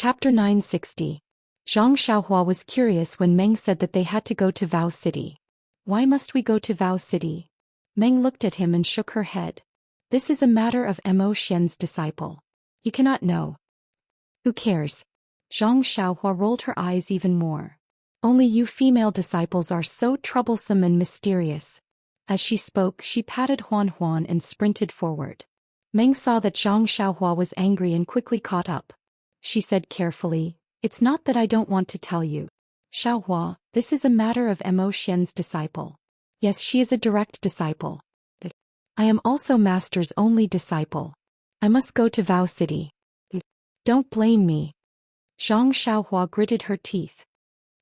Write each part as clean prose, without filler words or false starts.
Chapter 960. Zhang Xiaohua was curious when Meng said that they had to go to Vow City. Why must we go to Vow City? Meng looked at him and shook her head. This is a matter of Mo Xian's disciple. You cannot know. Who cares? Zhang Xiaohua rolled her eyes even more. Only you female disciples are so troublesome and mysterious. As she spoke, she patted Huan Huan and sprinted forward. Meng saw that Zhang Xiaohua was angry and quickly caught up. She said carefully, "It's not that I don't want to tell you. Xiaohua, this is a matter of Mo Xian's disciple. Yes, she is a direct disciple. But I am also Master's only disciple. I must go to Vow City. Don't blame me." Zhang Xiaohua gritted her teeth.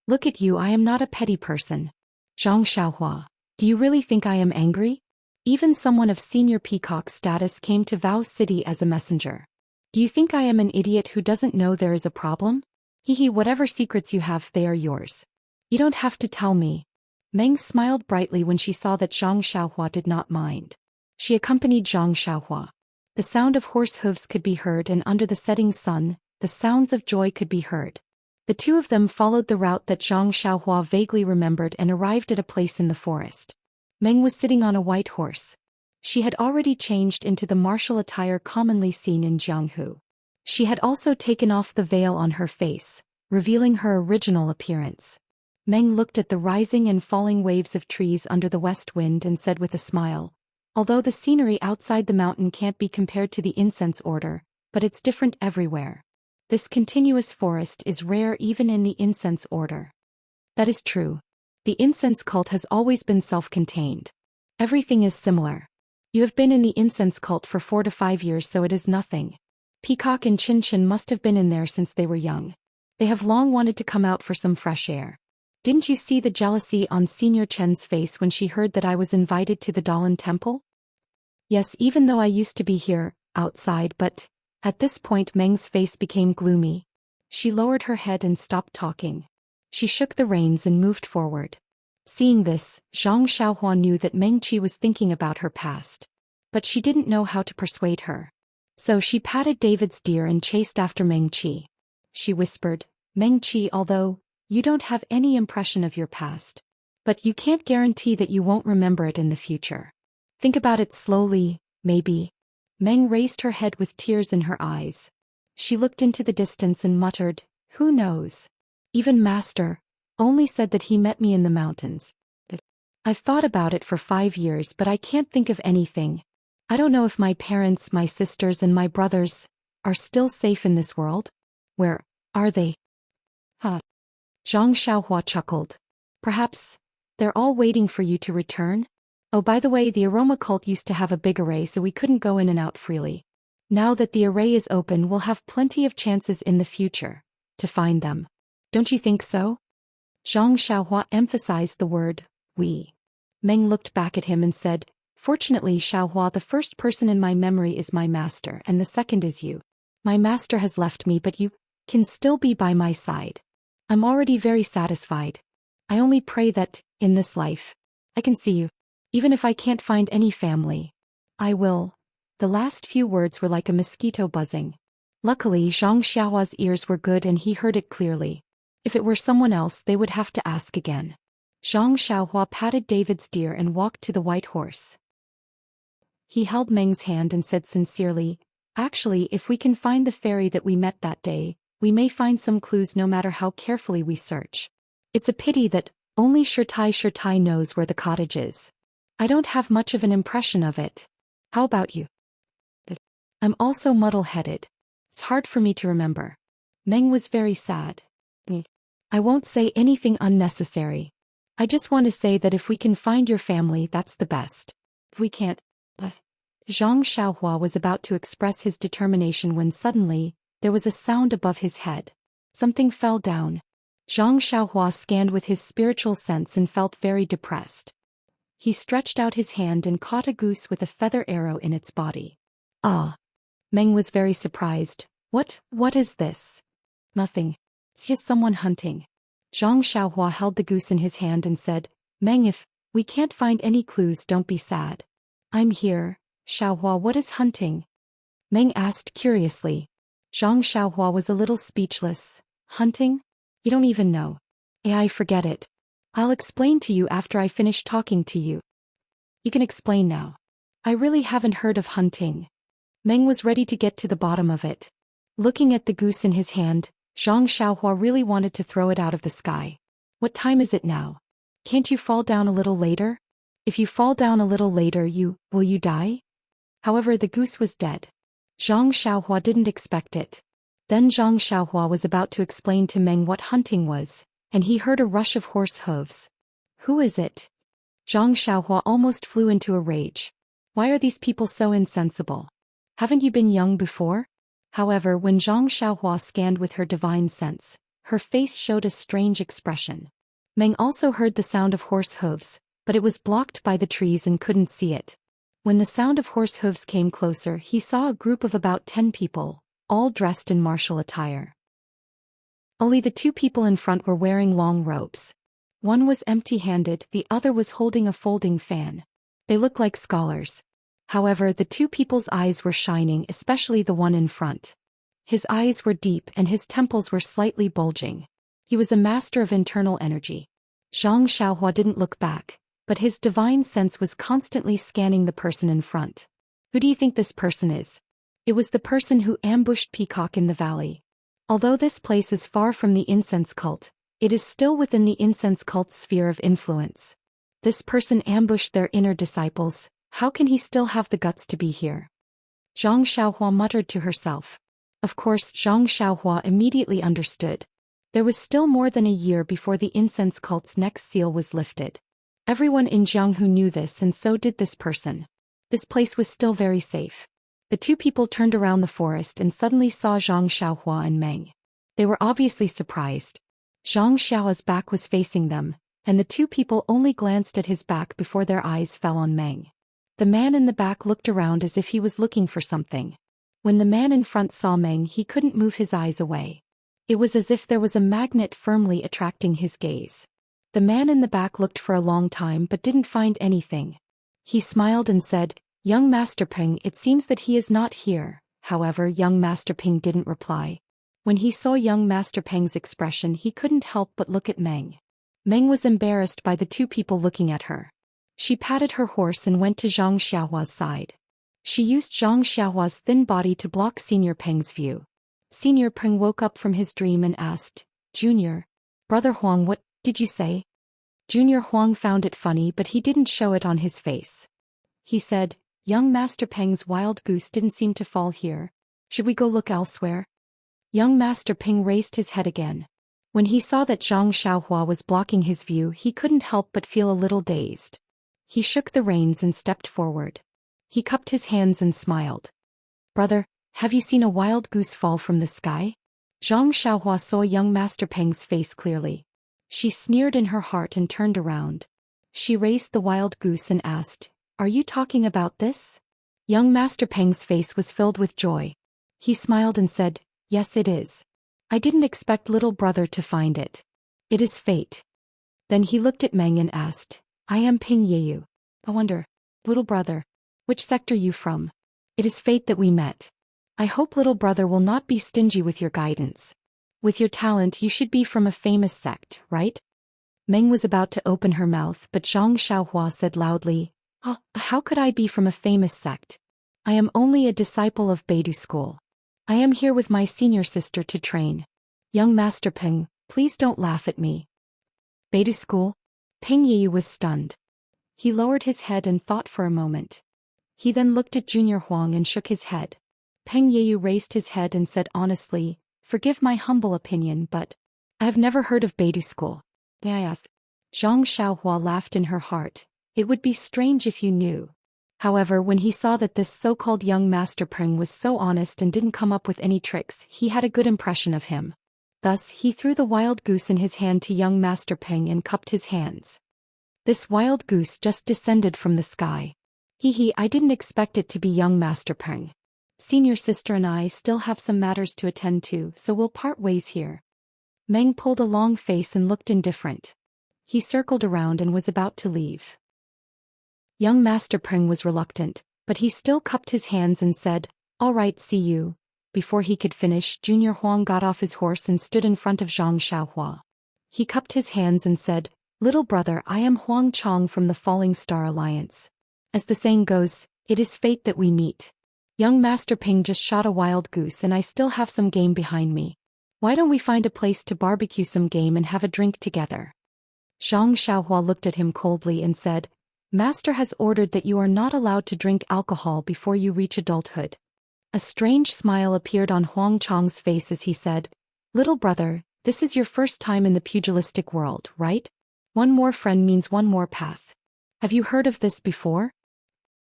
"Look at you, I am not a petty person. Zhang Xiaohua, do you really think I am angry? Even someone of senior peacock status came to Vow City as a messenger. Do you think I am an idiot who doesn't know there is a problem? Hehe, whatever secrets you have, they are yours. You don't have to tell me." Meng smiled brightly when she saw that Zhang Xiaohua did not mind. She accompanied Zhang Xiaohua. The sound of horse hooves could be heard, and under the setting sun, the sounds of joy could be heard. The two of them followed the route that Zhang Xiaohua vaguely remembered and arrived at a place in the forest. Meng was sitting on a white horse. She had already changed into the martial attire commonly seen in Jianghu. She had also taken off the veil on her face, revealing her original appearance. Meng looked at the rising and falling waves of trees under the west wind and said with a smile, "Although the scenery outside the mountain can't be compared to the incense order, but it's different everywhere. This continuous forest is rare even in the incense order." That is true. The incense cult has always been self-contained. Everything is similar. You have been in the incense cult for 4 to 5 years, so it is nothing. Peacock and Chin must have been in there since they were young. They have long wanted to come out for some fresh air. Didn't you see the jealousy on Senior Chen's face when she heard that I was invited to the Dalan temple? Yes, even though I used to be here, outside, but... At this point Meng's face became gloomy. She lowered her head and stopped talking. She shook the reins and moved forward. Seeing this, Zhang Xiaohua knew that Meng Qi was thinking about her past. But she didn't know how to persuade her. So she patted David's deer and chased after Meng Qi. She whispered, "Meng Qi, although you don't have any impression of your past, but you can't guarantee that you won't remember it in the future. Think about it slowly, maybe." Meng raised her head with tears in her eyes. She looked into the distance and muttered, "Who knows? Even Master only said that he met me in the mountains. I've thought about it for 5 years, but I can't think of anything. I don't know if my parents, my sisters and my brothers are still safe in this world. Where are they?" Huh. Zhang Xiaohua chuckled. "Perhaps they're all waiting for you to return? Oh, by the way, the aroma cult used to have a big array, so we couldn't go in and out freely. Now that the array is open, we'll have plenty of chances in the future to find them. Don't you think so?" Zhang Xiaohua emphasized the word, "we." Meng looked back at him and said, "Fortunately, Xiaohua, the first person in my memory is my master, and the second is you. My master has left me, but you can still be by my side. I'm already very satisfied. I only pray that, in this life, I can see you. Even if I can't find any family, I will." The last few words were like a mosquito buzzing. Luckily, Zhang Xiaohua's ears were good and he heard it clearly. If it were someone else, they would have to ask again. Zhang Xiaohua patted David's deer and walked to the white horse. He held Meng's hand and said sincerely, "Actually, if we can find the fairy that we met that day, we may find some clues no matter how carefully we search. It's a pity that only Shirtai knows where the cottage is. I don't have much of an impression of it. How about you?" "I'm also muddle-headed. It's hard for me to remember." Meng was very sad. "I won't say anything unnecessary. I just want to say that if we can find your family, that's the best. If we can't..." Zhang Xiaohua was about to express his determination when suddenly, there was a sound above his head. Something fell down. Zhang Xiaohua scanned with his spiritual sense and felt very depressed. He stretched out his hand and caught a goose with a feather arrow in its body. "Ah." Meng was very surprised. What is this?" "Nothing. It's just someone hunting." Zhang Xiaohua held the goose in his hand and said, "Meng, if we can't find any clues, don't be sad. I'm here." "Xiaohua, what is hunting?" Meng asked curiously. Zhang Xiaohua was a little speechless. Hunting? You don't even know. I forget it. I'll explain to you after I finish talking to you. You can explain now. I really haven't heard of hunting. Meng was ready to get to the bottom of it. Looking at the goose in his hand, Zhang Xiaohua really wanted to throw it out of the sky. What time is it now? Can't you fall down a little later? If you fall down a little later will you die? However, the goose was dead. Zhang Xiaohua didn't expect it. Then Zhang Xiaohua was about to explain to Meng what hunting was, and he heard a rush of horse hooves. Who is it? Zhang Xiaohua almost flew into a rage. Why are these people so insensible? Haven't you been young before? However, when Zhang Xiaohua scanned with her divine sense, her face showed a strange expression. Meng also heard the sound of horse hooves, but it was blocked by the trees and couldn't see it. When the sound of horse hooves came closer, he saw a group of about 10 people, all dressed in martial attire. Only the 2 people in front were wearing long robes. One was empty-handed, the other was holding a folding fan. They looked like scholars. However, the 2 people's eyes were shining, especially the one in front. His eyes were deep and his temples were slightly bulging. He was a master of internal energy. Zhang Xiaohua didn't look back, but his divine sense was constantly scanning the person in front. Who do you think this person is? It was the person who ambushed Peacock in the valley. Although this place is far from the incense cult, it is still within the incense cult's sphere of influence. This person ambushed their inner disciples. How can he still have the guts to be here? Zhang Xiaohua muttered to herself. Of course, Zhang Xiaohua immediately understood. There was still more than a year before the incense cult's next seal was lifted. Everyone in Jianghu knew this, and so did this person. This place was still very safe. The 2 people turned around the forest and suddenly saw Zhang Xiaohua and Meng. They were obviously surprised. Zhang Xiaohua's back was facing them, and the 2 people only glanced at his back before their eyes fell on Meng. The man in the back looked around as if he was looking for something. When the man in front saw Meng, he couldn't move his eyes away. It was as if there was a magnet firmly attracting his gaze. The man in the back looked for a long time but didn't find anything. He smiled and said, "Young Master Peng, it seems that he is not here." However, young Master Peng didn't reply. When he saw young Master Peng's expression, he couldn't help but look at Meng. Meng was embarrassed by the 2 people looking at her. She patted her horse and went to Zhang Xiaohua's side. She used Zhang Xiaohua's thin body to block Senior Peng's view. Senior Peng woke up from his dream and asked, "Junior, Brother Huang, what did you say?" Junior Huang found it funny, but he didn't show it on his face. He said, "Young Master Peng's wild goose didn't seem to fall here. Should we go look elsewhere?" Young Master Peng raised his head again. When he saw that Zhang Xiaohua was blocking his view, he couldn't help but feel a little dazed. He shook the reins and stepped forward. He cupped his hands and smiled. "Brother, have you seen a wild goose fall from the sky?" Zhang Xiaohua saw young Master Peng's face clearly. She sneered in her heart and turned around. She raised the wild goose and asked, "Are you talking about this?" Young Master Peng's face was filled with joy. He smiled and said, "Yes, it is. I didn't expect little brother to find it. It is fate." Then he looked at Meng and asked, "I am Ping Yeyu. I wonder, little brother, which sector you from? It is fate that we met. I hope little brother will not be stingy with your guidance. With your talent you should be from a famous sect, right?" Meng was about to open her mouth, but Zhang Xiaohua said loudly, How could I be from a famous sect? I am only a disciple of Beidou school. I am here with my senior sister to train. Young Master Peng, please don't laugh at me." Beidou school? Peng Yiyu was stunned. He lowered his head and thought for a moment. He then looked at Junior Huang and shook his head. Peng Yiyu raised his head and said honestly, "Forgive my humble opinion, but I have never heard of Beidou school. May I ask?" Zhang Xiaohua laughed in her heart. "It would be strange if you knew." However, when he saw that this so-called young Master Peng was so honest and didn't come up with any tricks, he had a good impression of him. Thus, he threw the wild goose in his hand to young Master Peng and cupped his hands. This wild goose just descended from the sky. I didn't expect it to be young Master Peng. Senior sister and I still have some matters to attend to, so we'll part ways here." Meng pulled a long face and looked indifferent. He circled around and was about to leave. Young Master Peng was reluctant, but he still cupped his hands and said, "All right, see you." Before he could finish, Junior Huang got off his horse and stood in front of Zhang Xiaohua. He cupped his hands and said, "Little brother, I am Huang Chong from the Falling Star Alliance. As the saying goes, it is fate that we meet. Young Master Ping just shot a wild goose and I still have some game behind me. Why don't we find a place to barbecue some game and have a drink together?" Zhang Xiaohua looked at him coldly and said, "Master has ordered that you are not allowed to drink alcohol before you reach adulthood." A strange smile appeared on Huang Chong's face as he said, "Little brother, this is your first time in the pugilistic world, right? One more friend means one more path. Have you heard of this before?"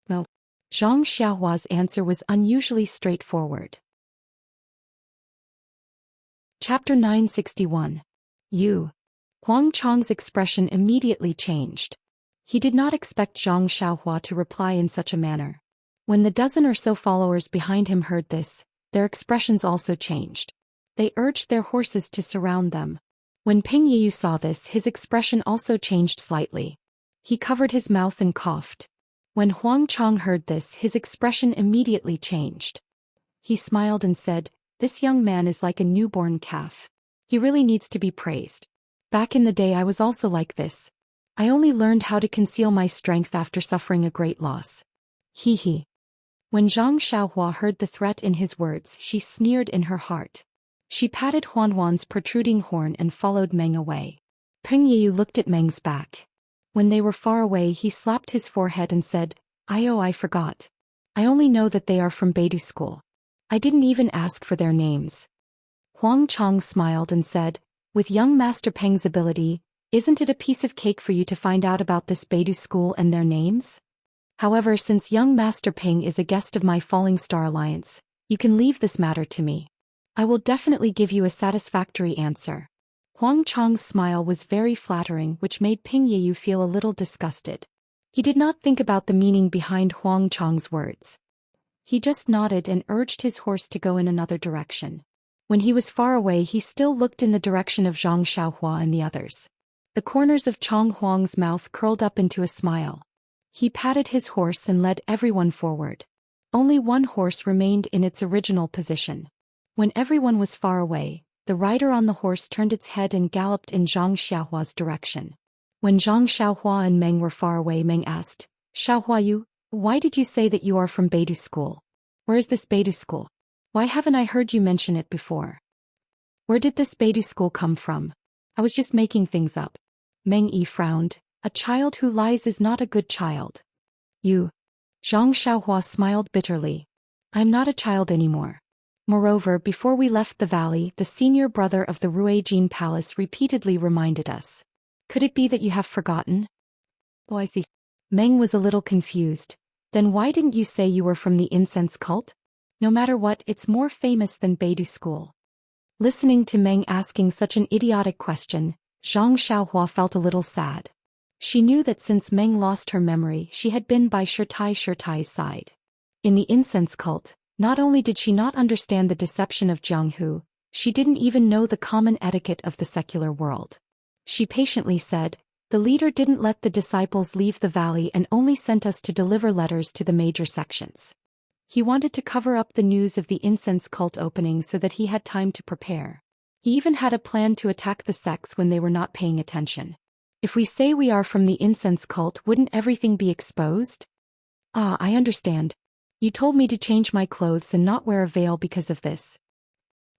No. Zhang Xiaohua's answer was unusually straightforward. Chapter 961. You. Huang Chong's expression immediately changed. He did not expect Zhang Xiaohua to reply in such a manner. When the dozen or so followers behind him heard this, their expressions also changed. They urged their horses to surround them. When Ping Yiyu saw this, his expression also changed slightly. He covered his mouth and coughed. When Huang Chong heard this, his expression immediately changed. He smiled and said, "This young man is like a newborn calf. He really needs to be praised. Back in the day I was also like this. I only learned how to conceal my strength after suffering a great loss." He he. When Zhang Xiaohua heard the threat in his words, she sneered in her heart. She patted Huanhuan's protruding horn and followed Meng away. Peng Yiyu looked at Meng's back. When they were far away, he slapped his forehead and said, I forgot. I only know that they are from Beidou School. I didn't even ask for their names." Huang Chong smiled and said, "With young Master Peng's ability, isn't it a piece of cake for you to find out about this Beidou School and their names? However, since young Master Peng is a guest of my Falling Star Alliance, you can leave this matter to me. I will definitely give you a satisfactory answer." Huang Chong's smile was very flattering, which made Ping Yiyu feel a little disgusted. He did not think about the meaning behind Huang Chong's words. He just nodded and urged his horse to go in another direction. When he was far away, he still looked in the direction of Zhang Xiaohua and the others. The corners of Chong Huang's mouth curled up into a smile. He patted his horse and led everyone forward. Only one horse remained in its original position. When everyone was far away, the rider on the horse turned its head and galloped in Zhang Xiaohua's direction. When Zhang Xiaohua and Meng were far away, Meng asked, "Xiaohua you, why did you say that you are from Beidou School? Where is this Beidou School? Why haven't I heard you mention it before? Where did this Beidou School come from? I was just making things up." Meng Yi frowned. "A child who lies is not a good child." "You." Zhang Xiaohua smiled bitterly. "I'm not a child anymore. Moreover, before we left the valley, the senior brother of the Ruijin Palace repeatedly reminded us. Could it be that you have forgotten?" "Oh, I see." Meng was a little confused. "Then why didn't you say you were from the incense cult? No matter what, it's more famous than Beidou School." Listening to Meng asking such an idiotic question, Zhang Xiaohua felt a little sad. She knew that since Meng lost her memory, she had been by Shirtai's side. In the incense cult, not only did she not understand the deception of Jianghu, she didn't even know the common etiquette of the secular world. She patiently said, "The leader didn't let the disciples leave the valley and only sent us to deliver letters to the major sections. He wanted to cover up the news of the incense cult opening so that he had time to prepare. He even had a plan to attack the sects when they were not paying attention. If we say we are from the incense cult, wouldn't everything be exposed?" "Ah, I understand. You told me to change my clothes and not wear a veil because of this."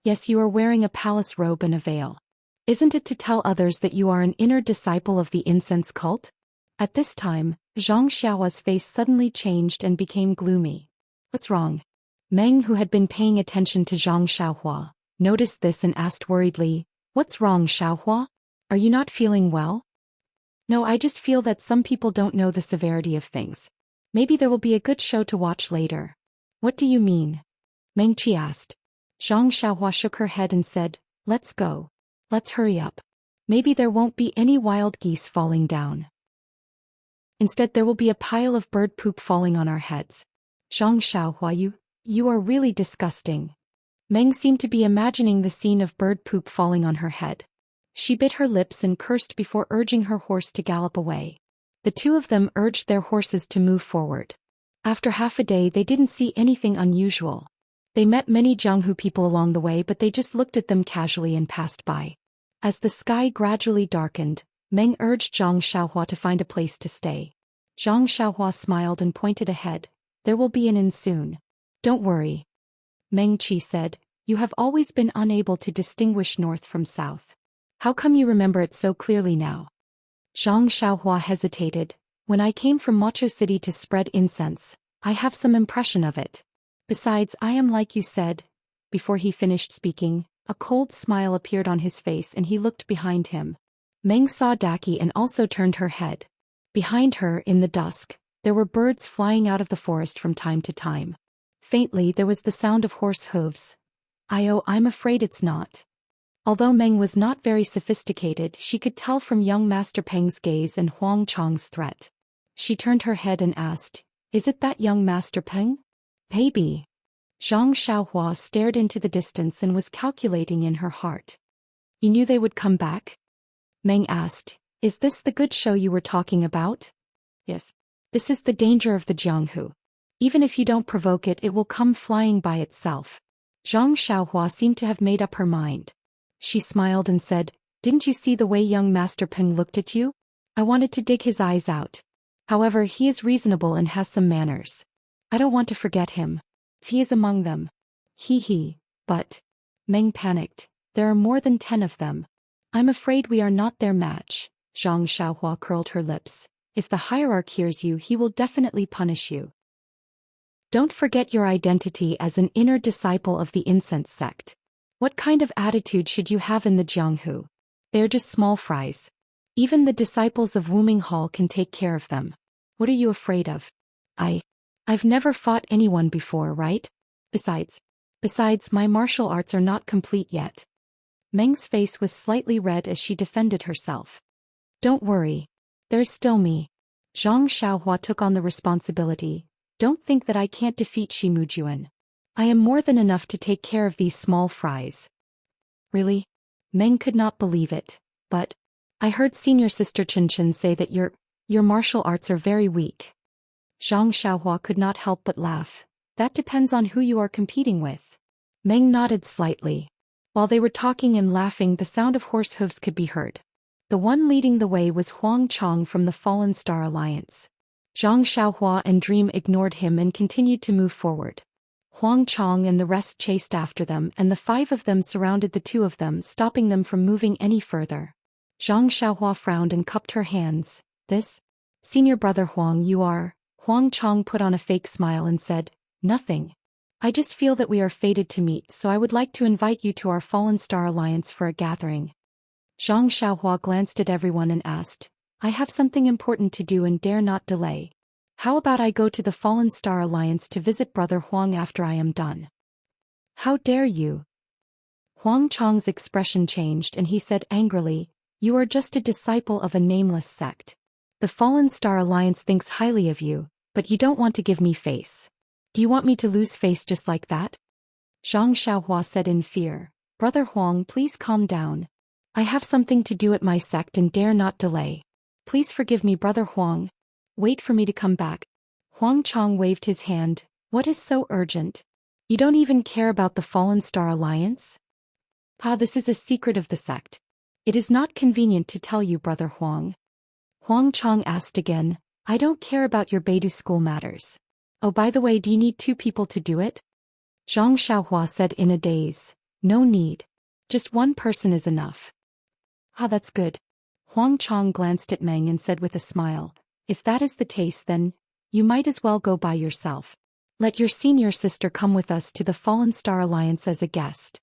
"Yes, you are wearing a palace robe and a veil. Isn't it to tell others that you are an inner disciple of the incense cult?" At this time, Zhang Xiaohua's face suddenly changed and became gloomy. "What's wrong?" Meng, who had been paying attention to Zhang Xiaohua, noticed this and asked worriedly, "What's wrong, Xiaohua? Are you not feeling well?" "No, I just feel that some people don't know the severity of things. Maybe there will be a good show to watch later." "What do you mean?" Meng Qi asked. Zhang Xiaohua shook her head and said, "Let's go. Let's hurry up. Maybe there won't be any wild geese falling down. Instead there will be a pile of bird poop falling on our heads." "Zhang Xiaohua, you are really disgusting." Meng seemed to be imagining the scene of bird poop falling on her head. She bit her lips and cursed before urging her horse to gallop away. The two of them urged their horses to move forward. After half a day they didn't see anything unusual. They met many Jianghu people along the way, but they just looked at them casually and passed by. As the sky gradually darkened, Meng urged Zhang Xiaohua to find a place to stay. Zhang Xiaohua smiled and pointed ahead. There will be an inn soon. Don't worry. Meng Qi said, you have always been unable to distinguish north from south. How come you remember it so clearly now? Zhang Xiaohua hesitated. When I came from Macho City to spread incense, I have some impression of it. Besides, I am like you said. Before he finished speaking, a cold smile appeared on his face and he looked behind him. Meng saw Daki and also turned her head. Behind her, in the dusk, there were birds flying out of the forest from time to time. Faintly, there was the sound of horse hooves. I'm afraid it's not. Although Meng was not very sophisticated, she could tell from young Master Peng's gaze and Huang Chang's threat. She turned her head and asked, is it that young Master Peng? Maybe. Zhang Xiaohua stared into the distance and was calculating in her heart. You knew they would come back? Meng asked, is this the good show you were talking about? Yes. This is the danger of the Jianghu. Even if you don't provoke it, it will come flying by itself. Zhang Xiaohua seemed to have made up her mind. She smiled and said, didn't you see the way young Master Peng looked at you? I wanted to dig his eyes out. However, he is reasonable and has some manners. I don't want to forget him. He is among them. But. Meng panicked. There are more than 10 of them. I'm afraid we are not their match. Zhang Xiaohua curled her lips. If the hierarch hears you, he will definitely punish you. Don't forget your identity as an inner disciple of the incense sect. What kind of attitude should you have in the Jianghu? They're just small fries. Even the disciples of Wuming Hall can take care of them. What are you afraid of? I've never fought anyone before, right? Besides, my martial arts are not complete yet. Meng's face was slightly red as she defended herself. Don't worry. There's still me. Zhang Xiaohua took on the responsibility. Don't think that I can't defeat Shimujuan. I am more than enough to take care of these small fries. Really? Meng could not believe it. But I heard senior sister Chen say that your martial arts are very weak. Zhang Xiaohua could not help but laugh. That depends on who you are competing with. Meng nodded slightly. While they were talking and laughing, the sound of horse hooves could be heard. The one leading the way was Huang Chang from the Fallen Star Alliance. Zhang Xiaohua and Dream ignored him and continued to move forward. Huang Chang and the rest chased after them, and the 5 of them surrounded the 2 of them, stopping them from moving any further. Zhang Xiaohua frowned and cupped her hands. This? Senior brother Huang, you are? Huang Chang put on a fake smile and said, nothing. I just feel that we are fated to meet, so I would like to invite you to our Fallen Star Alliance for a gathering. Zhang Xiaohua glanced at everyone and asked, I have something important to do and dare not delay. How about I go to the Fallen Star Alliance to visit Brother Huang after I am done? How dare you? Huang Chang's expression changed and he said angrily, you are just a disciple of a nameless sect. The Fallen Star Alliance thinks highly of you, but you don't want to give me face. Do you want me to lose face just like that? Zhang Xiaohua said in fear. Brother Huang, please calm down. I have something to do at my sect and dare not delay. Please forgive me, Brother Huang. Wait for me to come back. Huang Chang waved his hand. What is so urgent? You don't even care about the Fallen Star Alliance? This is a secret of the sect. It is not convenient to tell you, Brother Huang. Huang Chang asked again, I don't care about your Beidou school matters. Oh, by the way, do you need 2 people to do it? Zhang Xiaohua said in a daze. No need. Just 1 person is enough. That's good. Huang Chang glanced at Meng and said with a smile, if that is the case, then you might as well go by yourself. Let your senior sister come with us to the Fallen Star Alliance as a guest.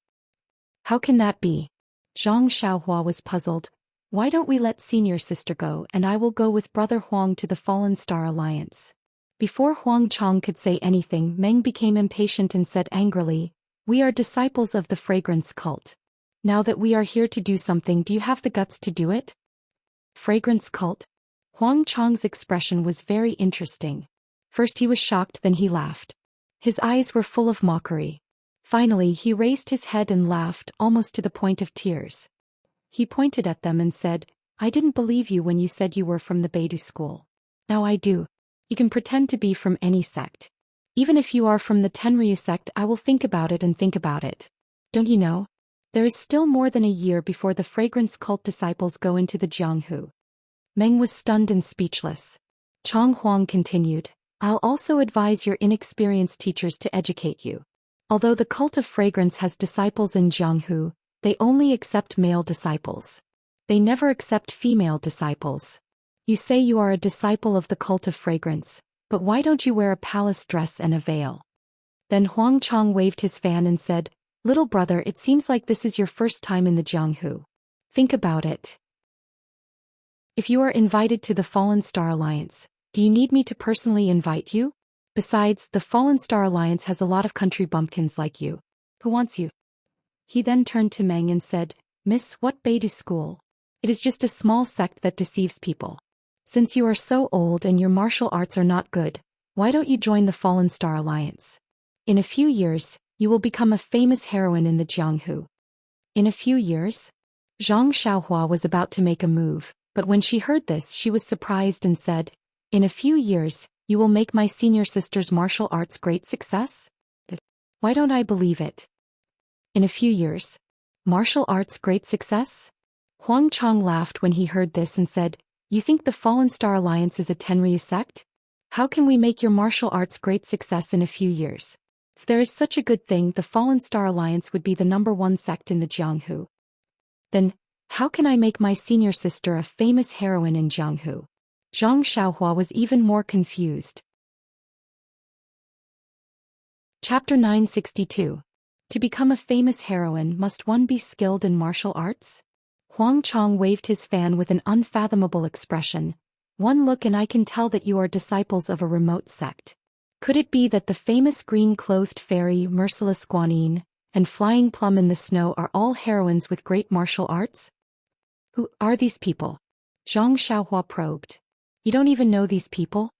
How can that be? Zhang Xiaohua was puzzled. Why don't we let senior sister go and I will go with Brother Huang to the Fallen Star Alliance? Before Huang Chang could say anything, Meng became impatient and said angrily, we are disciples of the fragrance cult. Now that we are here to do something, do you have the guts to do it? Fragrance cult? Huang Chang's expression was very interesting. First he was shocked, then he laughed. His eyes were full of mockery. Finally he raised his head and laughed, almost to the point of tears. He pointed at them and said, I didn't believe you when you said you were from the Beidou school. Now I do. You can pretend to be from any sect. Even if you are from the Tenryu sect, I will think about it and think about it. Don't you know? There is still more than a year before the fragrance cult disciples go into the Jianghu. Meng was stunned and speechless. Chong Huang continued, I'll also advise your inexperienced teachers to educate you. Although the cult of fragrance has disciples in Jianghu, they only accept male disciples. They never accept female disciples. You say you are a disciple of the cult of fragrance, but why don't you wear a palace dress and a veil? Then Huang Chong waved his fan and said, Little brother, it seems like this is your first time in the Jianghu. Think about it. If you are invited to the Fallen Star Alliance, do you need me to personally invite you? Besides, the Fallen Star Alliance has a lot of country bumpkins like you. Who wants you? He then turned to Meng and said, Miss, what Beidou school? It is just a small sect that deceives people. Since you are so old and your martial arts are not good, why don't you join the Fallen Star Alliance? In a few years, you will become a famous heroine in the Jianghu. In a few years? Zhang Xiaohua was about to make a move, but when she heard this she was surprised and said, In a few years, you will make my senior sister's martial arts great success? Why don't I believe it? In a few years. Martial arts great success? Huang Chong laughed when he heard this and said, You think the Fallen Star Alliance is a Tenryu sect? How can we make your martial arts great success in a few years? If there is such a good thing, the Fallen Star Alliance would be the #1 sect in the Jianghu. Then, how can I make my senior sister a famous heroine in Jianghu? Zhang Xiaohua was even more confused. Chapter 962. To become a famous heroine, must one be skilled in martial arts? Huang Chong waved his fan with an unfathomable expression. One look and I can tell that you are disciples of a remote sect. Could it be that the famous green-clothed fairy Merciless Guanyin and Flying Plum in the Snow are all heroines with great martial arts? Who are these people? Zhang Xiaohua probed. You don't even know these people?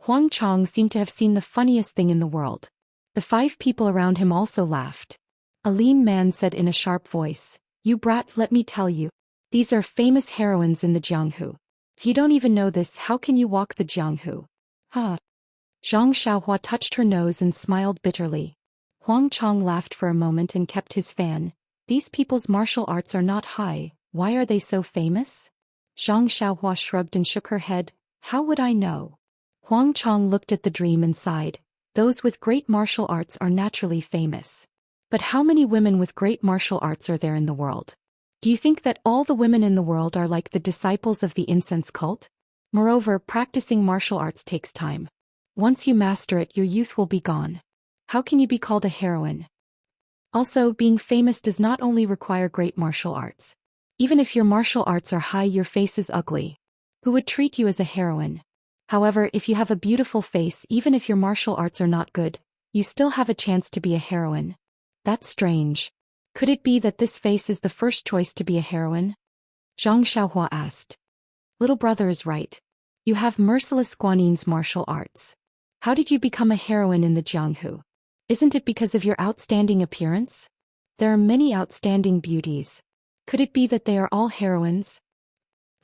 Huang Chong seemed to have seen the funniest thing in the world. The 5 people around him also laughed. A lean man said in a sharp voice, You brat, let me tell you. These are famous heroines in the Jianghu. If you don't even know this, how can you walk the Jianghu? Zhang Xiaohua touched her nose and smiled bitterly. Huang Chong laughed for a moment and kept his fan. These people's martial arts are not high, why are they so famous? Zhang Xiaohua shrugged and shook her head. How would I know? Huang Chong looked at the dream and sighed. Those with great martial arts are naturally famous. But how many women with great martial arts are there in the world? Do you think that all the women in the world are like the disciples of the incense cult? Moreover, practicing martial arts takes time. Once you master it, your youth will be gone. How can you be called a heroine? Also, being famous does not only require great martial arts. Even if your martial arts are high, your face is ugly. Who would treat you as a heroine? However, if you have a beautiful face, even if your martial arts are not good, you still have a chance to be a heroine. That's strange. Could it be that this face is the first choice to be a heroine? Zhang Xiaohua asked. Little brother is right. You have Merciless Guanyin's martial arts. How did you become a heroine in the Jianghu? Isn't it because of your outstanding appearance? There are many outstanding beauties. Could it be that they are all heroines?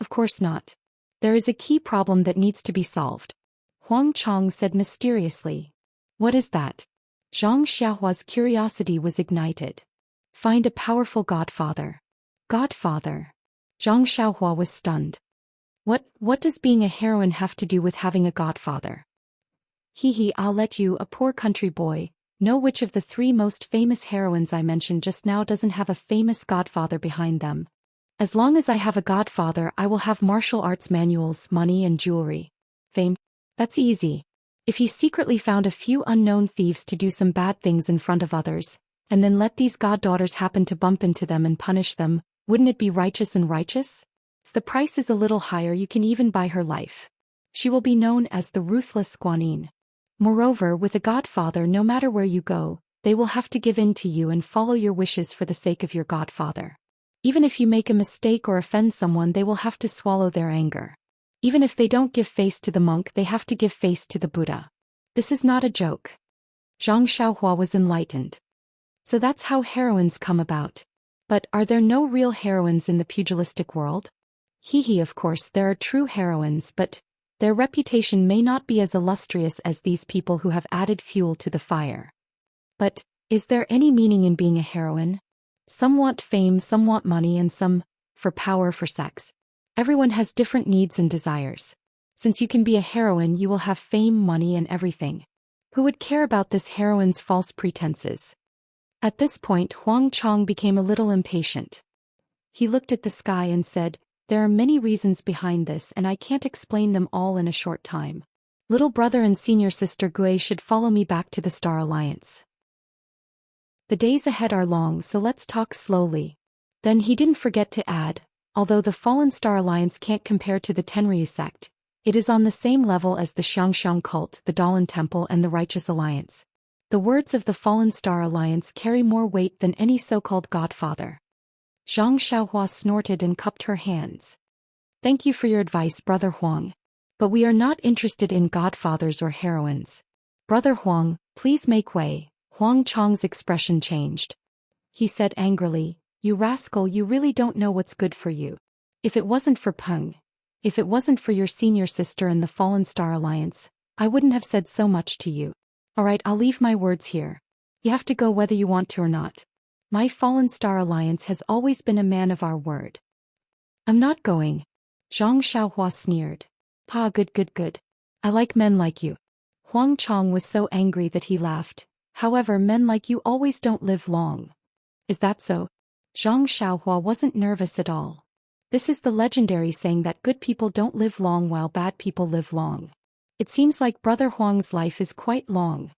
Of course not. There is a key problem that needs to be solved. Huang Chong said mysteriously. What is that? Zhang Xiaohua's curiosity was ignited. Find a powerful godfather. Godfather? Zhang Xiaohua was stunned. What does being a heroine have to do with having a godfather? I'll let you, a poor country boy, know which of the 3 most famous heroines I mentioned just now doesn't have a famous godfather behind them. As long as I have a godfather, I will have martial arts manuals, money and jewelry. Fame? That's easy. If he secretly found a few unknown thieves to do some bad things in front of others, and then let these goddaughters happen to bump into them and punish them, wouldn't it be righteous and righteous? If the price is a little higher, you can even buy her life. She will be known as the Ruthless Guanyin. Moreover, with a godfather, no matter where you go, they will have to give in to you and follow your wishes for the sake of your godfather. Even if you make a mistake or offend someone, they will have to swallow their anger. Even if they don't give face to the monk, they have to give face to the Buddha. This is not a joke. Zhang Xiaohua was enlightened. So that's how heroines come about. But are there no real heroines in the pugilistic world? Of course there are true heroines, but Their reputation may not be as illustrious as these people who have added fuel to the fire. But, is there any meaning in being a heroine? Some want fame, some want money, and some, for power, for sex. Everyone has different needs and desires. Since you can be a heroine, you will have fame, money, and everything. Who would care about this heroine's false pretenses? At this point, Huang Chong became a little impatient. He looked at the sky and said, "There are many reasons behind this, and I can't explain them all in a short time. Little brother and senior sister Gui should follow me back to the Star Alliance. The days ahead are long, so let's talk slowly." Then he didn't forget to add, although the Fallen Star Alliance can't compare to the Tenryu sect, it is on the same level as the Xiangxiang cult, the Dalan Temple, and the Righteous Alliance. The words of the Fallen Star Alliance carry more weight than any so-called godfather. Zhang Xiaohua snorted and cupped her hands. "Thank you for your advice, Brother Huang. But we are not interested in godfathers or heroines. Brother Huang, please make way." Huang Chong's expression changed. He said angrily, "You rascal, you really don't know what's good for you. If it wasn't for Peng, if it wasn't for your senior sister and the Fallen Star Alliance, I wouldn't have said so much to you. Alright, I'll leave my words here. You have to go whether you want to or not. My Fallen Star Alliance has always been a man of our word." "I'm not going." Zhang Xiaohua sneered. "Pa, good. I like men like you." Huang Chong was so angry that he laughed. "However, men like you always don't live long." "Is that so?" Zhang Xiaohua wasn't nervous at all. This is the legendary saying that good people don't live long while bad people live long. It seems like Brother Huang's life is quite long.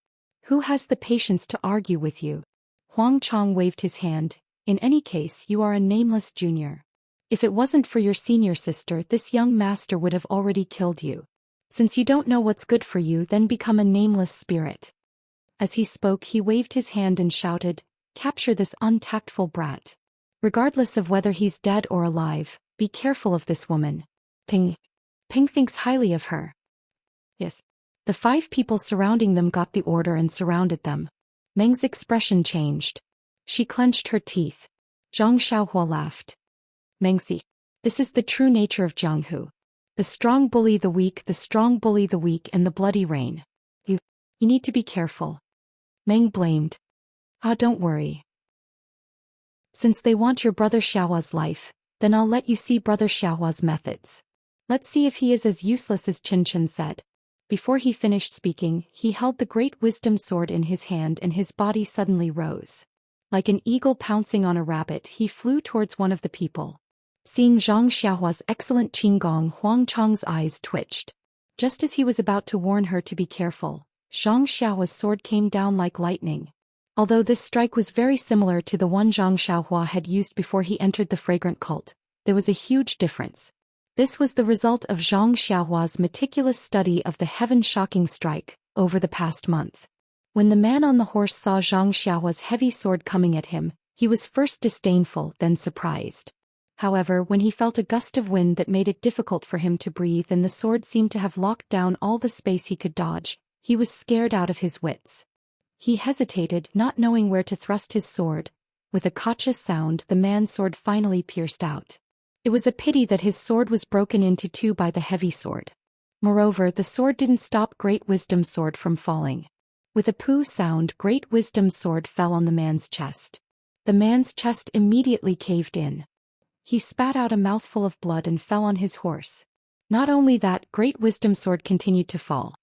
Who has the patience to argue with you? Huang Chong waved his hand. "In any case, you are a nameless junior. If it wasn't for your senior sister, this young master would have already killed you. Since you don't know what's good for you, then become a nameless spirit." As he spoke, he waved his hand and shouted, "Capture this untactful brat. Regardless of whether he's dead or alive, be careful of this woman. Ping thinks highly of her." "Yes." The 5 people surrounding them got the order and surrounded them. Meng's expression changed. She clenched her teeth. Zhang Xiaohua laughed. "Mengxi, this is the true nature of Jianghu. The strong bully the weak, the strong bully the weak, and the bloody rain. You need to be careful." Meng blamed. Don't worry. Since they want your brother Xiaohua's life, then I'll let you see brother Xiaohua's methods. Let's see if he is as useless as Qin Chen said." Before he finished speaking, he held the great wisdom sword in his hand and his body suddenly rose. Like an eagle pouncing on a rabbit, he flew towards one of the people. Seeing Zhang Xiaohua's excellent qinggong, Huang Chong's eyes twitched. Just as he was about to warn her to be careful, Zhang Xiaohua's sword came down like lightning. Although this strike was very similar to the one Zhang Xiaohua had used before he entered the fragrant cult, there was a huge difference. This was the result of Zhang Xiaohua's meticulous study of the heaven-shocking strike over the past month. When the man on the horse saw Zhang Xiaohua's heavy sword coming at him, he was first disdainful, then surprised. However, when he felt a gust of wind that made it difficult for him to breathe and the sword seemed to have locked down all the space he could dodge, he was scared out of his wits. He hesitated, not knowing where to thrust his sword. With a cautious sound, the man's sword finally pierced out. It was a pity that his sword was broken into 2 by the heavy sword. Moreover, the sword didn't stop Great Wisdom's sword from falling. With a poo sound, Great Wisdom's sword fell on the man's chest. The man's chest immediately caved in. He spat out a mouthful of blood and fell on his horse. Not only that, Great Wisdom's sword continued to fall.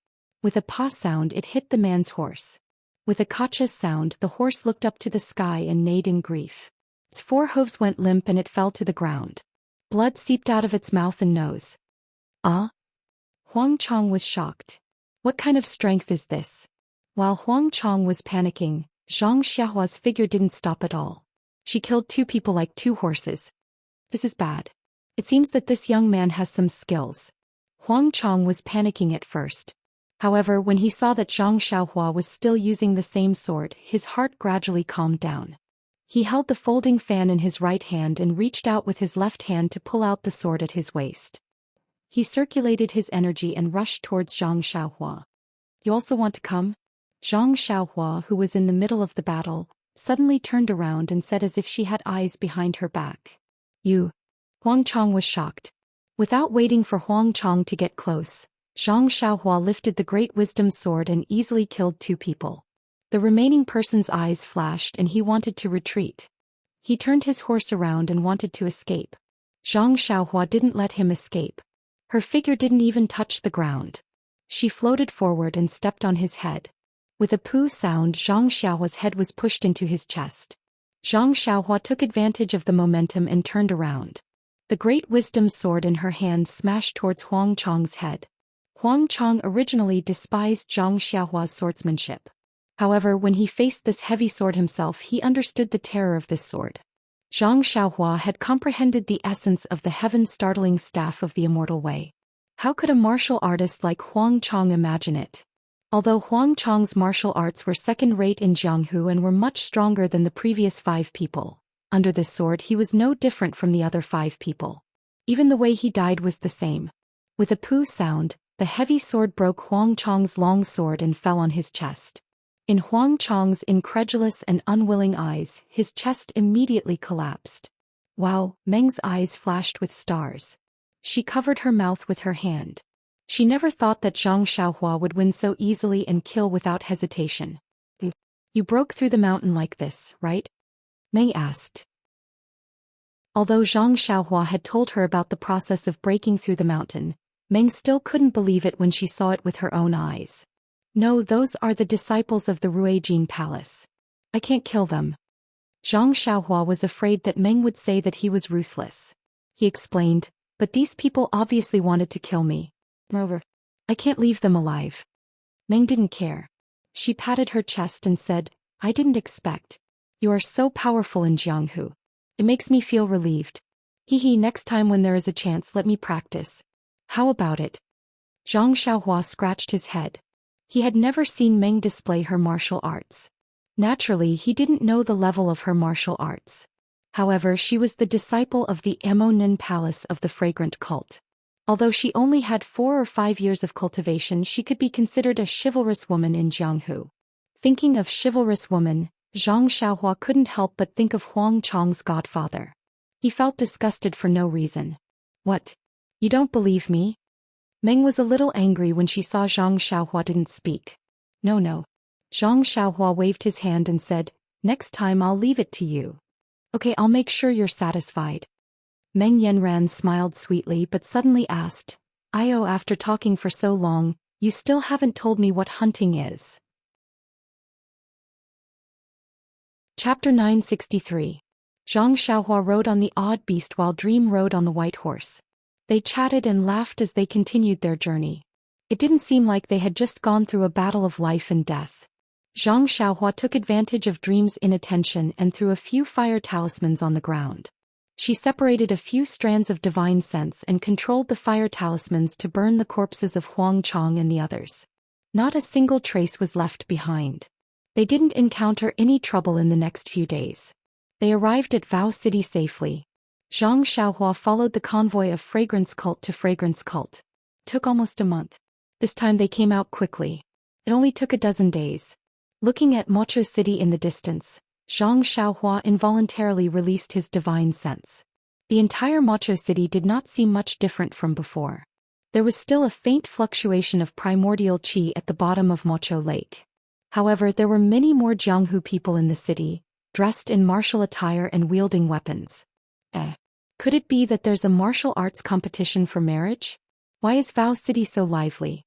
With a paw sound, it hit the man's horse. With a cautious sound, the horse looked up to the sky and neighed in grief. Its 4 hooves went limp and it fell to the ground. Blood seeped out of its mouth and nose. Huang Chong was shocked. What kind of strength is this? While Huang Chong was panicking, Zhang Xiaohua's figure didn't stop at all. She killed 2 people like 2 horses. This is bad. It seems that this young man has some skills. Huang Chong was panicking at first. However, when he saw that Zhang Xiaohua was still using the same sword, his heart gradually calmed down. He held the folding fan in his right hand and reached out with his left hand to pull out the sword at his waist. He circulated his energy and rushed towards Zhang Xiaohua. "You also want to come?" Zhang Xiaohua, who was in the middle of the battle, suddenly turned around and said as if she had eyes behind her back. "You?" Huang Chong was shocked. Without waiting for Huang Chong to get close, Zhang Xiaohua lifted the great wisdom sword and easily killed 2 people. The remaining person's eyes flashed and he wanted to retreat. He turned his horse around and wanted to escape. Zhang Xiaohua didn't let him escape. Her figure didn't even touch the ground. She floated forward and stepped on his head. With a poo sound, Zhang Xiaohua's head was pushed into his chest. Zhang Xiaohua took advantage of the momentum and turned around. The great wisdom sword in her hand smashed towards Huang Chang's head. Huang Chang originally despised Zhang Xiaohua's swordsmanship. However, when he faced this heavy sword himself, he understood the terror of this sword. Zhang Xiaohua had comprehended the essence of the heaven-startling staff of the immortal way. How could a martial artist like Huang Chang imagine it? Although Huang Chang's martial arts were second-rate in Jianghu and were much stronger than the previous 5 people, under this sword he was no different from the other 5 people. Even the way he died was the same. With a poo sound, the heavy sword broke Huang Chang's long sword and fell on his chest. In Huang Chang's incredulous and unwilling eyes, his chest immediately collapsed. Wow, Meng's eyes flashed with stars. She covered her mouth with her hand. She never thought that Zhang Xiaohua would win so easily and kill without hesitation. You broke through the mountain like this, right? Meng asked. Although Zhang Xiaohua had told her about the process of breaking through the mountain, Meng still couldn't believe it when she saw it with her own eyes. No, those are the disciples of the Ruijin Palace. I can't kill them. Zhang Xiaohua was afraid that Meng would say that he was ruthless. He explained, but these people obviously wanted to kill me. Moreover, I can't leave them alive. Meng didn't care. She patted her chest and said, I didn't expect. You are so powerful in Jianghu. It makes me feel relieved. Hee, next time when there is a chance let me practice. How about it? Zhang Xiaohua scratched his head. He had never seen Meng display her martial arts. Naturally, he didn't know the level of her martial arts. However, she was the disciple of the Emonin Palace of the Fragrant Cult. Although she only had 4 or 5 years of cultivation, she could be considered a chivalrous woman in Jianghu. Thinking of chivalrous woman, Zhang Xiaohua couldn't help but think of Huang Chang's godfather. He felt disgusted for no reason. What? You don't believe me? Meng was a little angry when she saw Zhang Xiaohua didn't speak. No. Zhang Xiaohua waved his hand and said, next time I'll leave it to you. Okay, I'll make sure you're satisfied. Meng Yanran smiled sweetly but suddenly asked, after talking for so long, you still haven't told me what hunting is. Chapter 963. Zhang Xiaohua rode on the odd beast while Dream rode on the white horse. They chatted and laughed as they continued their journey. It didn't seem like they had just gone through a battle of life and death. Zhang Xiaohua took advantage of Dream's inattention and threw a few fire talismans on the ground. She separated a few strands of divine sense and controlled the fire talismans to burn the corpses of Huang Chang and the others. Not a single trace was left behind. They didn't encounter any trouble in the next few days. They arrived at Vao City safely. Zhang Xiaohua followed the convoy of Fragrance Cult to Fragrance Cult. It took almost a month. This time they came out quickly. It only took a dozen days. Looking at Mocho City in the distance, Zhang Xiaohua involuntarily released his divine sense. The entire Mocho City did not seem much different from before. There was still a faint fluctuation of primordial qi at the bottom of Mocho Lake. However, there were many more Jianghu people in the city, dressed in martial attire and wielding weapons. Could it be that there's a martial arts competition for marriage? Why is Vao City so lively?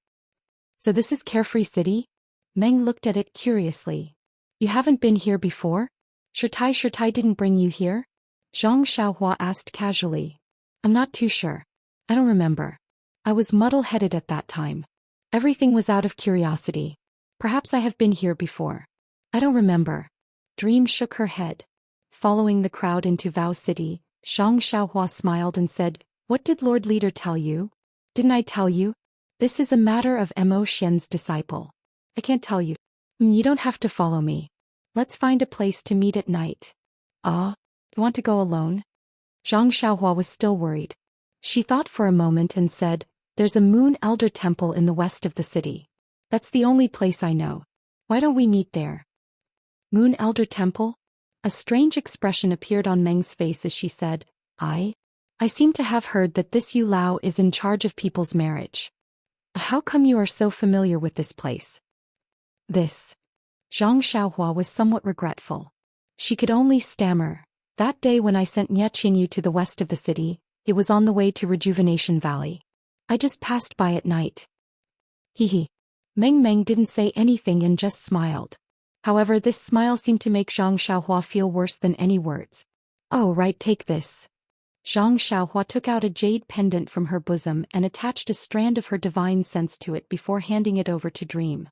So this is Carefree City? Meng looked at it curiously. You haven't been here before? Shirtai didn't bring you here? Zhang Xiaohua asked casually. I'm not too sure. I don't remember. I was muddle-headed at that time. Everything was out of curiosity. Perhaps I have been here before. I don't remember. Dream shook her head. Following the crowd into Vao City, Zhang Xiaohua smiled and said, What did Lord Leader tell you? Didn't I tell you? This is a matter of Mo Xian's disciple. I can't tell you. You don't have to follow me. Let's find a place to meet at night. You want to go alone? Zhang Xiaohua was still worried. She thought for a moment and said, There's a Moon Elder Temple in the west of the city. That's the only place I know. Why don't we meet there? Moon Elder Temple? A strange expression appeared on Meng's face as she said, I seem to have heard that this Yu Lao is in charge of people's marriage. How come you are so familiar with this place? This. Zhang Xiaohua was somewhat regretful. She could only stammer. That day when I sent Nye Qinyu to the west of the city, it was on the way to Rejuvenation Valley. I just passed by at night. Hee. Meng didn't say anything and just smiled. However, this smile seemed to make Zhang Xiaohua feel worse than any words. Oh right, take this. Zhang Xiaohua took out a jade pendant from her bosom and attached a strand of her divine sense to it before handing it over to Dream.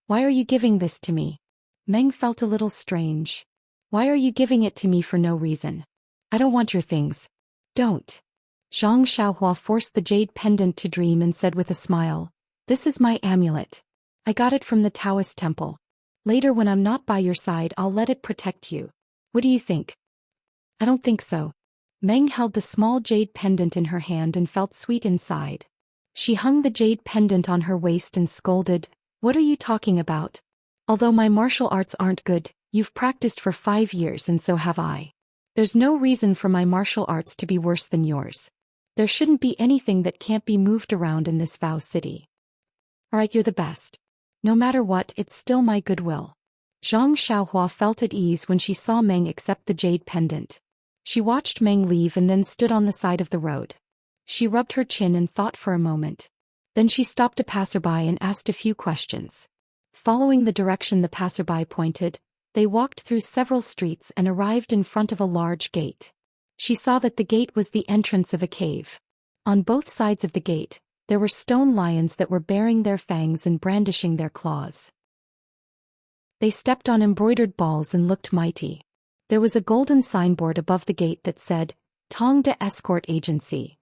Why are you giving this to me? Meng felt a little strange. Why are you giving it to me for no reason? I don't want your things. Don't. Zhang Xiaohua forced the jade pendant to Dream and said with a smile, this is my amulet. I got it from the Taoist temple. Later when I'm not by your side I'll let it protect you. What do you think? I don't think so. Meng held the small jade pendant in her hand and felt sweet inside. She hung the jade pendant on her waist and scolded, what are you talking about? Although my martial arts aren't good, you've practiced for 5 years and so have I. There's no reason for my martial arts to be worse than yours. There shouldn't be anything that can't be moved around in this Vow City. Alright, you're the best. No matter what, it's still my goodwill. Zhang Xiaohua felt at ease when she saw Meng accept the jade pendant. She watched Meng leave and then stood on the side of the road. She rubbed her chin and thought for a moment. Then she stopped a passerby and asked a few questions. Following the direction the passerby pointed, they walked through several streets and arrived in front of a large gate. She saw that the gate was the entrance of a cave. On both sides of the gate, there were stone lions that were baring their fangs and brandishing their claws. They stepped on embroidered balls and looked mighty. There was a golden signboard above the gate that said, Tong de Escort Agency.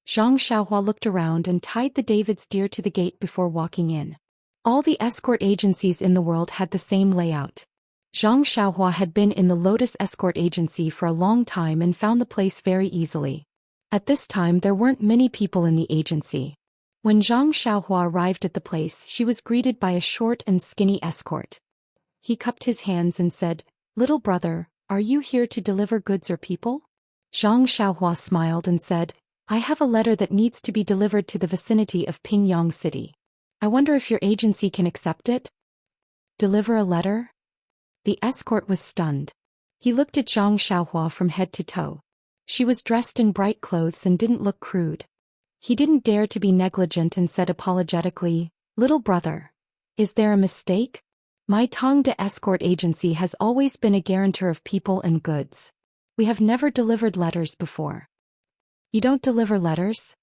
Zhang Xiaohua looked around and tied the David's deer to the gate before walking in. All the escort agencies in the world had the same layout. Zhang Xiaohua had been in the Lotus Escort Agency for a long time and found the place very easily. At this time there weren't many people in the agency. When Zhang Xiaohua arrived at the place, she was greeted by a short and skinny escort. He cupped his hands and said, little brother, are you here to deliver goods or people? Zhang Xiaohua smiled and said, I have a letter that needs to be delivered to the vicinity of Pingyang City. I wonder if your agency can accept it? Deliver a letter? The escort was stunned. He looked at Zhang Xiaohua from head to toe. She was dressed in bright clothes and didn't look crude. He didn't dare to be negligent and said apologetically, little brother, is there a mistake? My Tong de Escort Agency has always been a guarantor of people and goods. We have never delivered letters before. You don't deliver letters?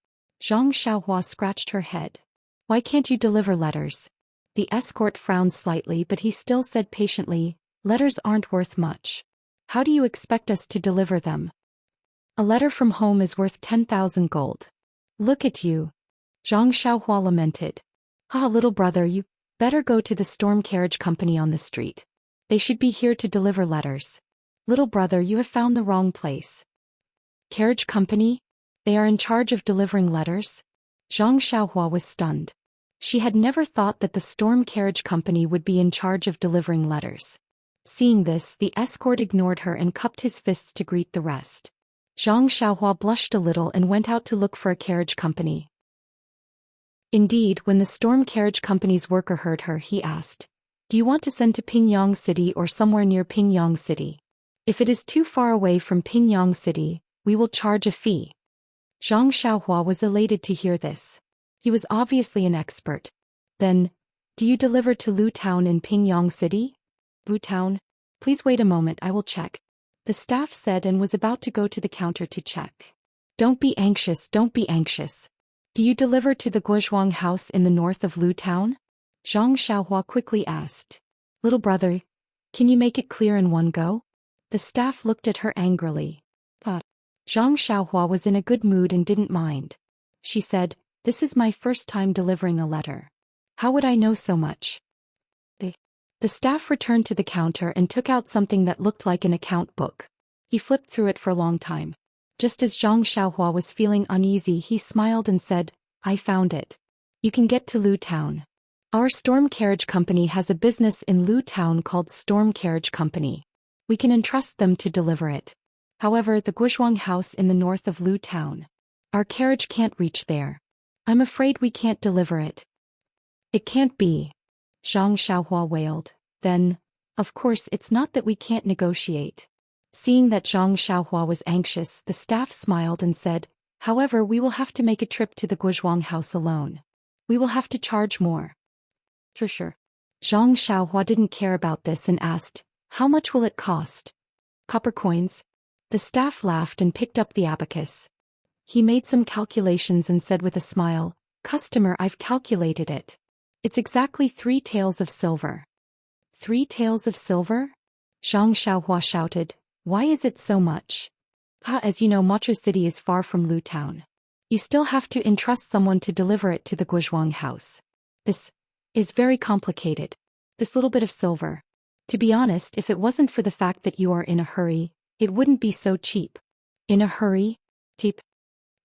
Zhang Xiaohua scratched her head. Why can't you deliver letters? The escort frowned slightly, but he still said patiently, letters aren't worth much. How do you expect us to deliver them? A letter from home is worth 10,000 gold. Look at you. Zhang Xiaohua lamented. Ah, little brother, you better go to the storm carriage company on the street. They should be here to deliver letters. Little brother, you have found the wrong place. Carriage company? They are in charge of delivering letters? Zhang Xiaohua was stunned. She had never thought that the storm carriage company would be in charge of delivering letters. Seeing this, the escort ignored her and cupped his fists to greet the rest. Zhang Xiaohua blushed a little and went out to look for a carriage company. Indeed, when the storm carriage company's worker heard her, he asked, do you want to send to Pingyang City or somewhere near Pingyang City? If it is too far away from Pingyang City, we will charge a fee. Zhang Xiaohua was elated to hear this. He was obviously an expert. Then, do you deliver to Lu Town in Pingyang City? Lu Town? Please wait a moment, I will check. The staff said and was about to go to the counter to check. Don't be anxious, don't be anxious. Do you deliver to the Guozhuang house in the north of Lu Town? Zhang Xiaohua quickly asked. Little brother, can you make it clear in one go? The staff looked at her angrily. Zhang Xiaohua was in a good mood and didn't mind. She said, this is my first time delivering a letter. How would I know so much? The staff returned to the counter and took out something that looked like an account book. He flipped through it for a long time. Just as Zhang Xiaohua was feeling uneasy, he smiled and said, I found it. You can get to Lu Town. Our storm carriage company has a business in Lu Town called Storm Carriage Company. We can entrust them to deliver it. However, the Guozhuang house in the north of Lu Town. Our carriage can't reach there. I'm afraid we can't deliver it. It can't be. Zhang Xiaohua wailed. Then, of course it's not that we can't negotiate. Seeing that Zhang Xiaohua was anxious, the staff smiled and said, however, we will have to make a trip to the Guozhuang house alone. We will have to charge more. For sure. Zhang Xiaohua didn't care about this and asked, how much will it cost? Copper coins? The staff laughed and picked up the abacus. He made some calculations and said with a smile, customer, I've calculated it. It's exactly 3 taels of silver. 3 taels of silver? Zhang Xiaohua shouted, why is it so much? As you know, Mocha City is far from Lu Town. You still have to entrust someone to deliver it to the Guozhuang house. This is very complicated. This little bit of silver. To be honest, if it wasn't for the fact that you are in a hurry, it wouldn't be so cheap. In a hurry? Cheap?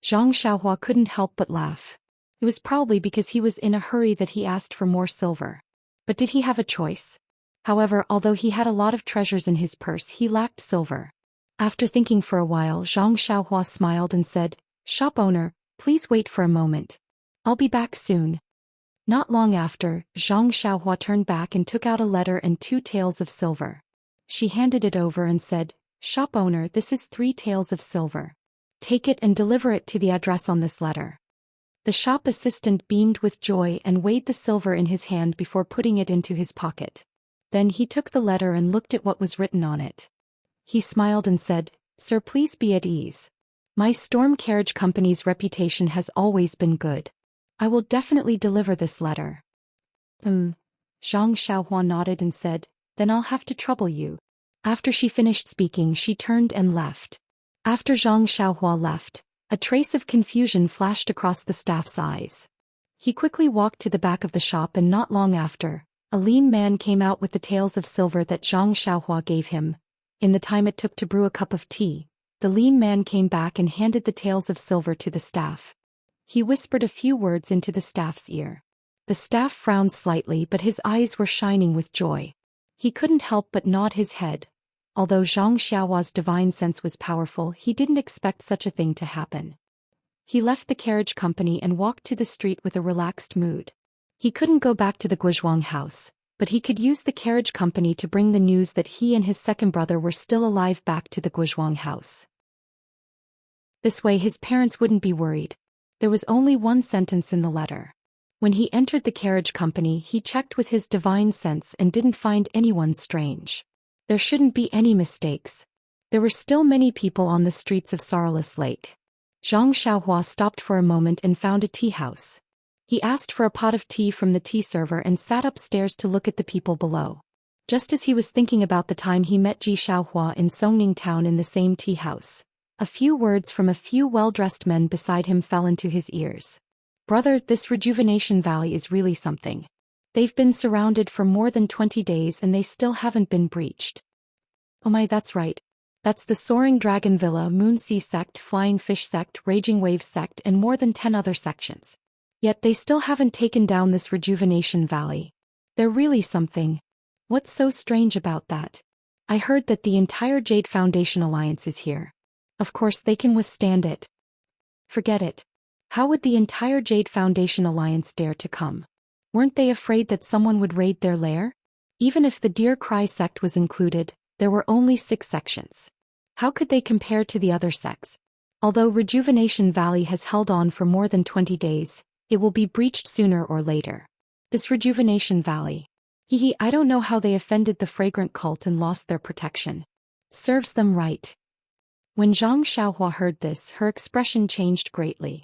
Zhang Xiaohua couldn't help but laugh. It was probably because he was in a hurry that he asked for more silver. But did he have a choice? However, although he had a lot of treasures in his purse, he lacked silver. After thinking for a while, Zhang Xiaohua smiled and said, shop owner, please wait for a moment. I'll be back soon. Not long after, Zhang Xiaohua turned back and took out a letter and 2 taels of silver. She handed it over and said, shop owner, this is 3 taels of silver. Take it and deliver it to the address on this letter. The shop assistant beamed with joy and weighed the silver in his hand before putting it into his pocket. Then he took the letter and looked at what was written on it. He smiled and said, sir, please be at ease. My storm carriage company's reputation has always been good. I will definitely deliver this letter. Zhang Xiaohua nodded and said, then I'll have to trouble you. After she finished speaking, she turned and left. After Zhang Xiaohua left, a trace of confusion flashed across the staff's eyes. He quickly walked to the back of the shop and not long after, a lean man came out with the taels of silver that Zhang Xiaohua gave him. In the time it took to brew a cup of tea, the lean man came back and handed the taels of silver to the staff. He whispered a few words into the staff's ear. The staff frowned slightly, but his eyes were shining with joy. He couldn't help but nod his head. Although Zhang Xiaohua's divine sense was powerful, he didn't expect such a thing to happen. He left the carriage company and walked to the street with a relaxed mood. He couldn't go back to the Guozhuang house, but he could use the carriage company to bring the news that he and his second brother were still alive back to the Guozhuang house. This way his parents wouldn't be worried. There was only one sentence in the letter. When he entered the carriage company, he checked with his divine sense and didn't find anyone strange. There shouldn't be any mistakes. There were still many people on the streets of Sorrowless Lake. Zhang Xiaohua stopped for a moment and found a tea house. He asked for a pot of tea from the tea server and sat upstairs to look at the people below. Just as he was thinking about the time he met Ji Xiaohua in Songning town in the same tea house, a few words from a few well-dressed men beside him fell into his ears. Brother, this Rejuvenation Valley is really something. They've been surrounded for more than 20 days and they still haven't been breached. Oh my, that's right. That's the Soaring Dragon Villa, Moon Sea Sect, Flying Fish Sect, Raging Waves Sect, and more than 10 other sections. Yet they still haven't taken down this Rejuvenation Valley. They're really something. What's so strange about that? I heard that the entire Jade Foundation Alliance is here. Of course they can withstand it. Forget it. How would the entire Jade Foundation Alliance dare to come? Weren't they afraid that someone would raid their lair? Even if the Deer Cry sect was included, there were only 6 sections. How could they compare to the other sects? Although Rejuvenation Valley has held on for more than 20 days, it will be breached sooner or later. This Rejuvenation Valley. I don't know how they offended the fragrant cult and lost their protection. Serves them right. When Zhang Xiaohua heard this, her expression changed greatly.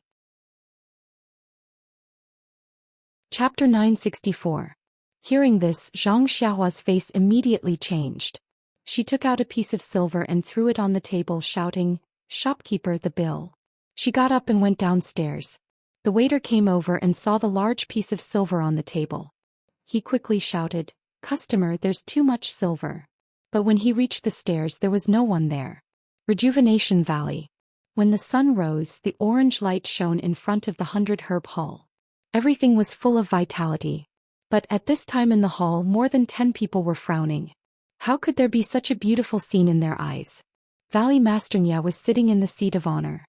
Chapter 964. Hearing this, Zhang Xiaohua's face immediately changed. She took out a piece of silver and threw it on the table, shouting, "Shopkeeper, the bill." She got up and went downstairs. The waiter came over and saw the large piece of silver on the table. He quickly shouted, "Customer, there's too much silver." But when he reached the stairs, there was no one there. Rejuvenation Valley. When the sun rose, the orange light shone in front of the 100 Herb Hall. Everything was full of vitality. But at this time in the hall, more than 10 people were frowning. How could there be such a beautiful scene in their eyes? Valley Master Nya was sitting in the seat of honor.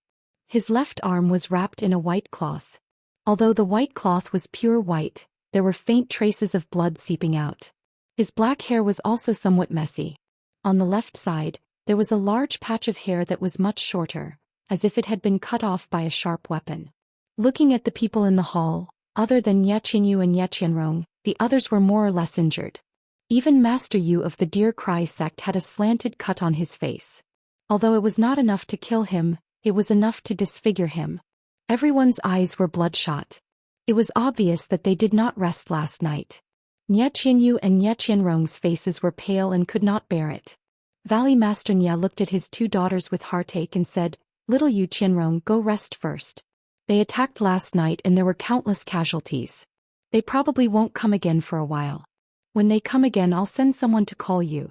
His left arm was wrapped in a white cloth. Although the white cloth was pure white, There were faint traces of blood seeping out. His black hair was also somewhat messy. On the left side, there was a large patch of hair that was much shorter, as if it had been cut off by a sharp weapon. Looking at the people in the hall, other than Ye Qinyu and Ye Qianrong, the others were more or less injured. Even Master Yu of the Deer Cry sect had a slanted cut on his face. Although it was not enough to kill him, it was enough to disfigure him. Everyone's eyes were bloodshot. It was obvious that they did not rest last night. Ye Qinyu and Ye Qianrong's faces were pale and could not bear it. Valley Master Nye looked at his two daughters with heartache and said, "Little Yu Qianrong, go rest first. They attacked last night and there were countless casualties. They probably won't come again for a while. When they come again I'll send someone to call you."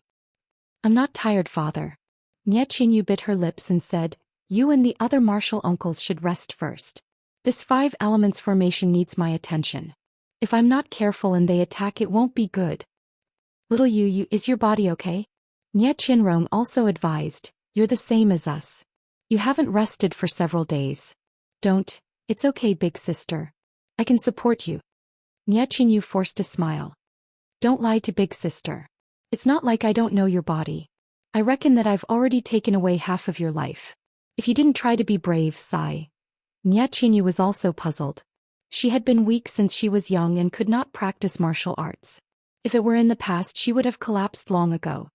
"I'm not tired, father." Nye Qinyu bit her lips and said, "You and the other martial uncles should rest first. This 5 elements formation needs my attention. If I'm not careful and they attack it won't be good." "Little Yu, is your body okay?" Nye Qianrong also advised, "You're the same as us. You haven't rested for several days. Don't, it's okay big sister. I can support you." Nye Qinyu forced a smile. "Don't lie to big sister. It's not like I don't know your body. I reckon that I've already taken away half of your life. If you didn't try to be brave, sigh." Nye Qinyu was also puzzled. She had been weak since she was young and could not practice martial arts. If it were in the past she would have collapsed long ago.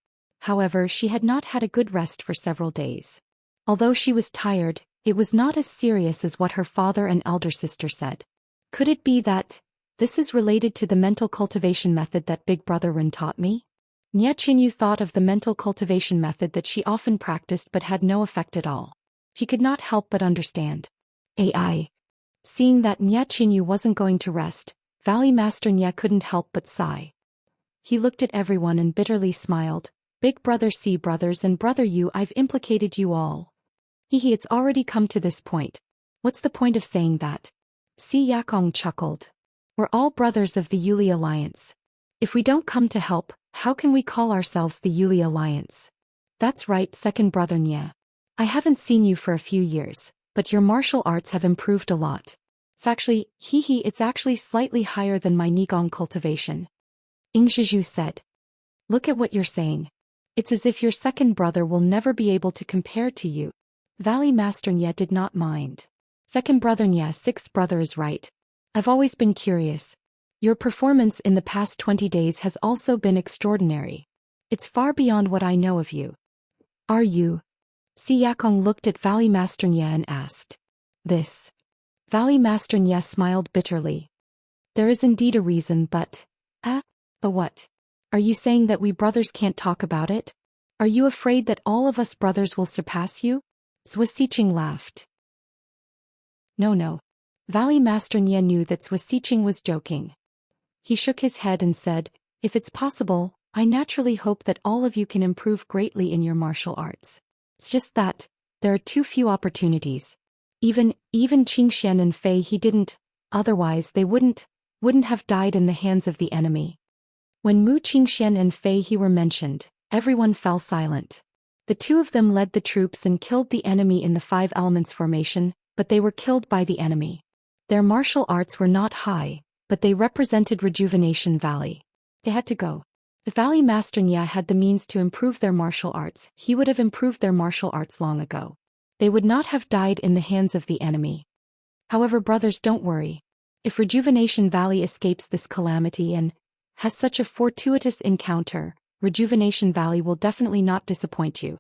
However, she had not had a good rest for several days. Although she was tired, it was not as serious as what her father and elder sister said. Could it be that this is related to the mental cultivation method that Big Brother Ren taught me? Nye Qinyu thought of the mental cultivation method that she often practiced but had no effect at all. She could not help but understand. AI. Seeing that Nye Qinyu wasn't going to rest, Valley Master Nye couldn't help but sigh. He looked at everyone and bitterly smiled. "Big Brother C brothers and Brother Yu, I've implicated you all. Hehe, it's already come to this point. What's the point of saying that?" Si Yakong chuckled. "We're all brothers of the Yuli Alliance. If we don't come to help, how can we call ourselves the Yuli Alliance?" "That's right, second brother Nye. I haven't seen you for a few years, but your martial arts have improved a lot. It's actually slightly higher than my Nigong cultivation." Ingzhizhu said. "Look at what you're saying. It's as if your second brother will never be able to compare to you." Valley Master Nye did not mind. "Second brother Nye, sixth brother is right. I've always been curious. Your performance in the past 20 days has also been extraordinary. It's far beyond what I know of you. Are you?" Si Yakong looked at Valley Master Nye and asked. "This." Valley Master Nye smiled bitterly. "There is indeed a reason, but what? Are you saying that we brothers can't talk about it? Are you afraid that all of us brothers will surpass you?" Swasiching laughed. No. Valley Master Nye knew that Swasiching was joking. He shook his head and said, "If it's possible, I naturally hope that all of you can improve greatly in your martial arts. It's just that there are too few opportunities. Even Qingxian and Fei he didn't, otherwise they wouldn't have died in the hands of the enemy." When Mu Qingxian and Fei he were mentioned, everyone fell silent. The two of them led the troops and killed the enemy in the 5 elements formation, but they were killed by the enemy. Their martial arts were not high, but they represented Rejuvenation Valley. They had to go. If Valley Master Nye had the means to improve their martial arts, he would have improved their martial arts long ago. They would not have died in the hands of the enemy. However, brothers, don't worry. If Rejuvenation Valley escapes this calamity and has such a fortuitous encounter, Rejuvenation Valley will definitely not disappoint you."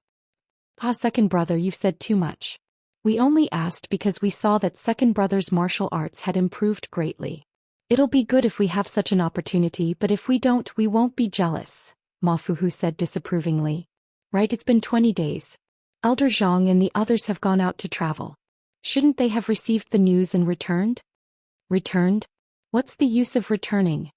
Second brother, you've said too much. We only asked because we saw that second brother's martial arts had improved greatly. It'll be good if we have such an opportunity, but if we don't, we won't be jealous, Ma Fuhu said disapprovingly. Right, it's been 20 days. Elder Zhang and the others have gone out to travel. Shouldn't they have received the news and returned? Returned? What's the use of returning?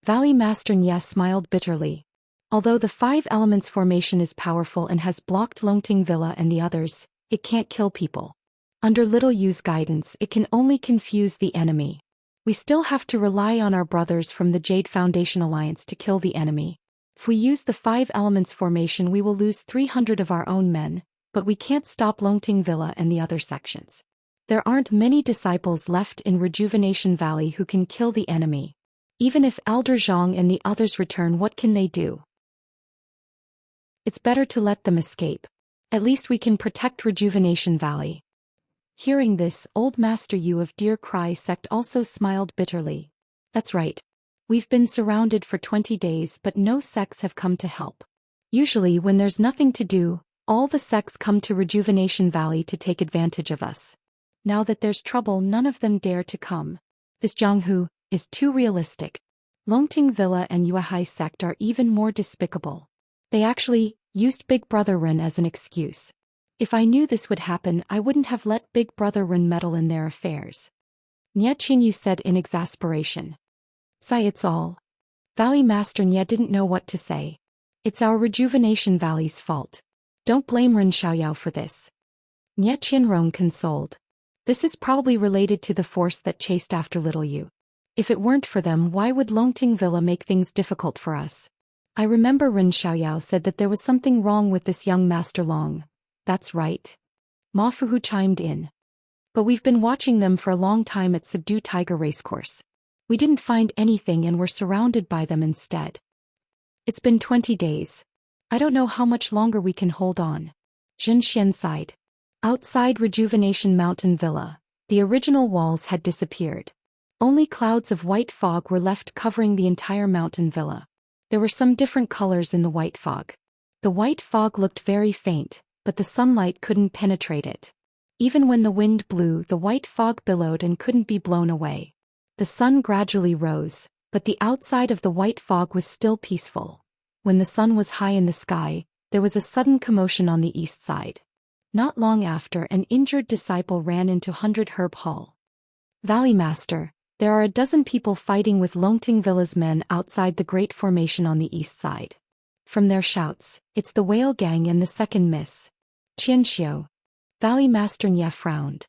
Valley Master Nye smiled bitterly. Although the 5 elements formation is powerful and has blocked Longting Villa and the others, it can't kill people. Under Little Yu's guidance, it can only confuse the enemy. We still have to rely on our brothers from the Jade Foundation Alliance to kill the enemy. If we use the 5 elements formation, we will lose 300 of our own men, but we can't stop Longting Villa and the other sections. There aren't many disciples left in Rejuvenation Valley who can kill the enemy. Even if Elder Zhang and the others return, what can they do? It's better to let them escape. At least we can protect Rejuvenation Valley. Hearing this, Old Master Yu of Deer Cry sect also smiled bitterly. That's right. We've been surrounded for 20 days but no sects have come to help. Usually when there's nothing to do, all the sects come to Rejuvenation Valley to take advantage of us. Now that there's trouble, none of them dare to come. This Jianghu is too realistic. Longting Villa and Yuehai sect are even more despicable. They actually used Big Brother Ren as an excuse. If I knew this would happen, I wouldn't have let Big Brother Ren meddle in their affairs. Nye Qinyu said in exasperation. Sigh, it's all. Valley Master Nye didn't know what to say. It's our Rejuvenation Valley's fault. Don't blame Ren Xiaoyao for this. Nye Qinrong consoled. This is probably related to the force that chased after little Yu. If it weren't for them, why would Longting Villa make things difficult for us? I remember Ren Xiaoyao said that there was something wrong with this young Master Long. That's right. Ma Fuhu chimed in. But we've been watching them for a long time at Subdue Tiger Racecourse. We didn't find anything and were surrounded by them instead. It's been 20 days. I don't know how much longer we can hold on. Zhen Xian sighed. Outside Rejuvenation Mountain Villa, the original walls had disappeared. Only clouds of white fog were left covering the entire mountain villa. There were some different colors in the white fog. The white fog looked very faint, but the sunlight couldn't penetrate it. Even when the wind blew, the white fog billowed and couldn't be blown away. The sun gradually rose, but the outside of the white fog was still peaceful. When the sun was high in the sky, there was a sudden commotion on the east side. Not long after, an injured disciple ran into 100 Herb Hall. Valley Master, there are a dozen people fighting with Longting Villa's men outside the Great Formation on the east side. From their shouts, it's the Whale Gang and the second miss. Qianxiu. Valley Master Nye frowned.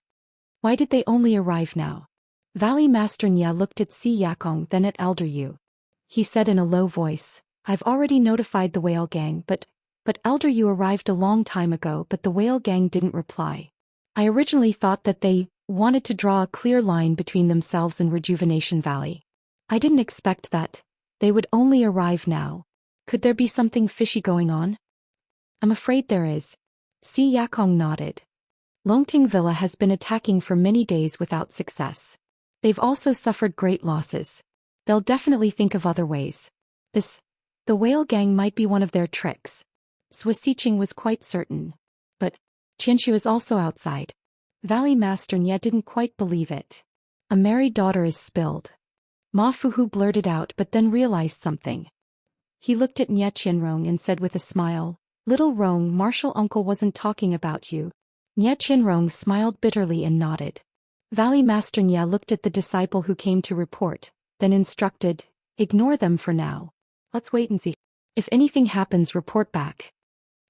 Why did they only arrive now? Valley Master Nye looked at Si Yakong, then at Elder Yu. He said in a low voice, I've already notified the Whale Gang, but Elder Yu arrived a long time ago, but the Whale Gang didn't reply. I originally thought that they wanted to draw a clear line between themselves and Rejuvenation Valley. I didn't expect that they would only arrive now. Could there be something fishy going on? I'm afraid there is. Si Yakong nodded. Longting Villa has been attacking for many days without success. They've also suffered great losses. They'll definitely think of other ways. The Whale Gang might be one of their tricks. Sui Siqing was quite certain. But Qianxiu is also outside. Valley Master Nye didn't quite believe it. A married daughter is spilled. Ma Fuhu blurted out but then realized something. He looked at Nye Qianrong and said with a smile, Little Rong, Martial Uncle wasn't talking about you. Nye Qianrong smiled bitterly and nodded. Valley Master Nye looked at the disciple who came to report, then instructed, Ignore them for now. Let's wait and see. If anything happens, report back.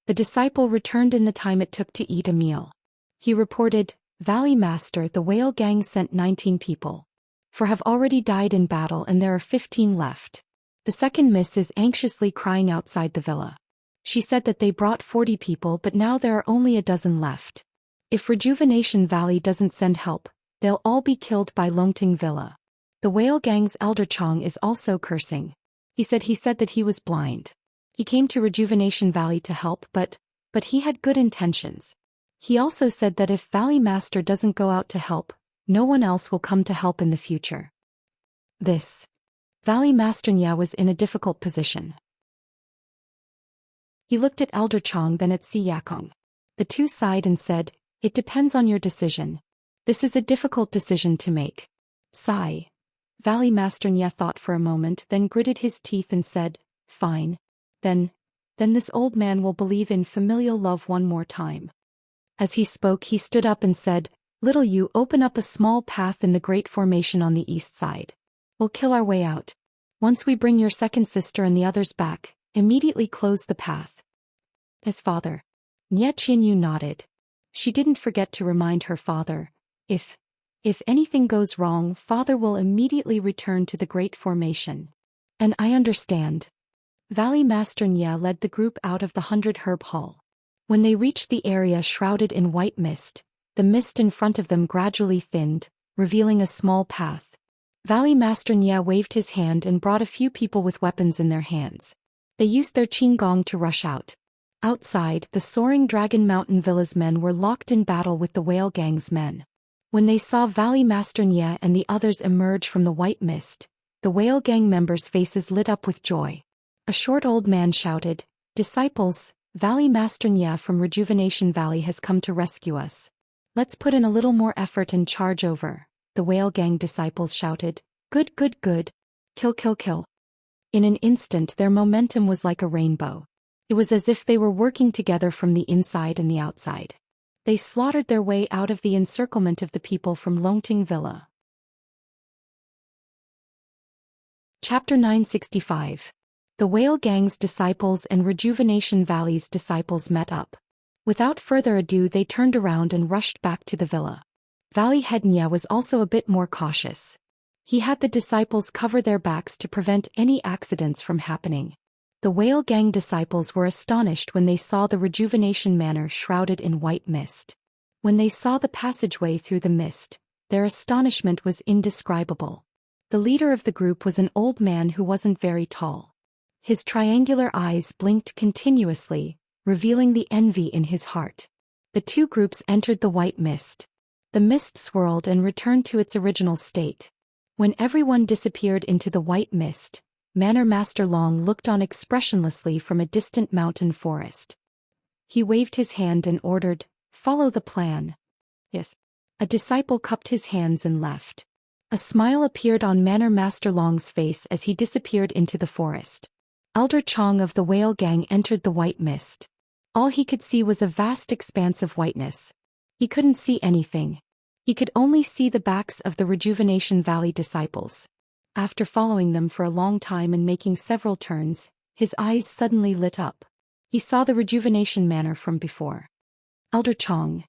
The disciple returned in the time it took to eat a meal. He reported, Valley Master, the Whale Gang sent 19 people. 4 have already died in battle and there are 15 left. The second miss is anxiously crying outside the villa. She said that they brought 40 people but now there are only a dozen left. If Rejuvenation Valley doesn't send help, they'll all be killed by Longting Villa. The Whale Gang's Elder Chong is also cursing. He said that he was blind. He came to Rejuvenation Valley to help but he had good intentions. He also said that if Valley Master doesn't go out to help, no one else will come to help in the future. Valley Master Nye was in a difficult position. He looked at Elder Chong then at Si Yakong. The two sighed and said, It depends on your decision. This is a difficult decision to make. Sigh. Valley Master Nye thought for a moment then gritted his teeth and said, Fine. Then this old man will believe in familial love one more time. As he spoke he stood up and said, Little Yu, open up a small path in the Great Formation on the east side. We'll kill our way out. Once we bring your second sister and the others back, immediately close the path. As father. Nye Qianyu nodded. She didn't forget to remind her father, if anything goes wrong, father will immediately return to the Great Formation. And I understand. Valley Master Nye led the group out of the 100 Herb Hall. When they reached the area shrouded in white mist, the mist in front of them gradually thinned, revealing a small path. Valley Master Nya waved his hand and brought a few people with weapons in their hands. They used their qinggong to rush out. Outside, the soaring Dragon Mountain Villa's men were locked in battle with the Whale Gang's men. When they saw Valley Master Nya and the others emerge from the white mist, the Whale Gang members' faces lit up with joy. A short old man shouted, "Disciples, Valley Master Nya from Rejuvenation Valley has come to rescue us. Let's put in a little more effort and charge over." The Whale Gang disciples shouted, "Good, good, good. Kill, kill, kill." In an instant their momentum was like a rainbow. It was as if they were working together from the inside and the outside. They slaughtered their way out of the encirclement of the people from Longting Villa. Chapter 965. The Whale Gang's disciples and Rejuvenation Valley's disciples met up. Without further ado they turned around and rushed back to the villa. Valley Head Nya was also a bit more cautious. He had the disciples cover their backs to prevent any accidents from happening. The Whale Gang disciples were astonished when they saw the Rejuvenation Manor shrouded in white mist. When they saw the passageway through the mist, their astonishment was indescribable. The leader of the group was an old man who wasn't very tall. His triangular eyes blinked continuously, revealing the envy in his heart. The two groups entered the white mist. The mist swirled and returned to its original state. When everyone disappeared into the white mist, Manor Master Long looked on expressionlessly from a distant mountain forest. He waved his hand and ordered, "Follow the plan." Yes. A disciple cupped his hands and left. A smile appeared on Manor Master Long's face as he disappeared into the forest. Elder Chong of the Whale Gang entered the white mist. All he could see was a vast expanse of whiteness. He couldn't see anything. He could only see the backs of the Rejuvenation Valley disciples. After following them for a long time and making several turns, his eyes suddenly lit up. He saw the Rejuvenation Manor from before. "Elder Chong."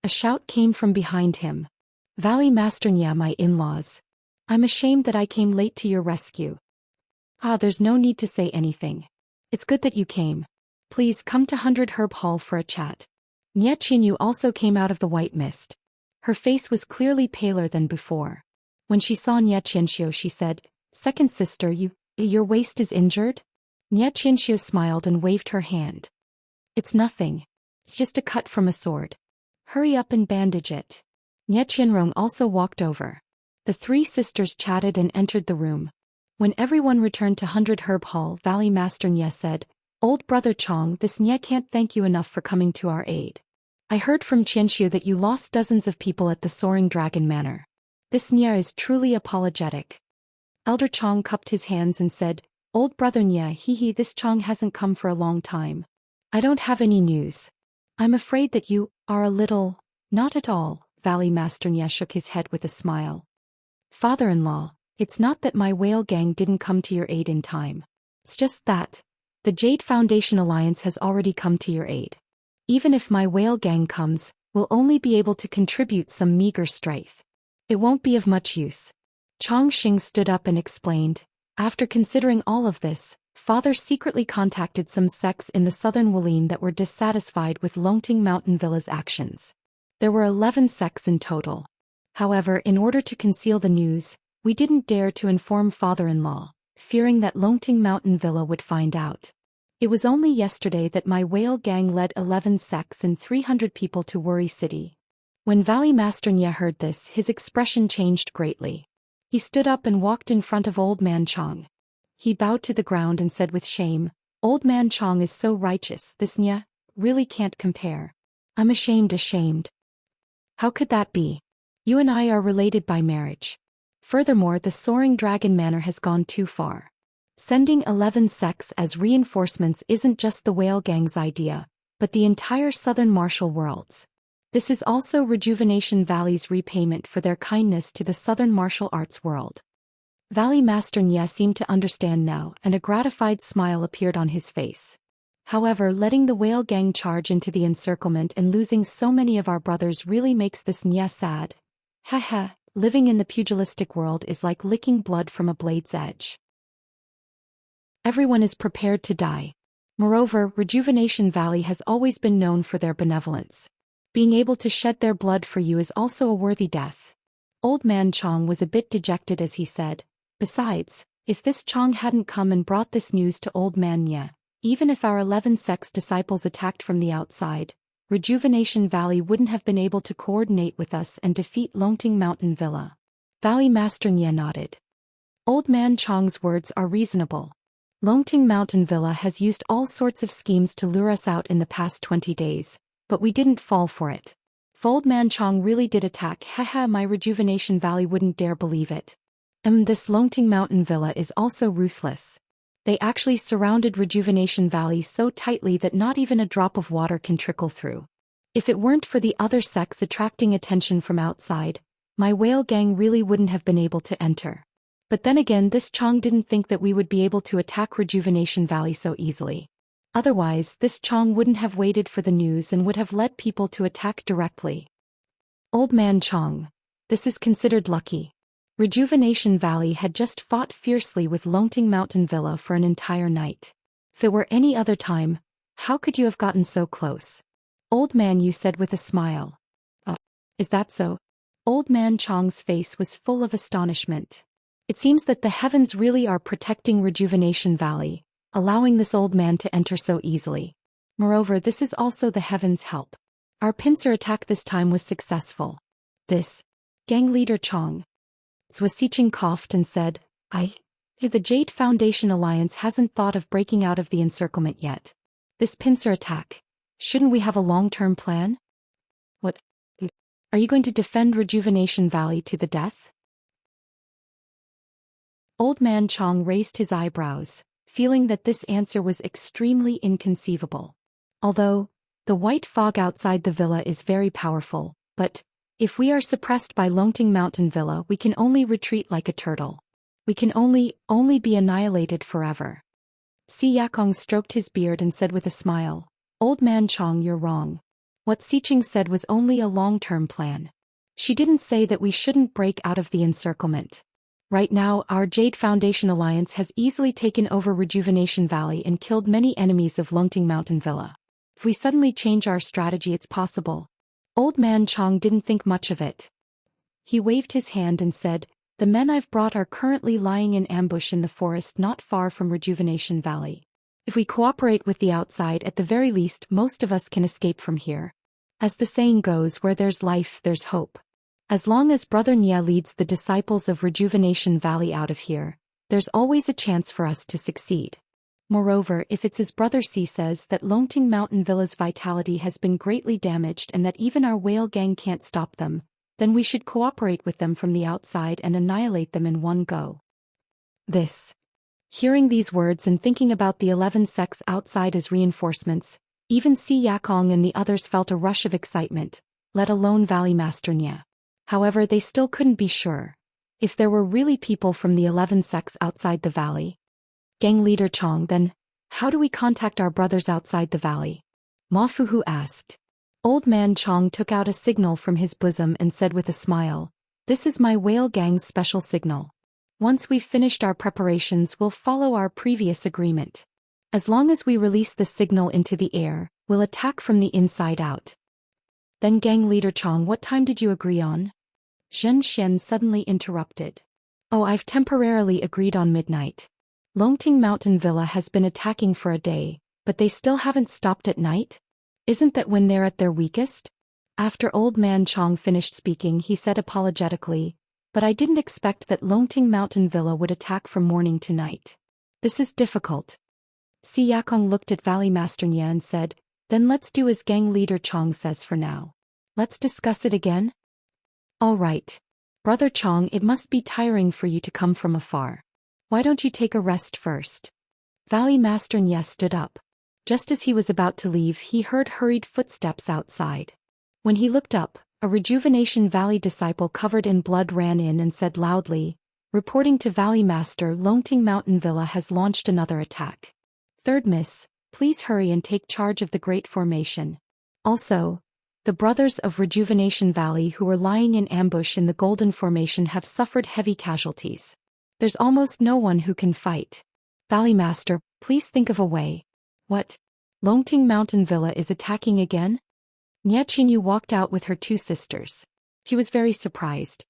A shout came from behind him. "Valley Master Nya, my in-laws. I'm ashamed that I came late to your rescue." "Ah, there's no need to say anything. It's good that you came. Please come to 100 Herb Hall for a chat." Nya Qinyu also came out of the white mist. Her face was clearly paler than before. When she saw Nya Qianxiu she said, "Second sister, your waist is injured?" Nya Qianxiu smiled and waved her hand. "It's nothing. It's just a cut from a sword. Hurry up and bandage it." Nya Qianrong also walked over. The three sisters chatted and entered the room. When everyone returned to 100 Herb Hall, Valley Master Nya said, "Old brother Chong, this Nya can't thank you enough for coming to our aid. I heard from Qianxiu that you lost dozens of people at the Soaring Dragon Manor. This Nya is truly apologetic." Elder Chong cupped his hands and said, "Old brother Nya, this Chong hasn't come for a long time. I don't have any news. I'm afraid that you are a little..." "Not at all," Valley Master Nya shook his head with a smile. "Father-in-law, it's not that my Whale Gang didn't come to your aid in time. It's just that the Jade Foundation Alliance has already come to your aid. Even if my Whale Gang comes, we'll only be able to contribute some meager strength. It won't be of much use." Chong Xing stood up and explained, "After considering all of this, Father secretly contacted some sects in the southern Wulin that were dissatisfied with Longting Mountain Villa's actions. There were 11 sects in total. However, in order to conceal the news, we didn't dare to inform father-in-law, fearing that Longting Mountain Villa would find out. It was only yesterday that my Whale Gang led 11 sects and 300 people to Worry City." When Valley Master Nya heard this, his expression changed greatly. He stood up and walked in front of Old Man Chong. He bowed to the ground and said with shame, "Old Man Chong is so righteous, this Nya really can't compare. I'm ashamed. How could that be? You and I are related by marriage. Furthermore, the Soaring Dragon Manor has gone too far. Sending 11 sects as reinforcements isn't just the Whale Gang's idea, but the entire southern martial world's. This is also Rejuvenation Valley's repayment for their kindness to the southern martial arts world." Valley Master Nya seemed to understand now, and a gratified smile appeared on his face. "However, letting the Whale Gang charge into the encirclement and losing so many of our brothers really makes this Nya sad. Haha, living in the pugilistic world is like licking blood from a blade's edge. Everyone is prepared to die. Moreover, Rejuvenation Valley has always been known for their benevolence. Being able to shed their blood for you is also a worthy death." Old Man Chong was a bit dejected as he said, "Besides, if this Chong hadn't come and brought this news to Old Man Nye, even if our 11 sex disciples attacked from the outside, Rejuvenation Valley wouldn't have been able to coordinate with us and defeat Longting Mountain Villa." Valley Master Nye nodded. Old Man Chong's words are reasonable. Longting Mountain Villa has used all sorts of schemes to lure us out in the past 20 days, but we didn't fall for it. If Old Man Chong really did attack, haha, my Rejuvenation Valley wouldn't dare believe it. This Longting Mountain Villa is also ruthless. They actually surrounded Rejuvenation Valley so tightly that not even a drop of water can trickle through. If it weren't for the other sects attracting attention from outside, my whale gang really wouldn't have been able to enter. But then again, this Chong didn't think that we would be able to attack Rejuvenation Valley so easily. Otherwise, this Chong wouldn't have waited for the news and would have led people to attack directly. Old Man Chong, this is considered lucky. Rejuvenation Valley had just fought fiercely with Longting Mountain Villa for an entire night. If it were any other time, how could you have gotten so close? Old Man Yu said with a smile. Oh, is that so? Old Man Chong's face was full of astonishment. It seems that the heavens really are protecting Rejuvenation Valley, allowing this old man to enter so easily. Moreover, this is also the heavens' help. Our pincer attack this time was successful. This gang leader Chong. Swasiching coughed and said, The Jade Foundation Alliance hasn't thought of breaking out of the encirclement yet. This pincer attack, shouldn't we have a long-term plan? What? Are you going to defend Rejuvenation Valley to the death? Old Man Chong raised his eyebrows, feeling that this answer was extremely inconceivable. Although, the white fog outside the villa is very powerful, but if we are suppressed by Longting Mountain Villa, we can only retreat like a turtle. We can only be annihilated forever. Si Yakong stroked his beard and said with a smile, Old Man Chong, you're wrong. What Siching said was only a long-term plan. She didn't say that we shouldn't break out of the encirclement. Right now, our Jade Foundation Alliance has easily taken over Rejuvenation Valley and killed many enemies of Longting Mountain Villa. If we suddenly change our strategy, it's possible. Old Man Chong didn't think much of it. He waved his hand and said, The men I've brought are currently lying in ambush in the forest not far from Rejuvenation Valley. If we cooperate with the outside, at the very least, most of us can escape from here. As the saying goes, where there's life, there's hope. As long as Brother Nye leads the disciples of Rejuvenation Valley out of here, there's always a chance for us to succeed. Moreover, if it's as Brother C says that Longting Mountain Villa's vitality has been greatly damaged and that even our whale gang can't stop them, then we should cooperate with them from the outside and annihilate them in one go. Hearing these words and thinking about the 11 sects outside as reinforcements, even Si Yakong and the others felt a rush of excitement, let alone Valley Master Nye. However, they still couldn't be sure. If there were really people from the 11 sects outside the valley, Gang leader Chong, then how do we contact our brothers outside the valley? Ma Fuhu asked. Old Man Chong took out a signal from his bosom and said with a smile, This is my whale gang's special signal. Once we've finished our preparations, we'll follow our previous agreement. As long as we release the signal into the air, we'll attack from the inside out. Then Gang leader Chong, what time did you agree on? Zhen Xian suddenly interrupted. Oh, I've temporarily agreed on midnight. Longting Mountain Villa has been attacking for a day, but they still haven't stopped at night? Isn't that when they're at their weakest? After Old Man Chong finished speaking, he said apologetically, But I didn't expect that Longting Mountain Villa would attack from morning to night. This is difficult. Si Yakong looked at Valley Master Nye and said, Then let's do as Gang leader Chong says for now. Let's discuss it again? All right. Brother Chong, it must be tiring for you to come from afar. Why don't you take a rest first? Valley Master Nye stood up. Just as he was about to leave, he heard hurried footsteps outside. When he looked up, a Rejuvenation Valley disciple covered in blood ran in and said loudly, Reporting to Valley Master, Longting Mountain Villa has launched another attack. Third Miss, please hurry and take charge of the Great Formation. Also, the brothers of Rejuvenation Valley who were lying in ambush in the Golden Formation have suffered heavy casualties. There's almost no one who can fight. Valley Master, please think of a way. What? Longting Mountain Villa is attacking again? Nye Qingyu walked out with her two sisters. He was very surprised.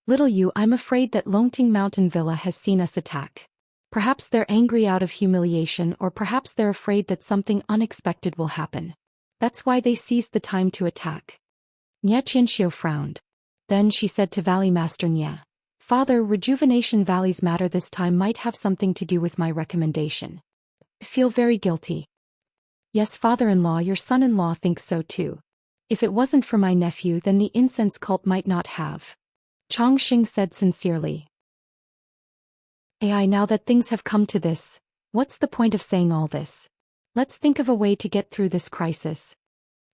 Little you, I'm afraid that Longting Mountain Villa has seen us attack. Perhaps they're angry out of humiliation, or perhaps they're afraid that something unexpected will happen. That's why they seized the time to attack. Nye Qianxiu frowned. Then she said to Valley Master Nye, Father, Rejuvenation Valley's matter this time might have something to do with my recommendation. I feel very guilty. Yes, father-in-law, your son-in-law thinks so too. If it wasn't for my nephew, then the incense cult might not have. Chongqing said sincerely. Ai, now that things have come to this, what's the point of saying all this? Let's think of a way to get through this crisis.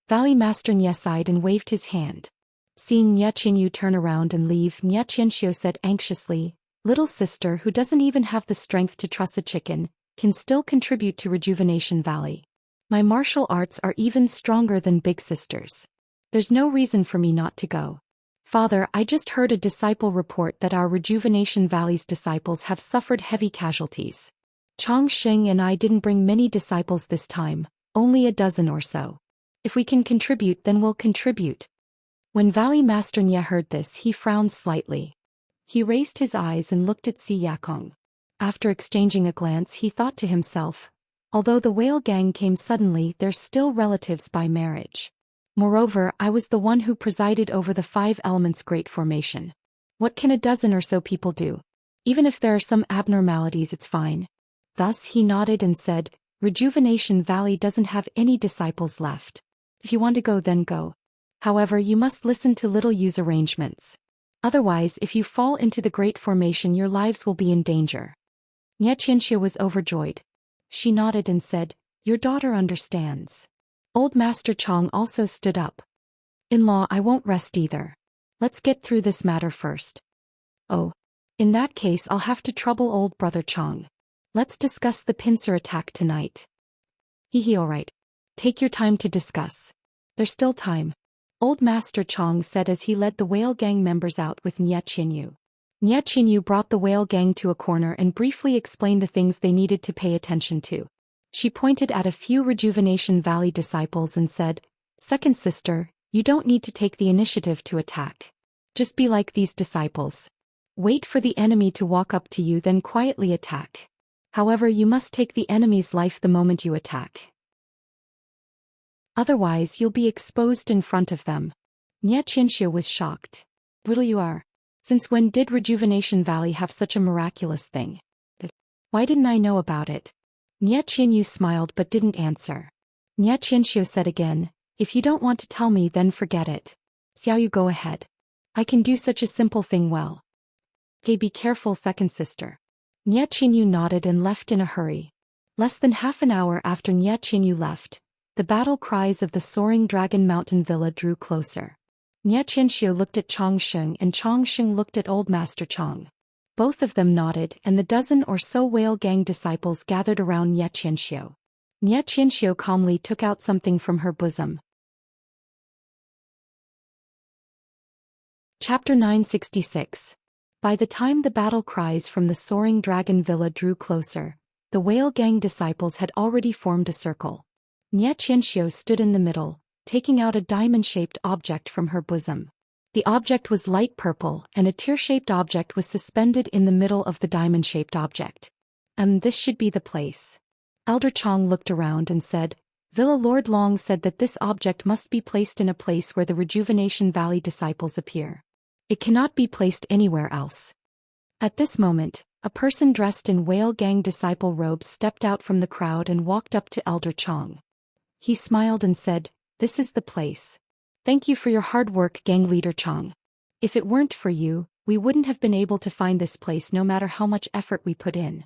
Valley Master Nye sighed and waved his hand. Seeing Nye Qianyu turn around and leave, Nye Qianxiu said anxiously, Little sister who doesn't even have the strength to truss a chicken, can still contribute to Rejuvenation Valley. My martial arts are even stronger than big sister's. There's no reason for me not to go. Father, I just heard a disciple report that our Rejuvenation Valley's disciples have suffered heavy casualties. Chongqing and I didn't bring many disciples this time, only a dozen or so. If we can contribute, then we'll contribute. When Valley Master Nye heard this, he frowned slightly. He raised his eyes and looked at Si Yakong. After exchanging a glance, he thought to himself, although the whale gang came suddenly, they're still relatives by marriage. Moreover, I was the one who presided over the 5 Elements Great Formation. What can a dozen or so people do? Even if there are some abnormalities, it's fine. Thus he nodded and said, Rejuvenation Valley doesn't have any disciples left. If you want to go, then go. However, you must listen to Little Yu's arrangements. Otherwise, if you fall into the Great Formation, your lives will be in danger. Nye Qianxiu was overjoyed. She nodded and said, Your daughter understands. Old Master Chong also stood up. In-law, I won't rest either. Let's get through this matter first. Oh. In that case, I'll have to trouble old brother Chong. Let's discuss the pincer attack tonight. Hehe, alright. Take your time to discuss. There's still time. Old Master Chong said as he led the whale gang members out with Nye Qianyu. Nye Qianyu brought the whale gang to a corner and briefly explained the things they needed to pay attention to. She pointed at a few Rejuvenation Valley disciples and said, Second sister, you don't need to take the initiative to attack. Just be like these disciples. Wait for the enemy to walk up to you, then quietly attack. However, you must take the enemy's life the moment you attack. Otherwise, you'll be exposed in front of them. Nye Qianxiu was shocked. Little you are. Since when did Rejuvenation Valley have such a miraculous thing? Why didn't I know about it? Nye Qianyu smiled but didn't answer. Nye Qianxiu said again, If you don't want to tell me, then forget it. Xiaoyu, go ahead. I can do such a simple thing well. Okay, be careful, second sister. Nye Qianyu nodded and left in a hurry. Less than half an hour after Nye Qianyu left, the battle cries of the soaring Dragon Mountain Villa drew closer. Nye Qianxiu looked at Chongqing and Chongqing looked at Old Master Chong. Both of them nodded, and the dozen or so whale gang disciples gathered around Nye Qianxiu. Nye Qianxiu calmly took out something from her bosom. Chapter 966. By the time the battle cries from the soaring dragon villa drew closer, the whale gang disciples had already formed a circle. Nye Qianxiu stood in the middle, taking out a diamond-shaped object from her bosom. The object was light purple, and a tear-shaped object was suspended in the middle of the diamond-shaped object. This should be the place. Elder Chong looked around and said, Villa Lord Long said that this object must be placed in a place where the Rejuvenation Valley disciples appear. It cannot be placed anywhere else. At this moment, a person dressed in whale gang disciple robes stepped out from the crowd and walked up to Elder Chong. He smiled and said, This is the place. Thank you for your hard work, gang leader Chong. If it weren't for you, we wouldn't have been able to find this place no matter how much effort we put in.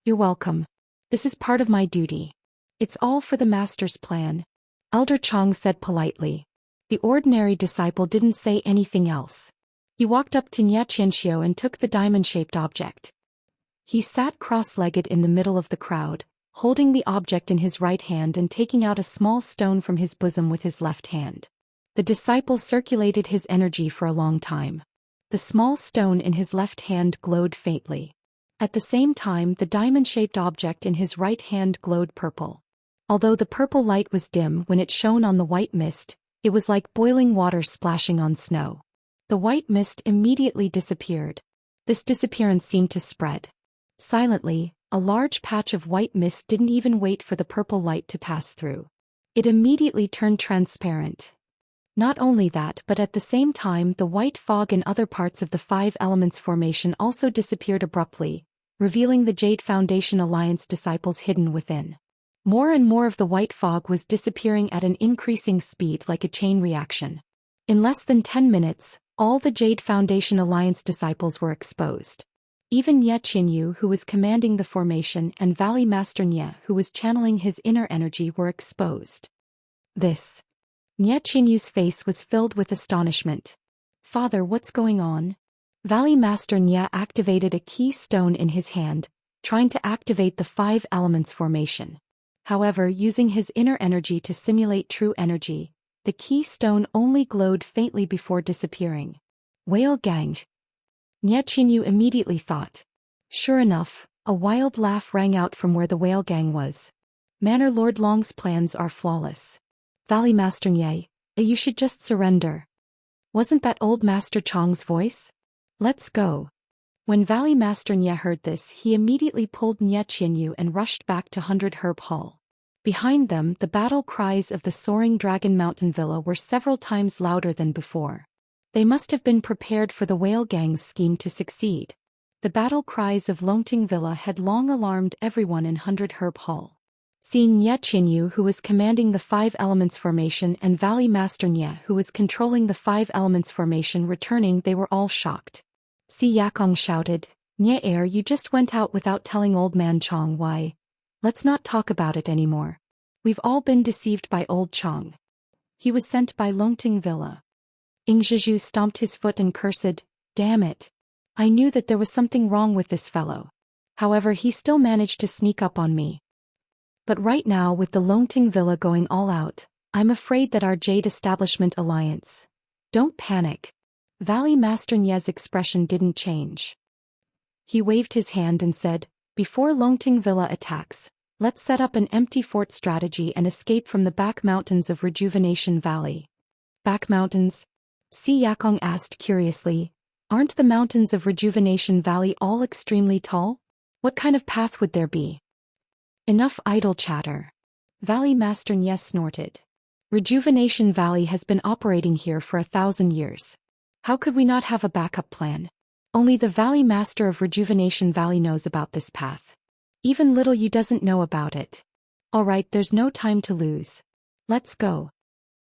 You're welcome. This is part of my duty. It's all for the master's plan. Elder Chong said politely. The ordinary disciple didn't say anything else. He walked up to Nye Qianxiu and took the diamond-shaped object. He sat cross-legged in the middle of the crowd, holding the object in his right hand and taking out a small stone from his bosom with his left hand. The disciple circulated his energy for a long time. The small stone in his left hand glowed faintly. At the same time, the diamond-shaped object in his right hand glowed purple. Although the purple light was dim when it shone on the white mist, it was like boiling water splashing on snow. The white mist immediately disappeared. This disappearance seemed to spread. Silently, a large patch of white mist didn't even wait for the purple light to pass through. It immediately turned transparent. Not only that, but at the same time the white fog in other parts of the Five Elements formation also disappeared abruptly, revealing the Jade Foundation Alliance disciples hidden within. More and more of the white fog was disappearing at an increasing speed like a chain reaction. In less than 10 minutes, all the Jade Foundation Alliance disciples were exposed. Even Nye Qinyu, who was commanding the formation, and Valley Master Nye, who was channeling his inner energy, were exposed. Nye Qinyu's face was filled with astonishment. "Father, what's going on?" Valley Master Nye activated a key stone in his hand, trying to activate the Five Elements formation. However, using his inner energy to simulate true energy, the key stone only glowed faintly before disappearing. Whale Gang. Nye Qinyu immediately thought. Sure enough, a wild laugh rang out from where the Whale Gang was. Manor Lord Long's plans are flawless. Valley Master Nye, you should just surrender. Wasn't that old Master Chong's voice? Let's go. When Valley Master Nye heard this, he immediately pulled Nye Qinyu and rushed back to 100 Herb Hall. Behind them, the battle cries of the soaring Dragon Mountain Villa were several times louder than before. They must have been prepared for the Whale Gang's scheme to succeed. The battle cries of Longting Villa had long alarmed everyone in 100 Herb Hall. Seeing Nye Qinyu, who was commanding the Five Elements formation, and Valley Master Nye, who was controlling the Five Elements formation, returning, they were all shocked. Si Yakong shouted, "Nye Air, you just went out without telling Old Man Chong why. Let's not talk about it anymore. We've all been deceived by Old Chong. He was sent by Longting Villa." Ing Zhizhu stomped his foot and cursed, "Damn it. I knew that there was something wrong with this fellow. However, he still managed to sneak up on me. But right now, with the Longting Villa going all out, I'm afraid that our Jade Establishment Alliance." "Don't panic." Valley Master Nye's expression didn't change. He waved his hand and said, "Before Longting Villa attacks, let's set up an empty fort strategy and escape from the back mountains of Rejuvenation Valley." "Back mountains?" Si Yakong asked curiously. "Aren't the mountains of Rejuvenation Valley all extremely tall? What kind of path would there be?" "Enough idle chatter." Valley Master Nye snorted. "Rejuvenation Valley has been operating here for 1,000 years. How could we not have a backup plan? Only the Valley Master of Rejuvenation Valley knows about this path. Even little you doesn't know about it. Alright, there's no time to lose. Let's go."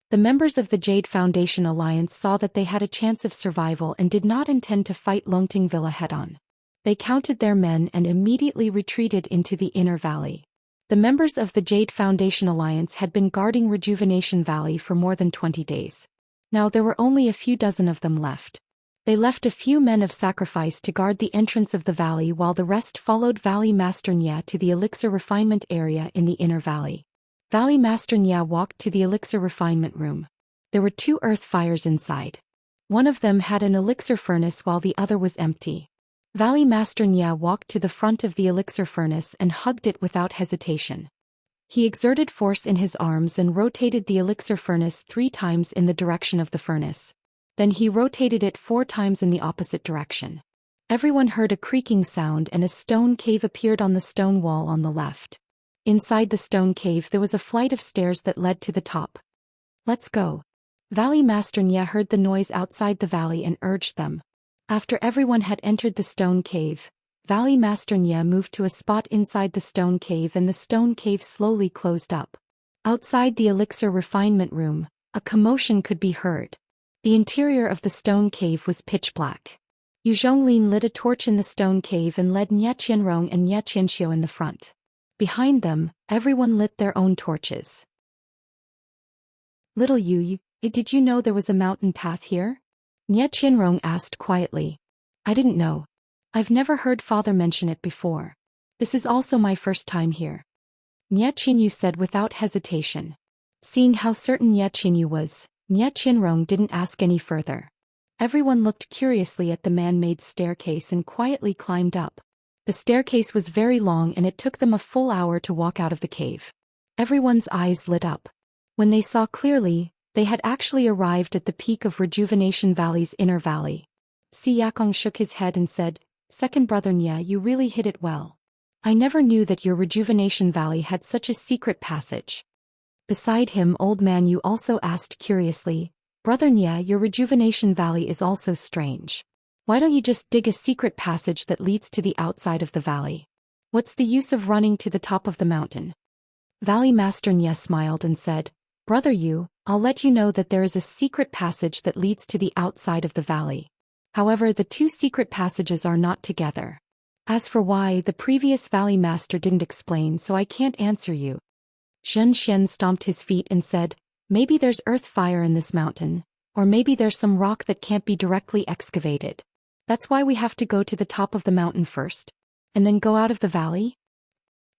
The members of the Jade Foundation Alliance saw that they had a chance of survival and did not intend to fight Longting Villa head-on. They counted their men and immediately retreated into the inner valley. The members of the Jade Foundation Alliance had been guarding Rejuvenation Valley for more than 20 days. Now there were only a few dozen of them left. They left a few men of sacrifice to guard the entrance of the valley while the rest followed Valley Master Nye to the elixir refinement area in the inner valley. Valley Master Nye walked to the elixir refinement room. There were 2 earth fires inside. One of them had an elixir furnace while the other was empty. Valley Master Nye walked to the front of the elixir furnace and hugged it without hesitation. He exerted force in his arms and rotated the elixir furnace 3 times in the direction of the furnace. Then he rotated it 4 times in the opposite direction. Everyone heard a creaking sound and a stone cave appeared on the stone wall on the left. Inside the stone cave there was a flight of stairs that led to the top. "Let's go." Valley Master Nye heard the noise outside the valley and urged them. After everyone had entered the stone cave, Valley Master Nye moved to a spot inside the stone cave and the stone cave slowly closed up. Outside the elixir refinement room, a commotion could be heard. The interior of the stone cave was pitch black. Yu Zhonglin lit a torch in the stone cave and led Nye Qianrong and Nye Qianxiu in the front. Behind them, everyone lit their own torches. "Little Yu, did you know there was a mountain path here?" Nye Qianrong asked quietly. "I didn't know. I've never heard father mention it before. This is also my first time here." Nye Qinyu said without hesitation. Seeing how certain Nye Qinyu was, Nye Qianrong didn't ask any further. Everyone looked curiously at the man-made staircase and quietly climbed up. The staircase was very long and it took them a full hour to walk out of the cave. Everyone's eyes lit up. When they saw clearly, They had actually arrived at the peak of Rejuvenation Valley's inner valley. Si Yakong shook his head and said, "Second brother Nya, you really hit it well. I never knew that your Rejuvenation Valley had such a secret passage." Beside him, Old Man Yu also asked curiously, "Brother Nya, your Rejuvenation Valley is also strange. Why don't you just dig a secret passage that leads to the outside of the valley? What's the use of running to the top of the mountain?" Valley Master Nya smiled and said, "Brother Yu, I'll let you know that there is a secret passage that leads to the outside of the valley. However, the two secret passages are not together. As for why, the previous Valley Master didn't explain, so I can't answer you." Zhen Xian stomped his feet and said, "Maybe there's earth fire in this mountain, or maybe there's some rock that can't be directly excavated. That's why we have to go to the top of the mountain first, and then go out of the valley?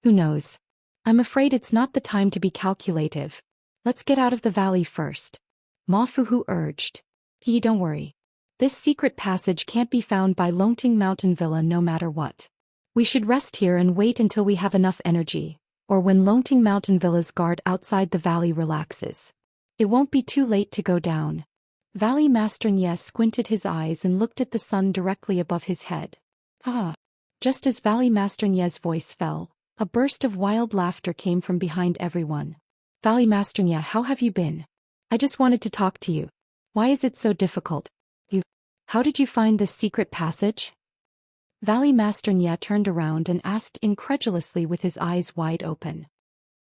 Who knows? I'm afraid it's not the time to be calculative. Let's get out of the valley first." Ma Fuhu urged. Don't worry. This secret passage can't be found by Longting Mountain Villa no matter what. We should rest here and wait until we have enough energy, or when Longting Mountain Villa's guard outside the valley relaxes. It won't be too late to go down. Valley Master Nye squinted his eyes and looked at the sun directly above his head. Ah! Just as Valley Master Nye's voice fell, a burst of wild laughter came from behind everyone. "Valley Master Nye, how have you been? I just wanted to talk to you. Why is it so difficult? How did you find this secret passage?" Valley Master Nye turned around and asked incredulously with his eyes wide open.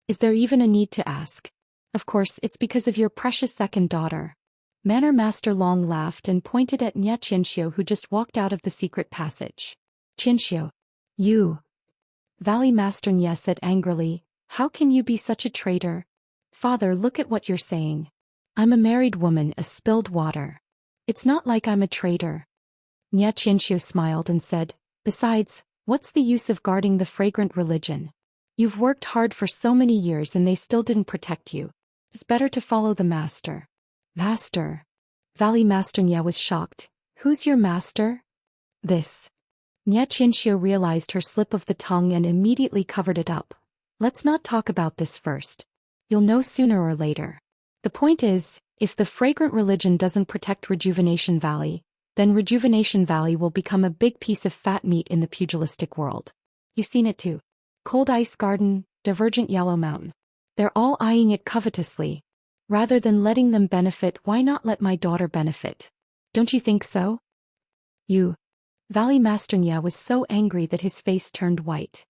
"Is there even a need to ask? Of course, it's because of your precious second daughter." Manor Master Long laughed and pointed at Nye Qianxiu, who just walked out of the secret passage. "Qianxiu, you..." Valley Master Nye said angrily, "How can you be such a traitor? Father, look at what you're saying. I'm a married woman, a spilled water. It's not like I'm a traitor." Nye Qianxiu smiled and said, "Besides, what's the use of guarding the fragrant religion? You've worked hard for so many years and they still didn't protect you. It's better to follow the master." "Master?" Valley Master Nye was shocked. "Who's your master?" "This." Nye Qianxiu realized her slip of the tongue and immediately covered it up. "Let's not talk about this first. You'll know sooner or later. The point is, if the fragrant religion doesn't protect Rejuvenation Valley, then Rejuvenation Valley will become a big piece of fat meat in the pugilistic world. You've seen it too. Cold Ice Garden, Divergent Yellow Mountain. They're all eyeing it covetously. Rather than letting them benefit, why not let my daughter benefit? Don't you think so?" "You..." Valley Master Nye was so angry that his face turned white.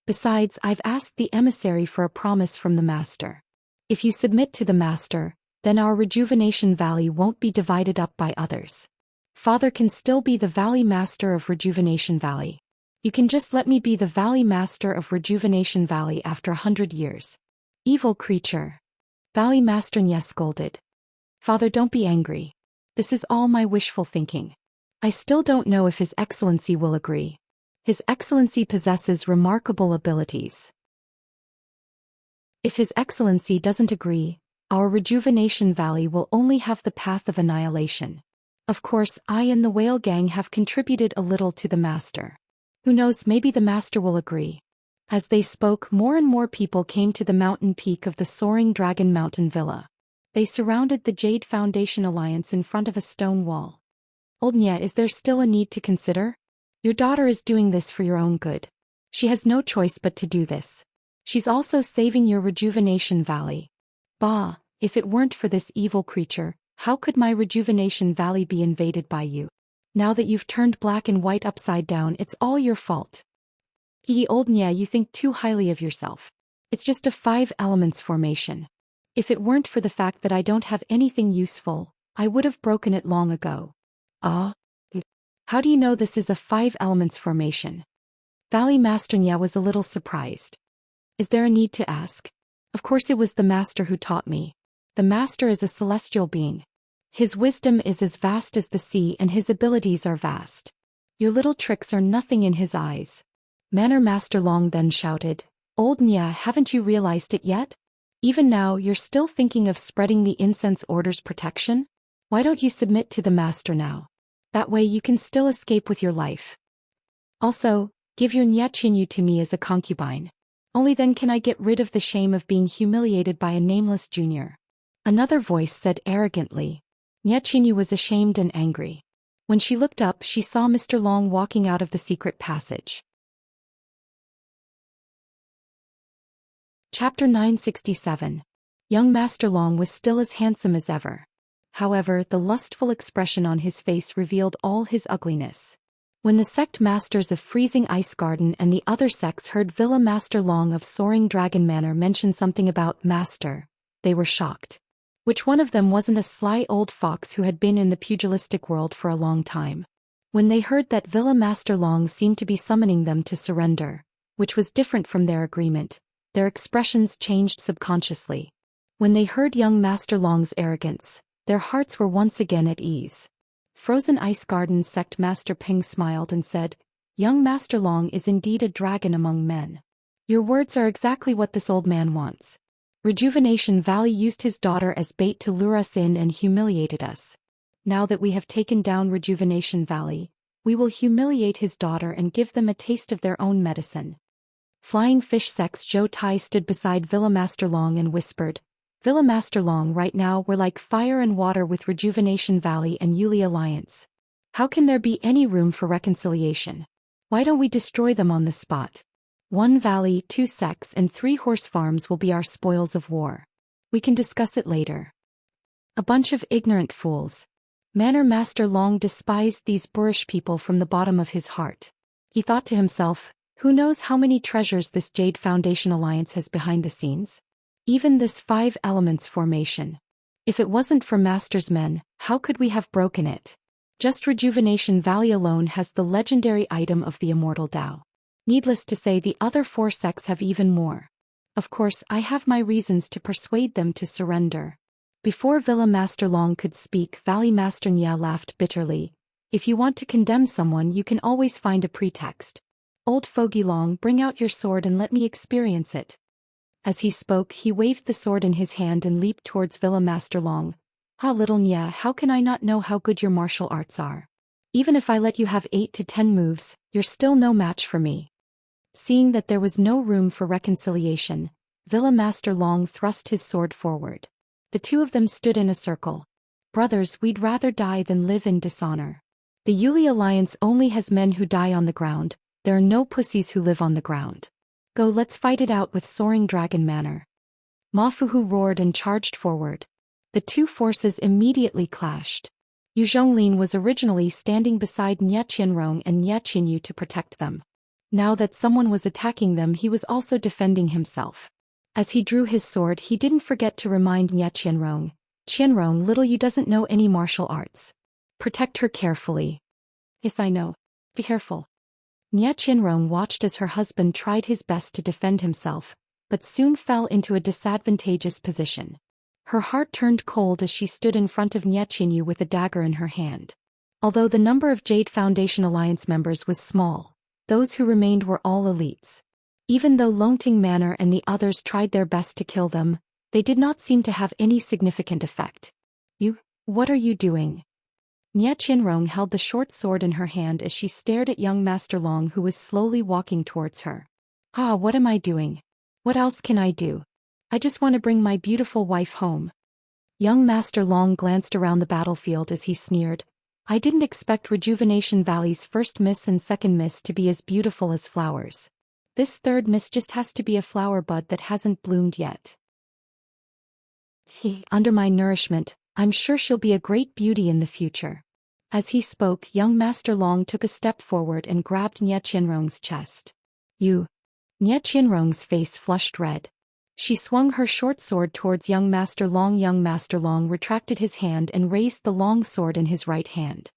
"Besides, I've asked the emissary for a promise from the master. If you submit to the master, then our Rejuvenation Valley won't be divided up by others. Father can still be the Valley Master of Rejuvenation Valley. You can just let me be the Valley Master of Rejuvenation Valley after 100 years. Evil creature." Valley Master Nye scolded. "Father, don't be angry. This is all my wishful thinking. I still don't know if His Excellency will agree. His Excellency possesses remarkable abilities. If His Excellency doesn't agree, our Rejuvenation Valley will only have the path of annihilation. Of course, I and the Whale Gang have contributed a little to the Master. Who knows, maybe the Master will agree." As they spoke, more and more people came to the mountain peak of the Soaring Dragon Mountain Villa. They surrounded the Jade Foundation Alliance in front of a stone wall. "Old Nye, is there still a need to consider? Your daughter is doing this for your own good. She has no choice but to do this. She's also saving your Rejuvenation Valley. Bah, if it weren't for this evil creature, how could my Rejuvenation Valley be invaded by you? Now that you've turned black and white upside down, it's all your fault." Old Nye, you think too highly of yourself. It's just a 5 elements formation. If it weren't for the fact that I don't have anything useful, I would have broken it long ago." "Ah? How do you know this is a 5 elements formation?" Valley Master Nye was a little surprised. "Is there a need to ask? Of course it was the Master who taught me. The Master is a celestial being. His wisdom is as vast as the sea and his abilities are vast. Your little tricks are nothing in his eyes." Manor Master Long then shouted, "Old Nye, haven't you realized it yet? Even now you're still thinking of spreading the incense order's protection? Why don't you submit to the Master now? That way you can still escape with your life. Also, give your Nye Qinyu to me as a concubine. Only then can I get rid of the shame of being humiliated by a nameless junior." Another voice said arrogantly. Nietchinyu was ashamed and angry. When she looked up, she saw Mr. Long walking out of the secret passage. Chapter 967. Young Master Long was still as handsome as ever. However, the lustful expression on his face revealed all his ugliness. When the sect masters of Freezing Ice Garden and the other sects heard Villa Master Long of Soaring Dragon Manor mention something about Master, they were shocked. Which one of them wasn't a sly old fox who had been in the pugilistic world for a long time? When they heard that Villa Master Long seemed to be summoning them to surrender, which was different from their agreement, their expressions changed subconsciously. When they heard young Master Long's arrogance, their hearts were once again at ease. Frozen Ice Garden sect Master Ping smiled and said, "Young Master Long is indeed a dragon among men. Your words are exactly what this old man wants. Rejuvenation Valley used his daughter as bait to lure us in and humiliated us. Now that we have taken down Rejuvenation Valley, we will humiliate his daughter and give them a taste of their own medicine." Flying Fish Sect's Zhou Tai stood beside Villa Master Long and whispered, "Villa Master Long, right now we're like fire and water with Rejuvenation Valley and Yuli Alliance. How can there be any room for reconciliation? Why don't we destroy them on the spot? 1 valley, 2 sects and 3 horse farms will be our spoils of war. We can discuss it later." A bunch of ignorant fools. Manor Master Long despised these boorish people from the bottom of his heart. He thought to himself, who knows how many treasures this Jade Foundation Alliance has behind the scenes? Even this 5 elements formation. If it wasn't for Master's men, how could we have broken it? Just Rejuvenation Valley alone has the legendary item of the Immortal Tao. Needless to say, the other 4 sects have even more. Of course, I have my reasons to persuade them to surrender. Before Villa Master Long could speak, Valley Master Nya laughed bitterly. "If you want to condemn someone, you can always find a pretext. Old Fogey Long, bring out your sword and let me experience it." As he spoke, he waved the sword in his hand and leaped towards Villa Master Long. "Ah, little Nya, how can I not know how good your martial arts are? Even if I let you have 8 to 10 moves, you're still no match for me." Seeing that there was no room for reconciliation, Villa Master Long thrust his sword forward. The two of them stood in a circle. "Brothers, we'd rather die than live in dishonor. The Yuli Alliance only has men who die on the ground. There are no pussies who live on the ground. Go, let's fight it out with Soaring Dragon Manor." Ma Fuhu roared and charged forward. The two forces immediately clashed. Yu Zhonglin was originally standing beside Nye Qianrong and Nye Qinyu to protect them. Now that someone was attacking them, he was also defending himself. As he drew his sword, he didn't forget to remind Nye Qianrong, "Qianrong, little you doesn't know any martial arts. Protect her carefully." "Yes, I know. Be careful." Nye Qianrong watched as her husband tried his best to defend himself, but soon fell into a disadvantageous position. Her heart turned cold as she stood in front of Nye Qinyu with a dagger in her hand. Although the number of Jade Foundation Alliance members was small, those who remained were all elites. Even though Longting Manor and the others tried their best to kill them, they did not seem to have any significant effect. What are you doing?" Nye Qianrong held the short sword in her hand as she stared at young Master Long, who was slowly walking towards her. "Ah, what am I doing? What else can I do? I just want to bring my beautiful wife home." Young Master Long glanced around the battlefield as he sneered, "I didn't expect Rejuvenation Valley's first miss and second miss to be as beautiful as flowers. This third miss just has to be a flower bud that hasn't bloomed yet. Under my nourishment, I'm sure she'll be a great beauty in the future." As he spoke, young Master Long took a step forward and grabbed Nye Qianrong's chest. "You." Nye Qianrong's face flushed red. She swung her short sword towards young Master Long. Young Master Long retracted his hand and raised the long sword in his right hand.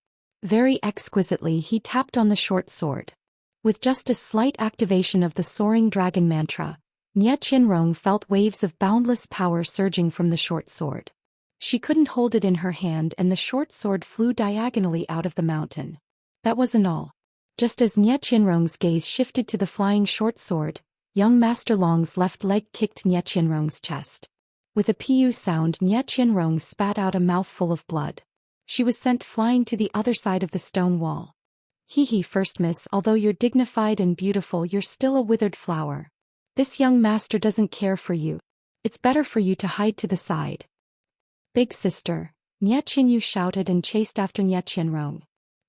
Very exquisitely he tapped on the short sword. With just a slight activation of the Soaring Dragon mantra, Nye Qianrong felt waves of boundless power surging from the short sword. She couldn't hold it in her hand and the short sword flew diagonally out of the mountain. That wasn't all. Just as Nye Qianrong's gaze shifted to the flying short sword, young Master Long's left leg kicked Nye Qianrong's chest. With a pu sound, Nye Qianrong spat out a mouthful of blood. She was sent flying to the other side of the stone wall. First miss, although you're dignified and beautiful, you're still a withered flower. This young master doesn't care for you. It's better for you to hide to the side." Big sister, Nye Qinyu shouted and chased after Nye Qianrong.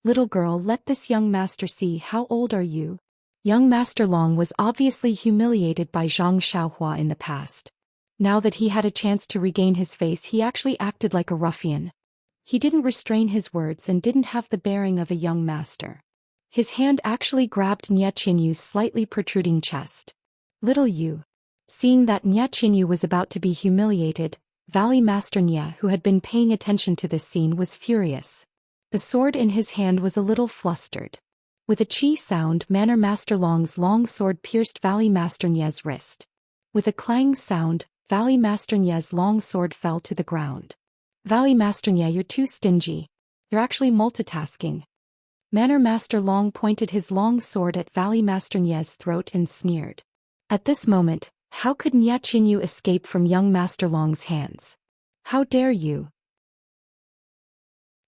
Little girl, let this young master see. How old are you? Young Master Long was obviously humiliated by Zhang Xiaohua in the past. Now that he had a chance to regain his face, he actually acted like a ruffian. He didn't restrain his words and didn't have the bearing of a young master. His hand actually grabbed Nye Qinyu's slightly protruding chest. Little Yu. Seeing that Nye Qinyu was about to be humiliated, Valley Master Nye, who had been paying attention to this scene, was furious. The sword in his hand was a little flustered. With a chi sound, Manor Master Long's long sword pierced Valley Master Nye's wrist. With a clang sound, Valley Master Nye's long sword fell to the ground. Valley Master Nye, you're too stingy. You're actually multitasking. Manor Master Long pointed his long sword at Valley Master Nye's throat and sneered. At this moment, how could Nye Qinyu escape from young Master Long's hands? How dare you?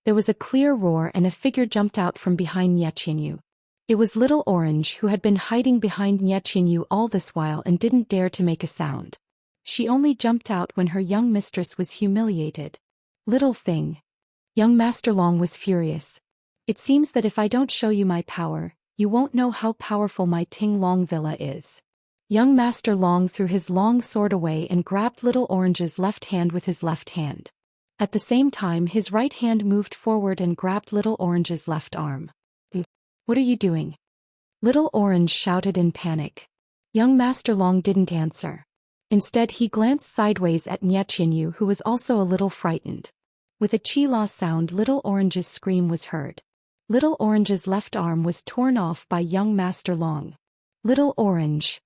There was a clear roar and a figure jumped out from behind Nye Qinyu. It was Little Orange, who had been hiding behind Nye Qinyu all this while and didn't dare to make a sound. She only jumped out when her young mistress was humiliated. Little thing. Young Master Long was furious. It seems that if I don't show you my power, you won't know how powerful my Ting Long Villa is. Young Master Long threw his long sword away and grabbed Little Orange's left hand with his left hand. At the same time, his right hand moved forward and grabbed Little Orange's left arm. What are you doing? Little Orange shouted in panic. Young Master Long didn't answer. Instead, he glanced sideways at Nye Qinyu, who was also a little frightened. With a chi-la sound, Little Orange's scream was heard. Little Orange's left arm was torn off by young Master Long. Little Orange.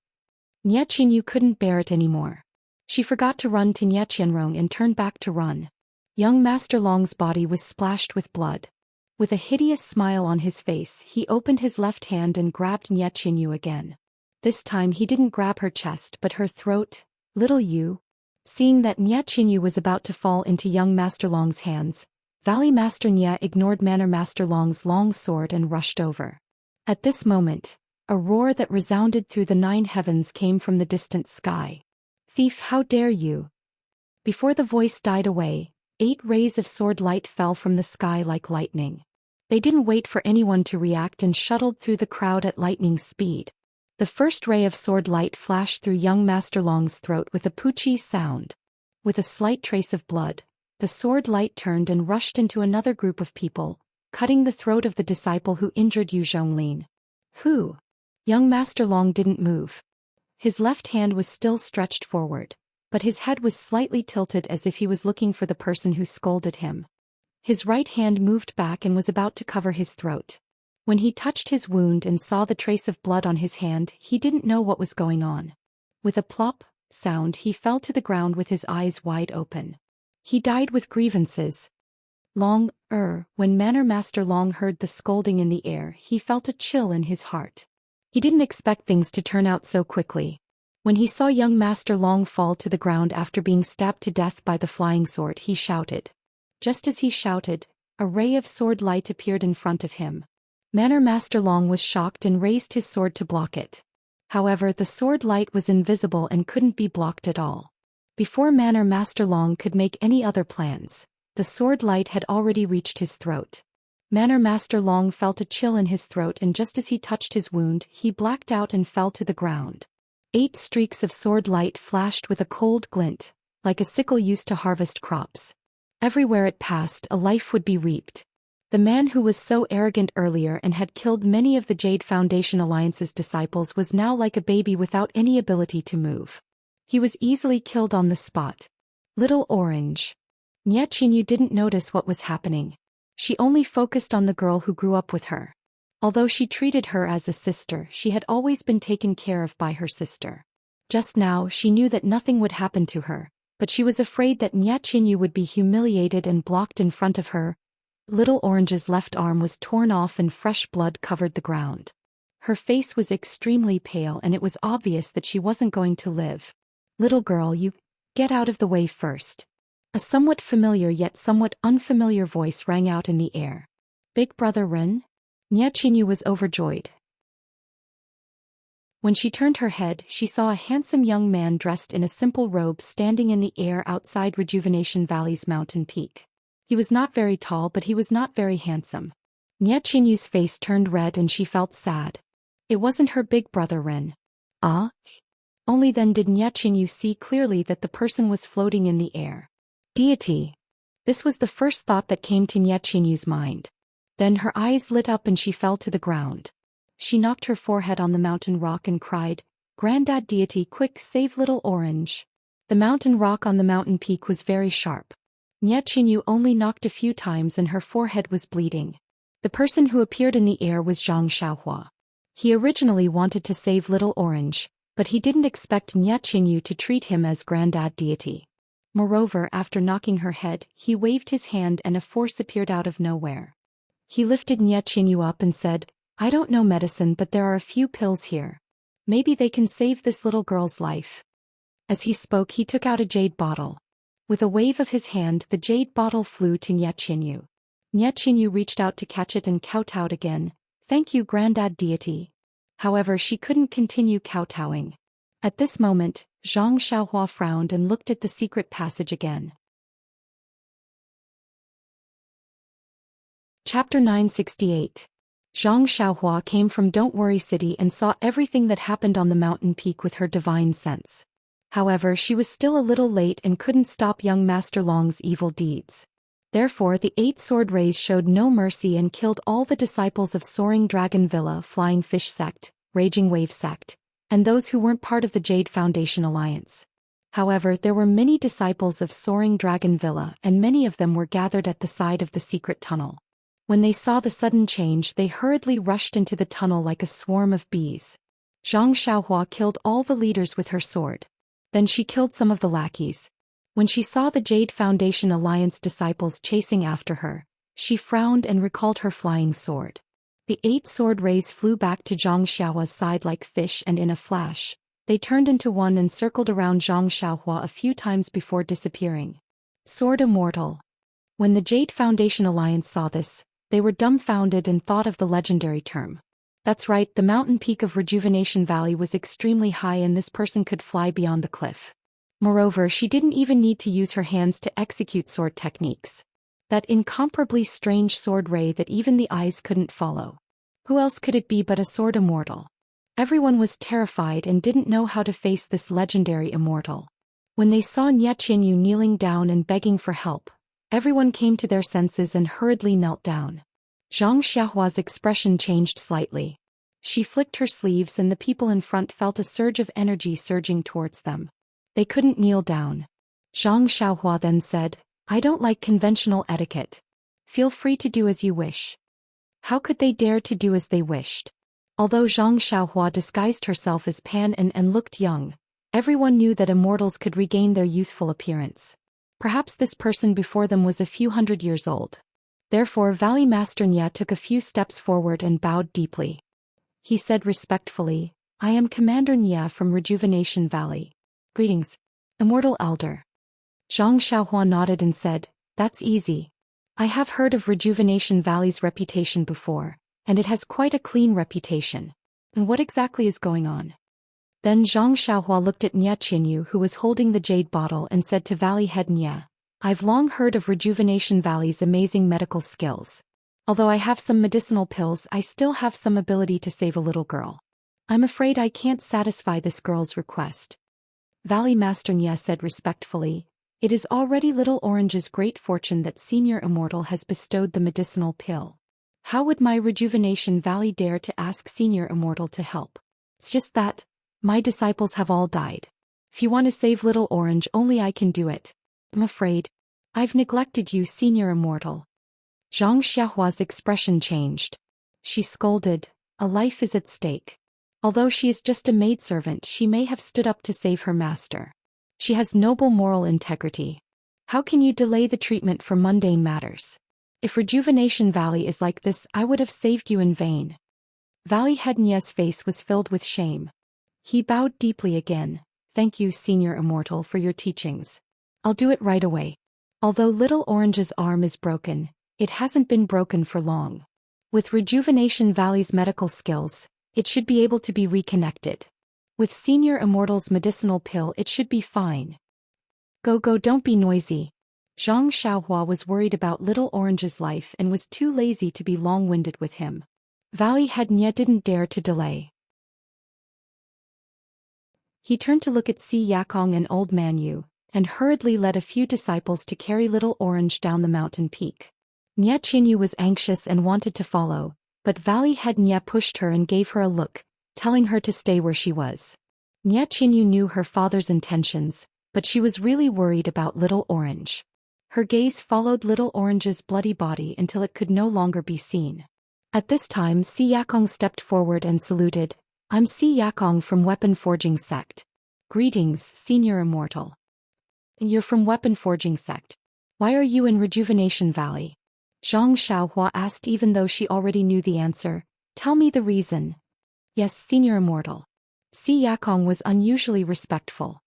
Nye Qinyu couldn't bear it anymore. She forgot to run to Nye Qianrong and turned back to run. Young Master Long's body was splashed with blood. With a hideous smile on his face, he opened his left hand and grabbed Nye Qinyu again. This time he didn't grab her chest but her throat. Little Yu. Seeing that Nye Qinyu was about to fall into young Master Long's hands, Valley Master Nye ignored Manor Master Long's long sword and rushed over. At this moment, a roar that resounded through the 9 heavens came from the distant sky. Thief, how dare you! Before the voice died away, 8 rays of sword light fell from the sky like lightning. They didn't wait for anyone to react and shuttled through the crowd at lightning speed. The first ray of sword light flashed through young Master Long's throat with a poochie sound. With a slight trace of blood, the sword light turned and rushed into another group of people, cutting the throat of the disciple who injured Yu Zhonglin. Who? Young Master Long didn't move. His left hand was still stretched forward, but his head was slightly tilted as if he was looking for the person who scolded him. His right hand moved back and was about to cover his throat. When he touched his wound and saw the trace of blood on his hand, he didn't know what was going on. With a plop sound, he fell to the ground with his eyes wide open. He died with grievances. When Manor Master Long heard the scolding in the air, he felt a chill in his heart. He didn't expect things to turn out so quickly. When he saw young Master Long fall to the ground after being stabbed to death by the flying sword, he shouted. Just as he shouted, a ray of sword light appeared in front of him. Manor Master Long was shocked and raised his sword to block it. However, the sword light was invisible and couldn't be blocked at all. Before Manor Master Long could make any other plans, the sword light had already reached his throat. Manor Master Long felt a chill in his throat, and just as he touched his wound, he blacked out and fell to the ground. 8 streaks of sword light flashed with a cold glint, like a sickle used to harvest crops. Everywhere it passed, a life would be reaped. The man who was so arrogant earlier and had killed many of the Jade Foundation Alliance's disciples was now like a baby without any ability to move. He was easily killed on the spot. Little Orange. Nye Qinyu didn't notice what was happening. She only focused on the girl who grew up with her. Although she treated her as a sister, she had always been taken care of by her sister. Just now, she knew that nothing would happen to her, but she was afraid that Nye Qinyu would be humiliated and blocked in front of her. Little Orange's left arm was torn off and fresh blood covered the ground. Her face was extremely pale and it was obvious that she wasn't going to live. Little girl, you get out of the way first. A somewhat familiar yet somewhat unfamiliar voice rang out in the air. Big Brother Ren? Nye Qinyu was overjoyed. When she turned her head, she saw a handsome young man dressed in a simple robe standing in the air outside Rejuvenation Valley's mountain peak. He was not very tall, but he was not very handsome. Nye Qinyu's face turned red and she felt sad. It wasn't her big brother Ren. Ah? Only then did Nye Qinyu see clearly that the person was floating in the air. Deity. This was the first thought that came to Nye Qinyu's mind. Then her eyes lit up and she fell to the ground. She knocked her forehead on the mountain rock and cried, "Granddad Deity, quick, save little orange." The mountain rock on the mountain peak was very sharp. Nye Qinyu only knocked a few times and her forehead was bleeding. The person who appeared in the air was Zhang Xiaohua. He originally wanted to save little orange, but he didn't expect Nye Qinyu to treat him as Granddad Deity. Moreover, after knocking her head, he waved his hand and a force appeared out of nowhere. He lifted Nye Qinyu up and said, "I don't know medicine, but there are a few pills here. Maybe they can save this little girl's life." As he spoke, he took out a jade bottle. With a wave of his hand, the jade bottle flew to Nye Qinyu. Nye Qinyu reached out to catch it and kowtowed again. "Thank you, Granddad Deity." However, she couldn't continue kowtowing. At this moment, Zhang Xiaohua frowned and looked at the secret passage again. Chapter 968. Zhang Xiaohua came from Don't Worry City and saw everything that happened on the mountain peak with her divine sense. However, she was still a little late and couldn't stop young Master Long's evil deeds. Therefore, the 8 sword rays showed no mercy and killed all the disciples of Soaring Dragon Villa, Flying Fish Sect, Raging Wave Sect, and those who weren't part of the Jade Foundation Alliance. However, there were many disciples of Soaring Dragon Villa and many of them were gathered at the side of the secret tunnel. When they saw the sudden change, they hurriedly rushed into the tunnel like a swarm of bees. Zhang Xiaohua killed all the leaders with her sword. Then she killed some of the lackeys. When she saw the Jade Foundation Alliance disciples chasing after her, she frowned and recalled her flying sword. The 8 sword rays flew back to Zhang Xiaohua's side like fish and in a flash, they turned into one and circled around Zhang Xiaohua a few times before disappearing. Sword immortal. When the Jade Foundation Alliance saw this, they were dumbfounded and thought of the legendary term. That's right, the mountain peak of Rejuvenation Valley was extremely high and this person could fly beyond the cliff. Moreover, she didn't even need to use her hands to execute sword techniques. That incomparably strange sword ray that even the eyes couldn't follow. Who else could it be but a sword immortal? Everyone was terrified and didn't know how to face this legendary immortal. When they saw Nye Qinyu kneeling down and begging for help, everyone came to their senses and hurriedly knelt down. Zhang Xiaohua's expression changed slightly. She flicked her sleeves and the people in front felt a surge of energy surging towards them. They couldn't kneel down. Zhang Xiaohua then said, "I don't like conventional etiquette. Feel free to do as you wish." How could they dare to do as they wished? Although Zhang Xiaohua disguised herself as Pan and looked young, everyone knew that immortals could regain their youthful appearance. Perhaps this person before them was a few hundred years old. Therefore, Valley Master Nye took a few steps forward and bowed deeply. He said respectfully, "I am Commander Nye from Rejuvenation Valley. Greetings, Immortal Elder." Zhang Xiaohua nodded and said, "That's easy. I have heard of Rejuvenation Valley's reputation before, and it has quite a clean reputation. And what exactly is going on?" Then Zhang Xiaohua looked at Nye Qinyu, who was holding the jade bottle, and said to Valley Head Nye, "I've long heard of Rejuvenation Valley's amazing medical skills. Although I have some medicinal pills, I still have some ability to save a little girl. I'm afraid I can't satisfy this girl's request." Valley Master Nye said respectfully, "It is already Little Orange's great fortune that Senior Immortal has bestowed the medicinal pill. How would my Rejuvenation Valley dare to ask Senior Immortal to help? It's just that my disciples have all died. If you want to save Little Orange, only I can do it. I'm afraid I've neglected you, Senior Immortal." Zhang Xiaohua's expression changed. She scolded, "A life is at stake. Although she is just a maidservant, she may have stood up to save her master. She has noble moral integrity. How can you delay the treatment for mundane matters? If Rejuvenation Valley is like this, I would have saved you in vain." Valley Head Nye's face was filled with shame. He bowed deeply again. "Thank you, Senior Immortal, for your teachings. I'll do it right away. Although Little Orange's arm is broken, it hasn't been broken for long. With Rejuvenation Valley's medical skills, It should be able to be reconnected. With Senior Immortal's medicinal pill it should be fine. Go, don't be noisy. Zhang Xiaohua was worried about Little Orange's life and was too lazy to be long-winded with him. Valley Head Nye didn't dare to delay. He turned to look at Si Yakong and Old Man Yu, and hurriedly led a few disciples to carry Little Orange down the mountain peak. Nye Qinyu was anxious and wanted to follow, but Valley Head Nye pushed her and gave her a look, telling her to stay where she was. Nye Qinyu knew her father's intentions, but she was really worried about Little Orange. Her gaze followed Little Orange's bloody body until it could no longer be seen. At this time Si Yakong stepped forward and saluted. I'm Si Yakong from Weapon Forging Sect. Greetings, Senior Immortal. You're from Weapon Forging Sect. Why are you in Rejuvenation Valley? Zhang Xiaohua asked even though she already knew the answer. Tell me the reason. Yes, Senior Immortal. Si Yakong was unusually respectful.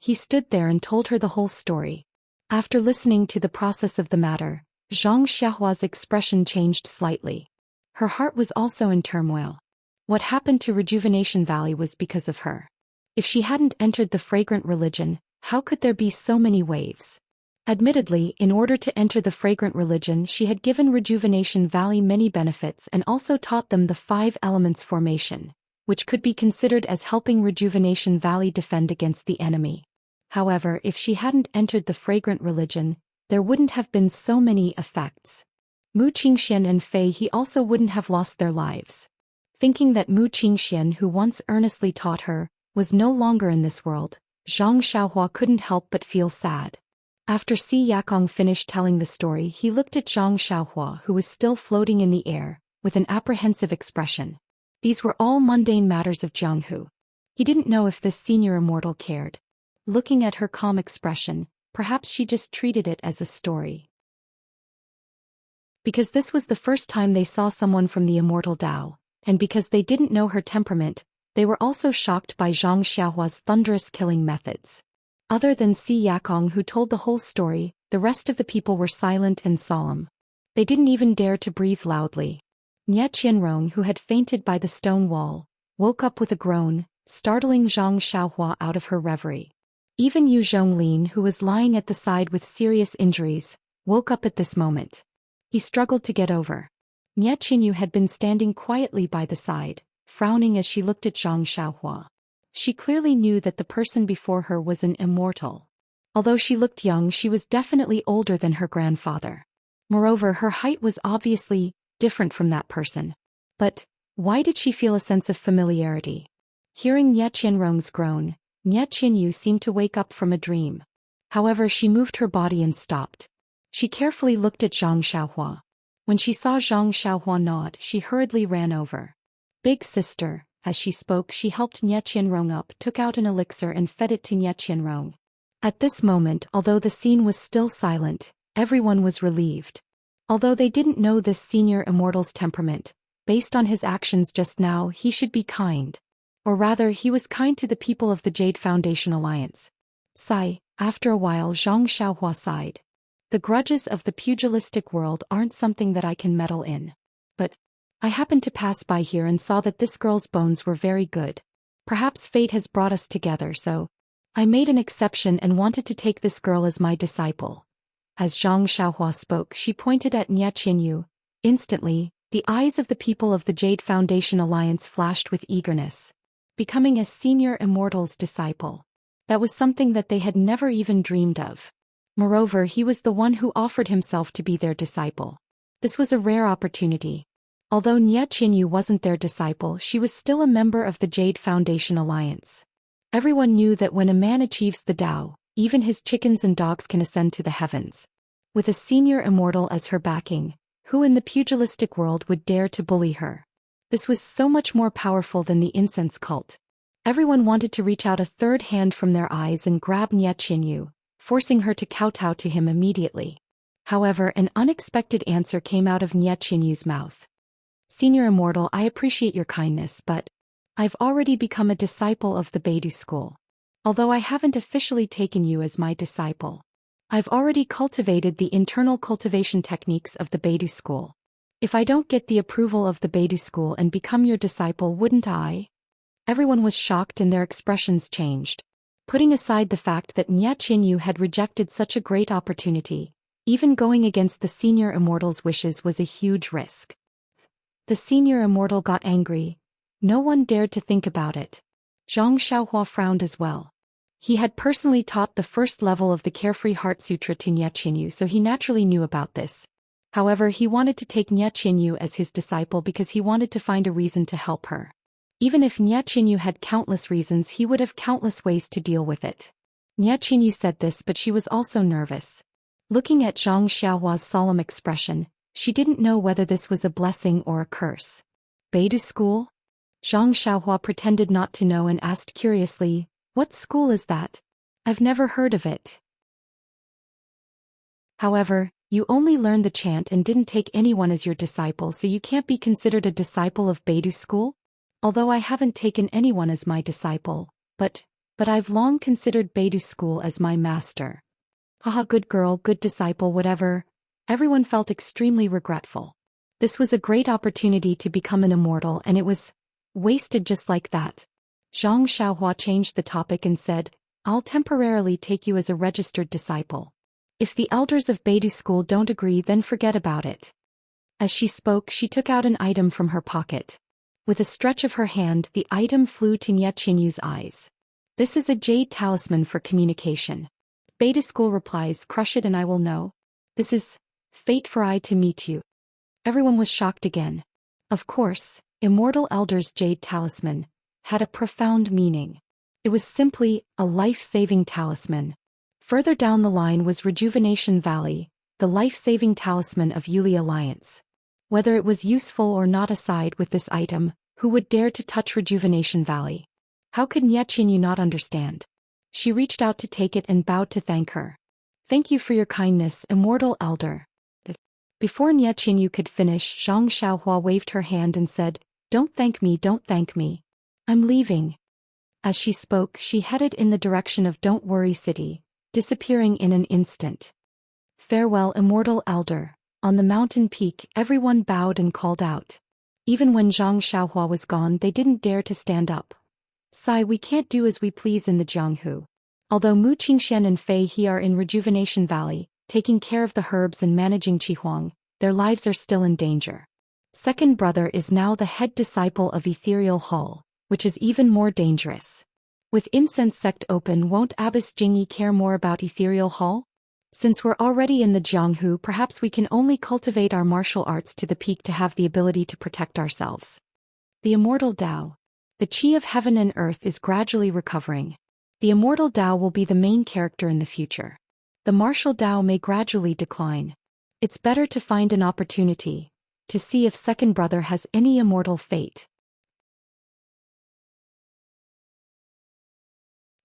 He stood there and told her the whole story. After listening to the process of the matter, Zhang Xiaohua's expression changed slightly. Her heart was also in turmoil. What happened to Rejuvenation Valley was because of her. If she hadn't entered the fragrant religion, how could there be so many waves? Admittedly, in order to enter the fragrant religion she had given Rejuvenation Valley many benefits and also taught them the 5 elements formation, which could be considered as helping Rejuvenation Valley defend against the enemy. However, if she hadn't entered the fragrant religion, there wouldn't have been so many effects. Mu Qingxian and Fei He also wouldn't have lost their lives. Thinking that Mu Qingxian, who once earnestly taught her, was no longer in this world, Zhang Xiaohua couldn't help but feel sad. After Si Yakong finished telling the story he looked at Zhang Xiaohua who was still floating in the air, with an apprehensive expression. These were all mundane matters of Jianghu. He didn't know if this Senior Immortal cared. Looking at her calm expression, perhaps she just treated it as a story. Because this was the first time they saw someone from the Immortal Dao, and because they didn't know her temperament, they were also shocked by Zhang Xiaohua's thunderous killing methods. Other than Si Yakong who told the whole story, the rest of the people were silent and solemn. They didn't even dare to breathe loudly. Nye Qianrong, who had fainted by the stone wall, woke up with a groan, startling Zhang Xiaohua out of her reverie. Even Yu Zhonglin, who was lying at the side with serious injuries, woke up at this moment. He struggled to get over. Nye Qinyu had been standing quietly by the side, frowning as she looked at Zhang Xiaohua. She clearly knew that the person before her was an immortal. Although she looked young, she was definitely older than her grandfather. Moreover, her height was obviously different from that person. But why did she feel a sense of familiarity? Hearing Nye Qianrong's groan, Nye Qinyu seemed to wake up from a dream. However, she moved her body and stopped. She carefully looked at Zhang Xiaohua. When she saw Zhang Xiaohua nod, she hurriedly ran over. Big sister. As she spoke, she helped Nye Qianrong up, took out an elixir and fed it to Nye Qianrong. At this moment, although the scene was still silent, everyone was relieved. Although they didn't know this Senior Immortal's temperament, based on his actions just now he should be kind. Or rather, he was kind to the people of the Jade Foundation Alliance. Sigh. After a while Zhang Xiaohua sighed. The grudges of the pugilistic world aren't something that I can meddle in. But I happened to pass by here and saw that this girl's bones were very good. Perhaps fate has brought us together, so I made an exception and wanted to take this girl as my disciple. As Zhang Xiaohua spoke, she pointed at Nye Qinyu. Instantly, the eyes of the people of the Jade Foundation Alliance flashed with eagerness. Becoming a Senior Immortal's disciple. That was something that they had never even dreamed of. Moreover, he was the one who offered himself to be their disciple. This was a rare opportunity. Although Nye Qinyu wasn't their disciple, she was still a member of the Jade Foundation Alliance. Everyone knew that when a man achieves the Tao, even his chickens and dogs can ascend to the heavens. With a Senior Immortal as her backing, who in the pugilistic world would dare to bully her? This was so much more powerful than the incense cult. Everyone wanted to reach out a third hand from their eyes and grab Nye Qinyu, forcing her to kowtow to him immediately. However, an unexpected answer came out of Nye Qinyu's mouth. Senior Immortal, I appreciate your kindness, but I've already become a disciple of the Beidou school. Although I haven't officially taken you as my disciple, I've already cultivated the internal cultivation techniques of the Beidou school. If I don't get the approval of the Beidou school and become your disciple, wouldn't I? Everyone was shocked and their expressions changed. Putting aside the fact that Nye Qinyu had rejected such a great opportunity, even going against the senior immortal's wishes was a huge risk. The senior immortal got angry. No one dared to think about it. Zhang Xiaohua frowned as well. He had personally taught the first level of the Carefree Heart Sutra to Nye Qinyu, so he naturally knew about this. However, he wanted to take Nye Qinyu as his disciple because he wanted to find a reason to help her. Even if Nye Qinyu had countless reasons, he would have countless ways to deal with it. Nye Qinyu said this, but she was also nervous. Looking at Zhang Xiaohua's solemn expression, she didn't know whether this was a blessing or a curse. Beidou school? Zhang Xiaohua pretended not to know and asked curiously, "What school is that? I've never heard of it." However, you only learned the chant and didn't take anyone as your disciple, so you can't be considered a disciple of Beidou school? Although I haven't taken anyone as my disciple, but I've long considered Beidou school as my master. Haha, good girl, good disciple, whatever. Everyone felt extremely regretful. This was a great opportunity to become an immortal, and it was wasted just like that. Zhang Xiaohua changed the topic and said, "I'll temporarily take you as a registered disciple. If the elders of Beidou school don't agree, then forget about it." As she spoke, she took out an item from her pocket. With a stretch of her hand, the item flew to Nye Qinyu's eyes. "This is a jade talisman for communication." Beidou school replies, "Crush it and I will know. This is fate for I to meet you." Everyone was shocked again. Of course, Immortal Elder's jade talisman had a profound meaning. It was simply a life-saving talisman. Further down the line was Rejuvenation Valley, the life-saving talisman of Yuli Alliance. Whether it was useful or not aside with this item, who would dare to touch Rejuvenation Valley? How could Nye Qinyu not understand? She reached out to take it and bowed to thank her. "Thank you for your kindness, Immortal Elder." Before Nye Qinyu could finish, Zhang Xiaohua waved her hand and said, "Don't thank me, don't thank me. I'm leaving." As she spoke, she headed in the direction of Don't Worry City, disappearing in an instant. "Farewell, Immortal Elder." On the mountain peak, everyone bowed and called out. Even when Zhang Xiaohua was gone, they didn't dare to stand up. "Sigh, we can't do as we please in the Jianghu. Although Mu Qingxian and Fei He are in Rejuvenation Valley, taking care of the herbs and managing Qihuang, their lives are still in danger. Second brother is now the head disciple of Ethereal Hall, which is even more dangerous. With Incense Sect open, won't Abbess Jingyi care more about Ethereal Hall? Since we're already in the Jianghu, perhaps we can only cultivate our martial arts to the peak to have the ability to protect ourselves." The Immortal Tao. The Qi of Heaven and Earth is gradually recovering. The Immortal Tao will be the main character in the future. The martial Tao may gradually decline. It's better to find an opportunity to see if second brother has any immortal fate.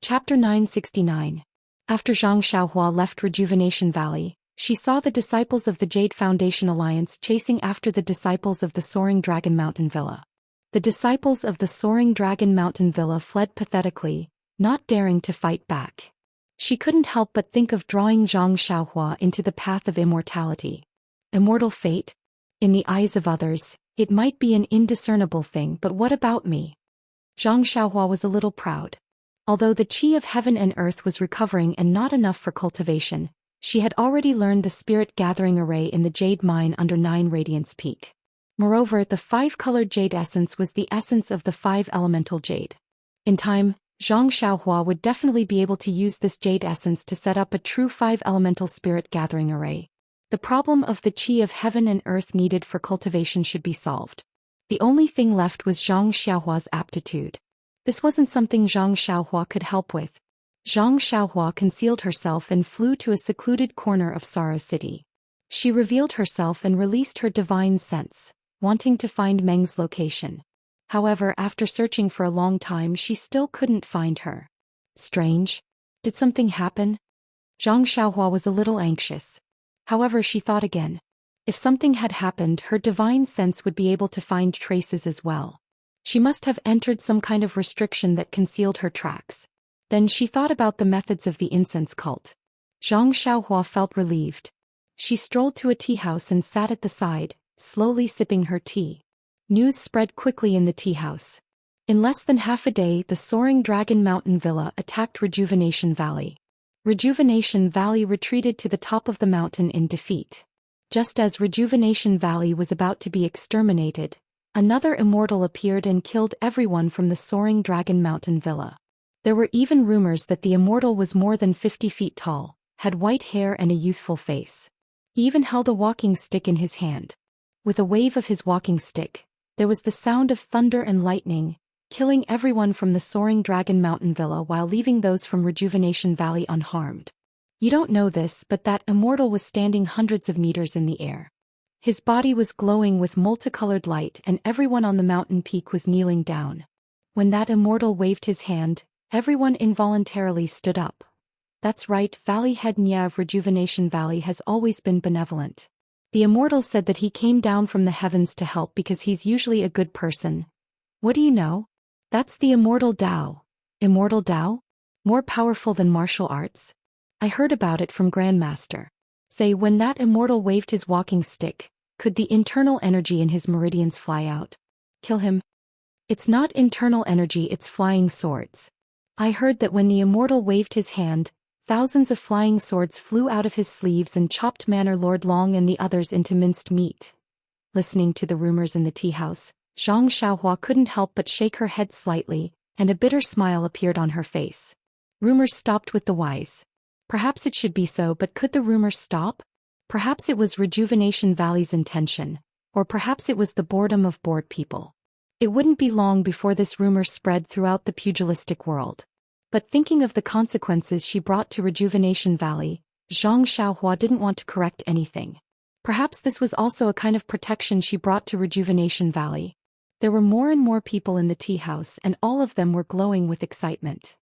Chapter 969. After Zhang Xiaohua left Rejuvenation Valley, she saw the disciples of the Jade Foundation Alliance chasing after the disciples of the Soaring Dragon Mountain Villa. The disciples of the Soaring Dragon Mountain Villa fled pathetically, not daring to fight back. She couldn't help but think of drawing Zhang Xiaohua into the path of immortality. Immortal fate? In the eyes of others, it might be an indiscernible thing, but what about me? Zhang Xiaohua was a little proud. Although the Qi of Heaven and Earth was recovering and not enough for cultivation, she had already learned the spirit gathering array in the jade mine under 9 Radiance Peak. Moreover, the 5-colored jade essence was the essence of the 5 elemental jade. In time, Zhang Xiaohua would definitely be able to use this jade essence to set up a true 5 elemental spirit gathering array. The problem of the Qi of Heaven and Earth needed for cultivation should be solved. The only thing left was Zhang Xiaohua's aptitude. This wasn't something Zhang Xiaohua could help with. Zhang Xiaohua concealed herself and flew to a secluded corner of Sorrow City. She revealed herself and released her divine sense, wanting to find Meng's location. However, after searching for a long time, she still couldn't find her. Strange. Did something happen? Zhang Xiaohua was a little anxious. However, she thought again. If something had happened, her divine sense would be able to find traces as well. She must have entered some kind of restriction that concealed her tracks. Then she thought about the methods of the incense cult. Zhang Xiaohua felt relieved. She strolled to a tea house and sat at the side, slowly sipping her tea. News spread quickly in the tea house. In less than half a day, the soaring Dragon Mountain Villa attacked Rejuvenation Valley. Rejuvenation Valley retreated to the top of the mountain in defeat. Just as Rejuvenation Valley was about to be exterminated, another immortal appeared and killed everyone from the soaring Dragon Mountain Villa. There were even rumors that the immortal was more than 50 feet tall, had white hair and a youthful face. He even held a walking stick in his hand. With a wave of his walking stick, there was the sound of thunder and lightning, killing everyone from the soaring Dragon Mountain Villa while leaving those from Rejuvenation Valley unharmed. You don't know this, but that immortal was standing hundreds of meters in the air. His body was glowing with multicolored light and everyone on the mountain peak was kneeling down. When that immortal waved his hand, everyone involuntarily stood up. That's right, Valley Head Nya of Rejuvenation Valley has always been benevolent. The immortal said that he came down from the heavens to help because he's usually a good person. What do you know? That's the Immortal Tao. Immortal Tao? More powerful than martial arts? I heard about it from Grandmaster. Say, when that immortal waved his walking stick, could the internal energy in his meridians fly out? Kill him? It's not internal energy, it's flying swords. I heard that when the immortal waved his hand, thousands of flying swords flew out of his sleeves and chopped Manor Lord Long and the others into minced meat. Listening to the rumors in the tea house, Zhang Xiaohua couldn't help but shake her head slightly, and a bitter smile appeared on her face. Rumors stopped with the wise. Perhaps it should be so, but could the rumors stop? Perhaps it was Rejuvenation Valley's intention, or perhaps it was the boredom of bored people. It wouldn't be long before this rumor spread throughout the pugilistic world. But thinking of the consequences she brought to Rejuvenation Valley, Zhang Xiaohua didn't want to correct anything. Perhaps this was also a kind of protection she brought to Rejuvenation Valley. There were more and more people in the tea house and all of them were glowing with excitement.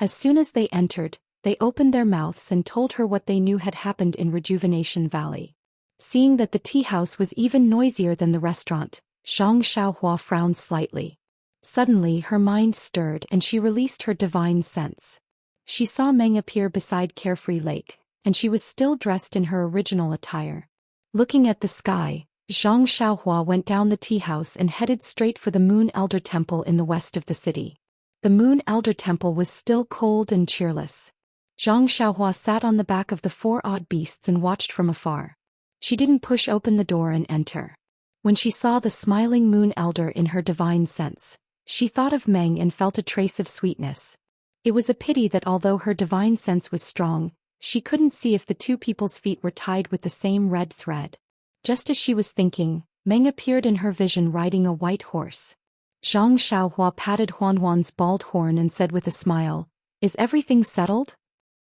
As soon as they entered, they opened their mouths and told her what they knew had happened in Rejuvenation Valley. Seeing that the tea house was even noisier than the restaurant, Zhang Xiaohua frowned slightly. Suddenly her mind stirred and she released her divine sense. She saw Meng appear beside Carefree Lake, and she was still dressed in her original attire. Looking at the sky, Zhang Xiaohua went down the tea house and headed straight for the Moon Elder Temple in the west of the city. The Moon Elder Temple was still cold and cheerless. Zhang Xiaohua sat on the back of the four odd beasts and watched from afar. She didn't push open the door and enter. When she saw the smiling Moon Elder in her divine sense, she thought of Meng and felt a trace of sweetness. It was a pity that although her divine sense was strong, she couldn't see if the two people's feet were tied with the same red thread. Just as she was thinking, Meng appeared in her vision riding a white horse. Zhang Xiaohua patted Huanhuan's bald horn and said with a smile, "Is everything settled?"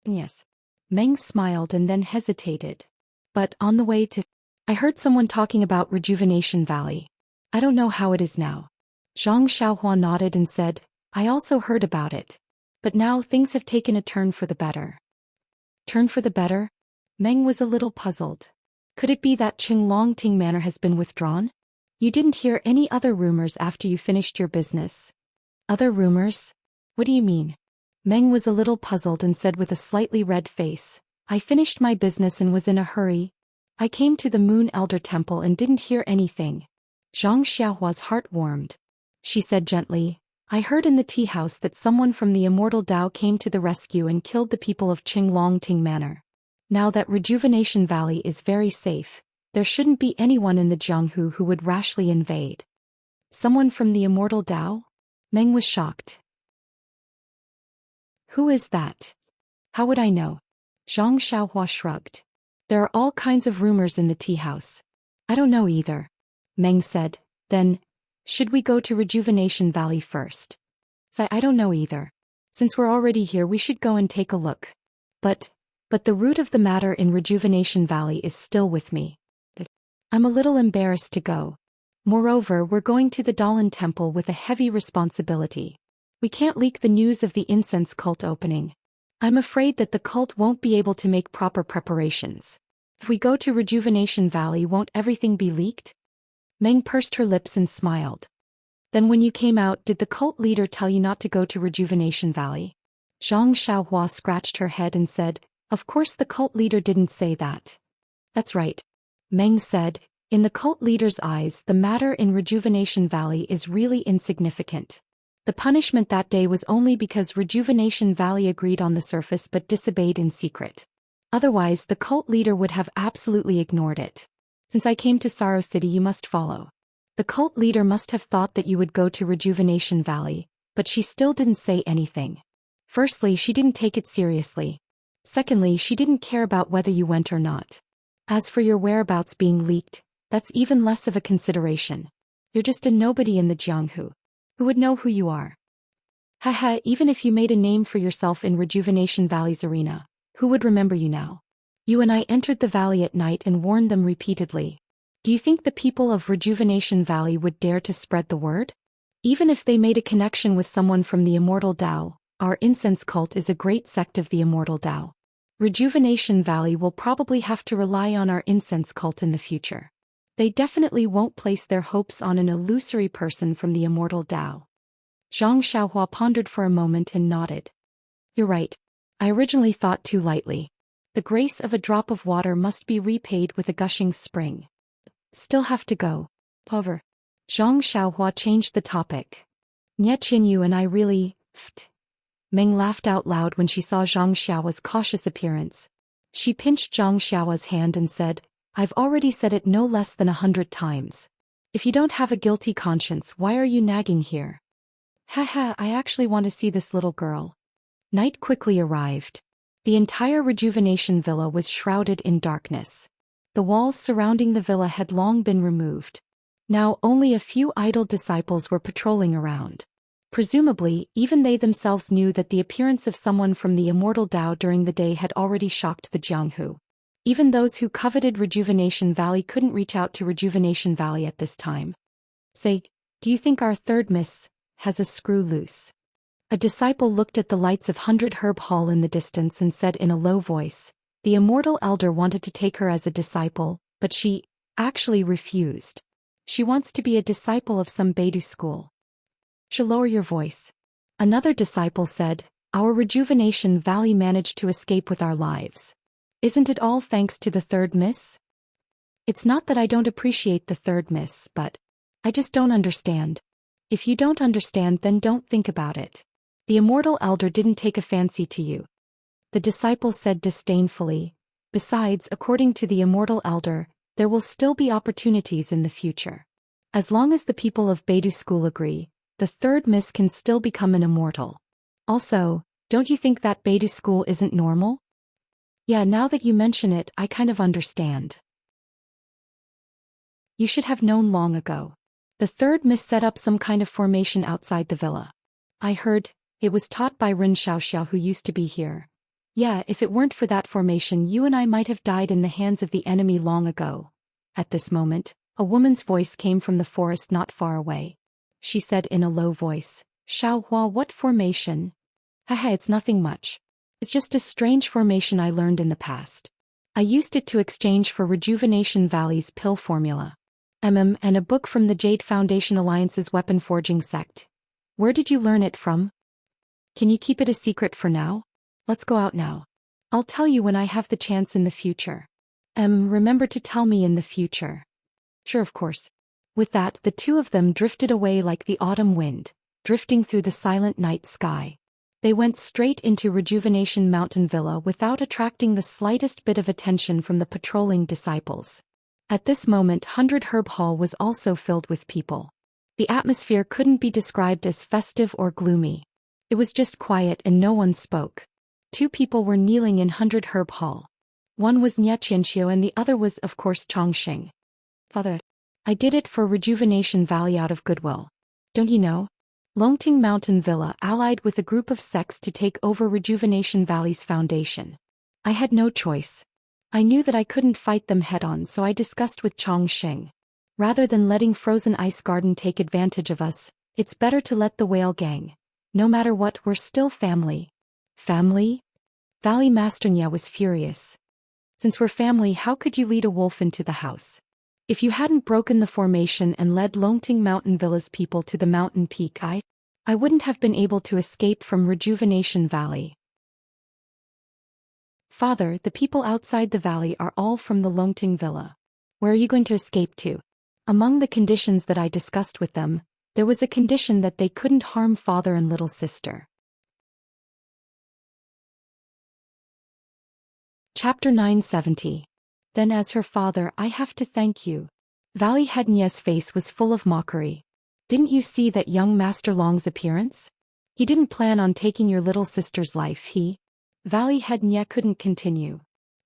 "Yes." Meng smiled and then hesitated. "But on the way to... I heard someone talking about Rejuvenation Valley. I don't know how it is now." Zhang Xiaohua nodded and said, "I also heard about it. But now things have taken a turn for the better." "Turn for the better?" Meng was a little puzzled. Could it be that Qinglongting Manor has been withdrawn? You didn't hear any other rumors after you finished your business? Other rumors? What do you mean? Meng was a little puzzled and said with a slightly red face, "I finished my business and was in a hurry. I came to the Moon Elder Temple and didn't hear anything." Zhang Xiaohua's heart warmed. She said gently, "I heard in the tea house that someone from the Immortal Tao came to the rescue and killed the people of Qinglongting Manor. Now that Rejuvenation Valley is very safe, there shouldn't be anyone in the Jianghu who would rashly invade." "Someone from the Immortal Tao?" Meng was shocked. "Who is that? How would I know?" Zhang Xiaohua shrugged. "There are all kinds of rumors in the tea house." "I don't know either," Meng said. "Then, should we go to Rejuvenation Valley first?" "I don't know either. Since we're already here, we should go and take a look. But the root of the matter in Rejuvenation Valley is still with me. I'm a little embarrassed to go. Moreover, we're going to the Dalan Temple with a heavy responsibility. We can't leak the news of the incense cult opening. I'm afraid that the cult won't be able to make proper preparations. If we go to Rejuvenation Valley, won't everything be leaked?" Meng pursed her lips and smiled. "Then when you came out, did the cult leader tell you not to go to Rejuvenation Valley?" Zhang Xiaohua scratched her head and said, "Of course the cult leader didn't say that." "That's right. Meng said. In the cult leader's eyes, the matter in Rejuvenation Valley is really insignificant. The punishment that day was only because Rejuvenation Valley agreed on the surface but disobeyed in secret. Otherwise, the cult leader would have absolutely ignored it. Since I came to Sorrow City, you must follow. The cult leader must have thought that you would go to Rejuvenation Valley, but she still didn't say anything. Firstly, she didn't take it seriously. Secondly, she didn't care about whether you went or not. As for your whereabouts being leaked, that's even less of a consideration. You're just a nobody in the Jianghu. Who would know who you are? Haha, even if you made a name for yourself in Rejuvenation Valley's arena, who would remember you now? You and I entered the valley at night and warned them repeatedly. Do you think the people of Rejuvenation Valley would dare to spread the word? Even if they made a connection with someone from the Immortal Tao, our incense cult is a great sect of the Immortal Tao. Rejuvenation Valley will probably have to rely on our incense cult in the future. They definitely won't place their hopes on an illusory person from the Immortal Tao. Zhang Xiaohua pondered for a moment and nodded. You're right. I originally thought too lightly. The grace of a drop of water must be repaid with a gushing spring. Still have to go. However, Zhang Xiaohua changed the topic. Nie Qinyu and I really, Meng laughed out loud when she saw Zhang Xiaohua's cautious appearance. She pinched Zhang Xiaohua's hand and said, I've already said it no less than 100 times. If you don't have a guilty conscience, why are you nagging here? Haha, I actually want to see this little girl. Night quickly arrived. The entire Rejuvenation Villa was shrouded in darkness. The walls surrounding the villa had long been removed. Now only a few idle disciples were patrolling around. Presumably, even they themselves knew that the appearance of someone from the Immortal Tao during the day had already shocked the Jianghu. Even those who coveted Rejuvenation Valley couldn't reach out to Rejuvenation Valley at this time. Say, do you think our third miss has a screw loose? A disciple looked at the lights of 100 Herb Hall in the distance and said in a low voice, the Immortal Elder wanted to take her as a disciple, but she actually refused. She wants to be a disciple of some Beidou school. Lower your voice. Another disciple said, our Rejuvenation Valley managed to escape with our lives. Isn't it all thanks to the third miss? It's not that I don't appreciate the third miss, but I just don't understand. If you don't understand, then don't think about it. The Immortal Elder didn't take a fancy to you. The disciple said disdainfully. Besides, according to the Immortal Elder, there will still be opportunities in the future. As long as the people of Beidou School agree, the third miss can still become an immortal. Also, don't you think that Beidou School isn't normal? Yeah, now that you mention it, I kind of understand. You should have known long ago. The third miss set up some kind of formation outside the villa. I heard, it was taught by Ren Xiaoxiao who used to be here. Yeah, if it weren't for that formation, you and I might have died in the hands of the enemy long ago. At this moment, a woman's voice came from the forest not far away. She said in a low voice, Xiaohua, what formation? Haha, it's nothing much. It's just a strange formation I learned in the past. I used it to exchange for Rejuvenation Valley's pill formula. And a book from the Jade Foundation Alliance's weapon forging sect. Where did you learn it from? Can you keep it a secret for now? Let's go out now. I'll tell you when I have the chance in the future. Remember to tell me in the future. Sure, of course. With that, the two of them drifted away like the autumn wind, drifting through the silent night sky. They went straight into Rejuvenation Mountain Villa without attracting the slightest bit of attention from the patrolling disciples. At this moment, 100 Herb Hall was also filled with people. The atmosphere couldn't be described as festive or gloomy. It was just quiet and no one spoke. Two people were kneeling in 100 Herb Hall. One was Nie Qianxiu and the other was, of course, Chongqing. Father, I did it for Rejuvenation Valley out of goodwill. Don't you know? Longting Mountain Villa allied with a group of sects to take over Rejuvenation Valley's foundation. I had no choice. I knew that I couldn't fight them head-on, so I discussed with Chongqing. Rather than letting Frozen Ice Garden take advantage of us, it's better to let the Whale Gang. No matter what, we're still family. Family? Valley Master Nya was furious. Since we're family, how could you lead a wolf into the house? If you hadn't broken the formation and led Longting Mountain Villa's people to the mountain peak, I wouldn't have been able to escape from Rejuvenation Valley. Father, the people outside the valley are all from the Longting Villa. Where are you going to escape to? Among the conditions that I discussed with them, there was a condition that they couldn't harm father and little sister. Chapter 970. Then as her father, I have to thank you. Valley Head Nye's face was full of mockery. Didn't you see that young Master Long's appearance? He didn't plan on taking your little sister's life, Valley Head Nye couldn't continue.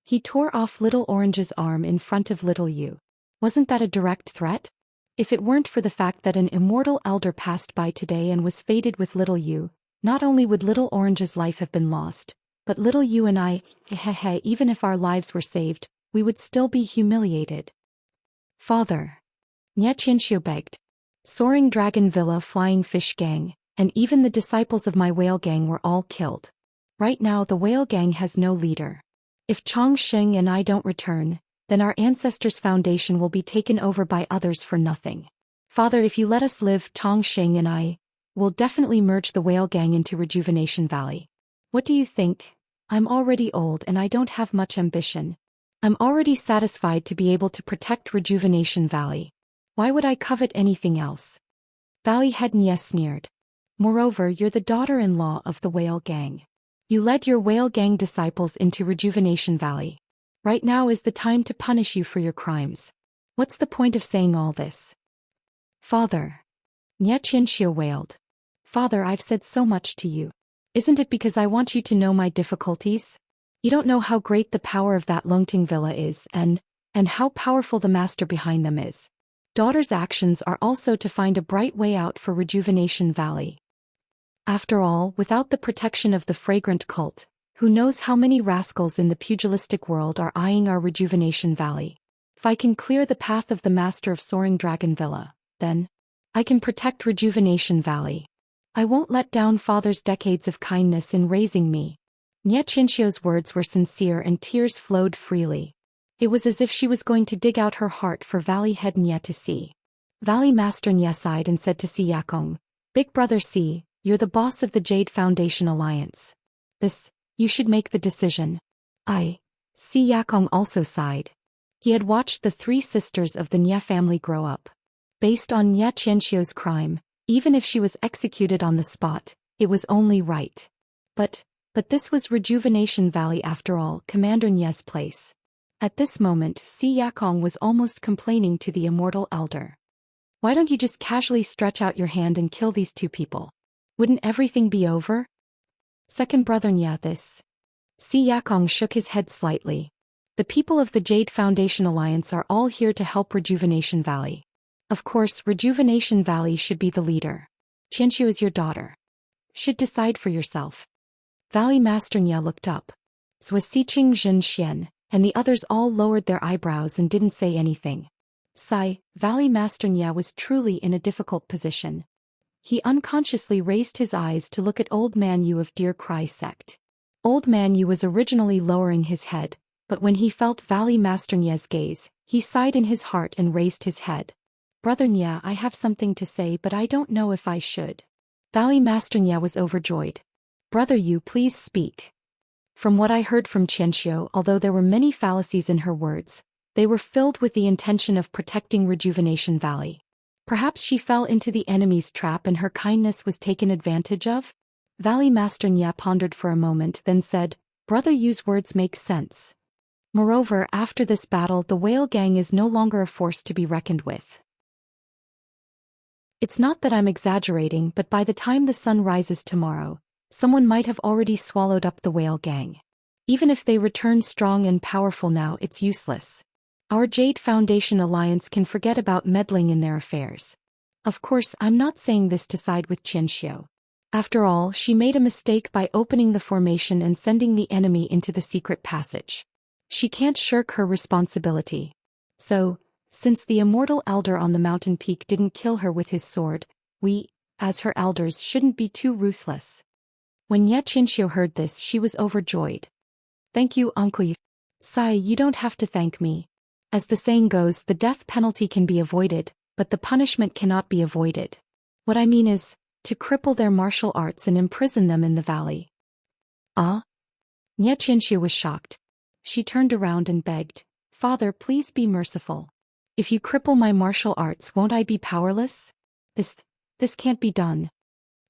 He tore off Little Orange's arm in front of Little Yu. Wasn't that a direct threat? If it weren't for the fact that an immortal elder passed by today and was fated with Little Yu, not only would Little Orange's life have been lost, but Little Yu and I, even if our lives were saved, we would still be humiliated. Father. Nye Qianxiu begged. Soaring Dragon Villa, Flying Fish Gang, and even the disciples of my whale gang were all killed. Right now the whale gang has no leader. If Chongqing and I don't return, then our ancestors' foundation will be taken over by others for nothing. Father, if you let us live, Chongqing and I will definitely merge the whale gang into Rejuvenation Valley. What do you think? I'm already old and I don't have much ambition. I'm already satisfied to be able to protect Rejuvenation Valley. Why would I covet anything else? Valley Head Nye sneered. Moreover, you're the daughter-in-law of the whale gang. You led your whale gang disciples into Rejuvenation Valley. Right now is the time to punish you for your crimes. What's the point of saying all this? Father. Nye Qianxiu wailed. Father, I've said so much to you. Isn't it because I want you to know my difficulties? You don't know how great the power of that Longting Villa is and how powerful the master behind them is. Daughter's actions are also to find a bright way out for Rejuvenation Valley. After all, without the protection of the fragrant cult, who knows how many rascals in the pugilistic world are eyeing our Rejuvenation Valley? If I can clear the path of the master of Soaring Dragon Villa, then I can protect Rejuvenation Valley. I won't let down father's decades of kindness in raising me. Nye Qianxiu's words were sincere and tears flowed freely. It was as if she was going to dig out her heart for Valley Head Nye to see. Valley Master Nye sighed and said to Si Yakong, Big brother Si, you're the boss of the Jade Foundation Alliance. You should make the decision. Si Yakong also sighed. He had watched the three sisters of the Nye family grow up. Based on Nye Qianxiu's crime, even if she was executed on the spot, it was only right. But this was Rejuvenation Valley after all, Commander Nye's place. At this moment, Si Yakong was almost complaining to the immortal elder. Why don't you just casually stretch out your hand and kill these two people? Wouldn't everything be over? Second brother Nye, Si Yakong shook his head slightly. The people of the Jade Foundation Alliance are all here to help Rejuvenation Valley. Of course, Rejuvenation Valley should be the leader. Qianxiu is your daughter. Should decide for yourself. Valley Master Nye looked up. Zhou Siqing, Zhen Xian, and the others all lowered their eyebrows and didn't say anything. Valley Master Nye was truly in a difficult position. He unconsciously raised his eyes to look at Old Man Yu of Deer Cry Sect. Old Man Yu was originally lowering his head, but when he felt Valley Master Nye's gaze, he sighed in his heart and raised his head. Brother Nye, I have something to say but I don't know if I should. Valley Master Nye was overjoyed. Brother Yu, please speak. From what I heard from Qianxiu, although there were many fallacies in her words, they were filled with the intention of protecting Rejuvenation Valley. Perhaps she fell into the enemy's trap and her kindness was taken advantage of? Valley Master Nye pondered for a moment, then said, Brother Yu's words make sense. Moreover, after this battle the whale gang is no longer a force to be reckoned with. It's not that I'm exaggerating, but by the time the sun rises tomorrow, someone might have already swallowed up the whale gang. Even if they return strong and powerful now, it's useless. Our Jade Foundation Alliance can forget about meddling in their affairs. Of course, I'm not saying this to side with Qianxiu. After all, she made a mistake by opening the formation and sending the enemy into the secret passage. She can't shirk her responsibility. So, since the immortal elder on the mountain peak didn't kill her with his sword, we, as her elders, shouldn't be too ruthless. When Nye Qianxiu heard this, she was overjoyed. Thank you, Uncle Yu. You don't have to thank me. As the saying goes, the death penalty can be avoided, but the punishment cannot be avoided. What I mean is, to cripple their martial arts and imprison them in the valley. Nye Qianxiu was shocked. She turned around and begged, Father, please be merciful. If you cripple my martial arts, won't I be powerless? This can't be done.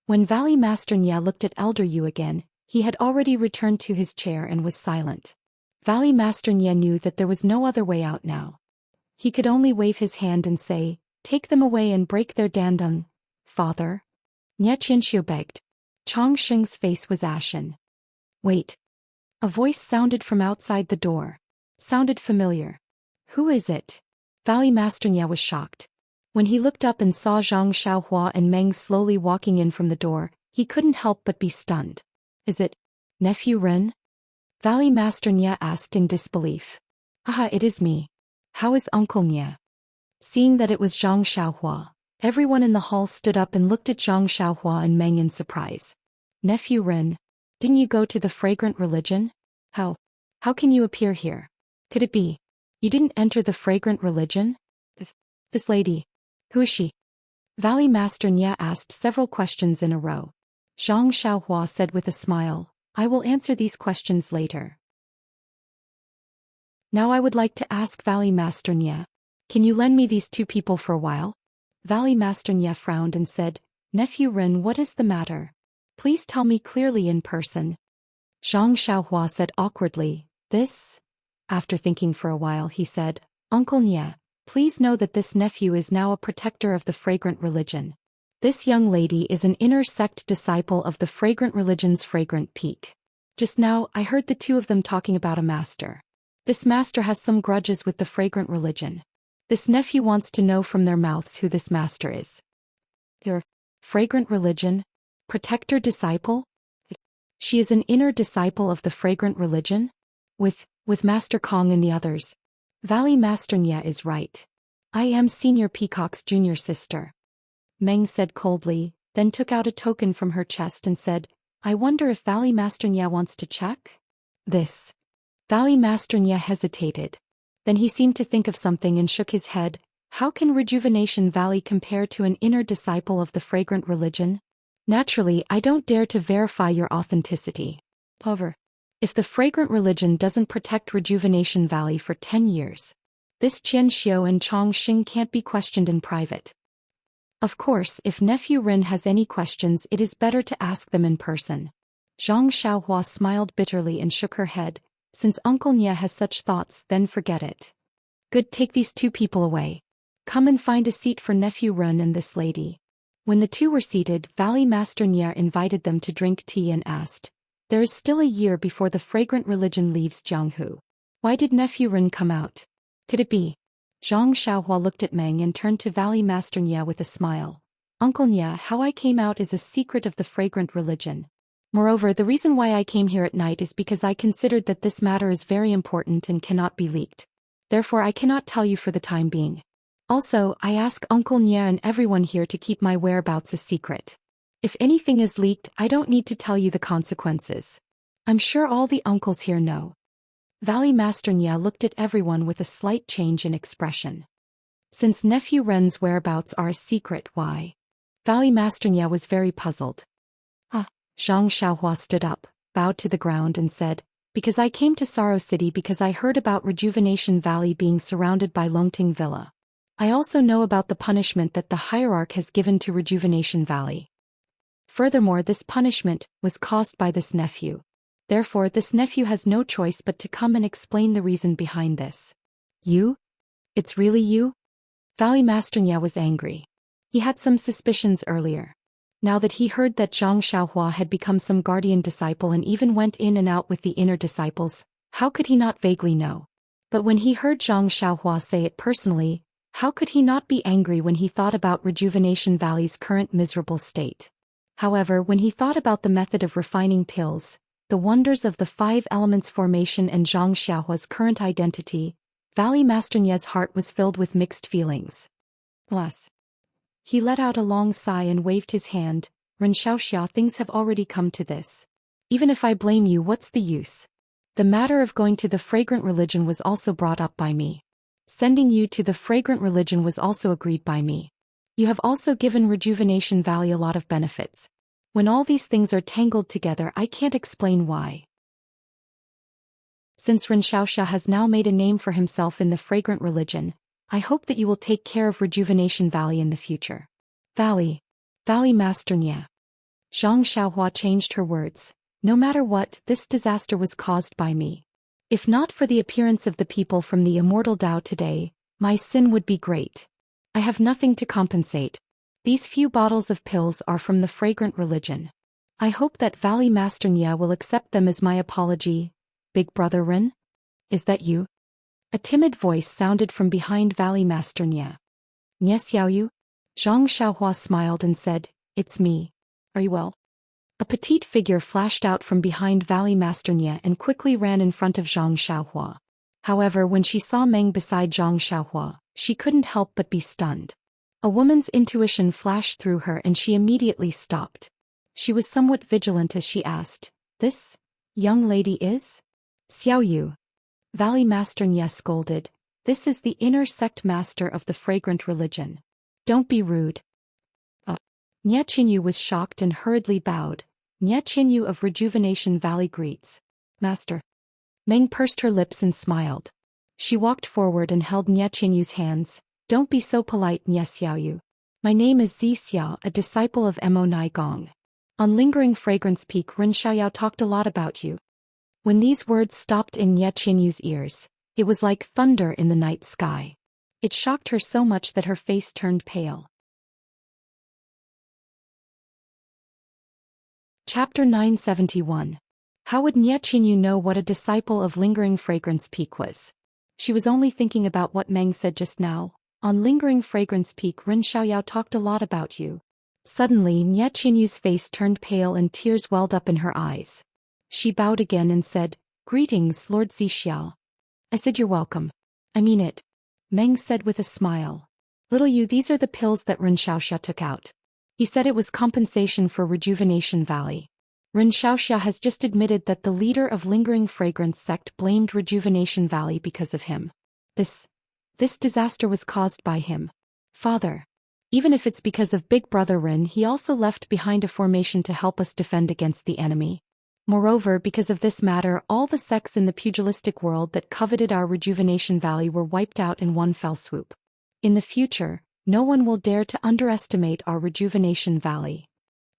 When Valley Master Nya looked at Elder Yu again, he had already returned to his chair and was silent. Valley Master Nya knew that there was no other way out now. He could only wave his hand and say, "Take them away and break their dandong, father." Nya Qianxiu begged. Chong Sheng's face was ashen. "Wait." A voice sounded from outside the door. Sounded familiar. "Who is it?" Valley Master Nya was shocked. When he looked up and saw Zhang Xiaohua and Meng slowly walking in from the door, he couldn't help but be stunned. "Is it Nephew Ren?" Valley Master Nya asked in disbelief. "Aha, it is me. How is Uncle Nya?" Seeing that it was Zhang Xiaohua, everyone in the hall stood up and looked at Zhang Xiaohua and Meng in surprise. "Nephew Ren, didn't you go to the fragrant religion? How can you appear here? Could it be you didn't enter the fragrant religion? This lady, who is she?" Valley Master Nya asked several questions in a row. Zhang Xiaohua said with a smile, "I will answer these questions later. Now I would like to ask Valley Master Nya, can you lend me these two people for a while?" Valley Master Nya frowned and said, "Nephew Ren, what is the matter? Please tell me clearly in person." Zhang Xiaohua said awkwardly, "This?" After thinking for a while he said, "Uncle Nya, please know that this nephew is now a protector of the fragrant religion. This young lady is an inner sect disciple of the fragrant religion's fragrant peak. Just now I heard the two of them talking about a master. This master has some grudges with the fragrant religion. This nephew wants to know from their mouths who this master is." "Your fragrant religion? Protector disciple? She is an inner disciple of the fragrant religion? With Master Kong and the others. Valley Master Nya is right. I am Senior Peacock's junior sister." Meng said coldly, then took out a token from her chest and said, "I wonder if Valley Master Nya wants to check?" This. Valley Master Nya hesitated. Then he seemed to think of something and shook his head. How can Rejuvenation Valley compare to an inner disciple of the fragrant religion? Naturally, I don't dare to verify your authenticity. However, if the fragrant religion doesn't protect Rejuvenation Valley for 10 years, this Qian Xiu and Chong Xing can't be questioned in private. Of course, if Nephew Ren has any questions, it is better to ask them in person. Zhang Xiaohua smiled bitterly and shook her head. Since Uncle Nya has such thoughts, then forget it. Good, take these two people away. Come and find a seat for Nephew Ren and this lady. When the two were seated, Valley Master Nya invited them to drink tea and asked, "There is still a year before the fragrant religion leaves Jianghu. Why did Nephew Ren come out? Could it be?" Zhang Xiaohua looked at Meng and turned to Valley Master Nya with a smile. "Uncle Nya, how I came out is a secret of the fragrant religion. Moreover, the reason why I came here at night is because I considered that this matter is very important and cannot be leaked. Therefore I cannot tell you for the time being. Also, I ask Uncle Nya and everyone here to keep my whereabouts a secret. If anything is leaked, I don't need to tell you the consequences. I'm sure all the uncles here know." Valley Master Nya looked at everyone with a slight change in expression. Since Nephew Ren's whereabouts are a secret, why? Valley Master Nya was very puzzled. Zhang Xiaohua stood up, bowed to the ground and said, "Because I came to Sorrow City because I heard about Rejuvenation Valley being surrounded by Longting Villa. I also know about the punishment that the hierarch has given to Rejuvenation Valley. Furthermore, this punishment was caused by this nephew. Therefore, this nephew has no choice but to come and explain the reason behind this." "You? It's really you?" Valley Master Nya was angry. He had some suspicions earlier. Now that he heard that Zhang Xiaohua had become some guardian disciple and even went in and out with the inner disciples, how could he not vaguely know? But when he heard Zhang Xiaohua say it personally, how could he not be angry when he thought about Rejuvenation Valley's current miserable state? However, when he thought about the method of refining pills, the wonders of the 5 elements formation and Zhang Xiaohua's current identity, Valley Master Nya's heart was filled with mixed feelings. Alas. He let out a long sigh and waved his hand. "Ren Xiaoxia, things have already come to this. Even if I blame you, what's the use? The matter of going to the fragrant religion was also brought up by me. Sending you to the fragrant religion was also agreed by me. You have also given Rejuvenation Valley a lot of benefits. When all these things are tangled together, I can't explain why. Since Ren Xiaoxia has now made a name for himself in the fragrant religion, I hope that you will take care of Rejuvenation Valley in the future. Valley Master Nye. Zhang Xiaohua changed her words. No matter what, this disaster was caused by me. If not for the appearance of the people from the immortal Tao today, my sin would be great. I have nothing to compensate. These few bottles of pills are from the fragrant religion. I hope that Valley Master Nye will accept them as my apology. Big Brother Rin? Is that you? A timid voice sounded from behind Valley Master Nye. Nye Xiaoyu? Zhang Xiaohua smiled and said, It's me. Are you well? A petite figure flashed out from behind Valley Master Nye and quickly ran in front of Zhang Xiaohua. However, when she saw Meng beside Zhang Xiaohua, she couldn't help but be stunned. A woman's intuition flashed through her and she immediately stopped. She was somewhat vigilant as she asked, This young lady is? Xiaoyu. Valley Master Nye scolded, This is the inner sect master of the fragrant religion. Don't be rude. Nye Qinyu was shocked and hurriedly bowed. Nye Qinyu of Rejuvenation Valley greets. Master. Meng pursed her lips and smiled. She walked forward and held Nye Qinyu's hands. Don't be so polite, Nye Xiaoyu. My name is Zi Xia, a disciple of Mo Nai Gong. On Lingering Fragrance Peak, Ren Xiaoyao talked a lot about you. When these words stopped in Nye Qinyu's ears, it was like thunder in the night sky. It shocked her so much that her face turned pale. Chapter 971. How would Nye Qinyu know what a disciple of Lingering Fragrance Peak was? She was only thinking about what Meng said just now. On Lingering Fragrance Peak, Ren Xiaoyao talked a lot about you. Suddenly, Nye Qinyu's face turned pale and tears welled up in her eyes. She bowed again and said, Greetings, Lord Zixiao. I said you're welcome. I mean it. Meng said with a smile. Little you, these are the pills that Ren Xiaoxia took out. He said it was compensation for Rejuvenation Valley. Ren Xiaoxia has just admitted that the leader of Lingering Fragrance sect blamed Rejuvenation Valley because of him. This disaster was caused by him. Father. Even if it's because of Big Brother Rin, he also left behind a formation to help us defend against the enemy. Moreover, because of this matter, all the sects in the pugilistic world that coveted our Rejuvenation Valley were wiped out in one fell swoop. In the future, no one will dare to underestimate our Rejuvenation Valley.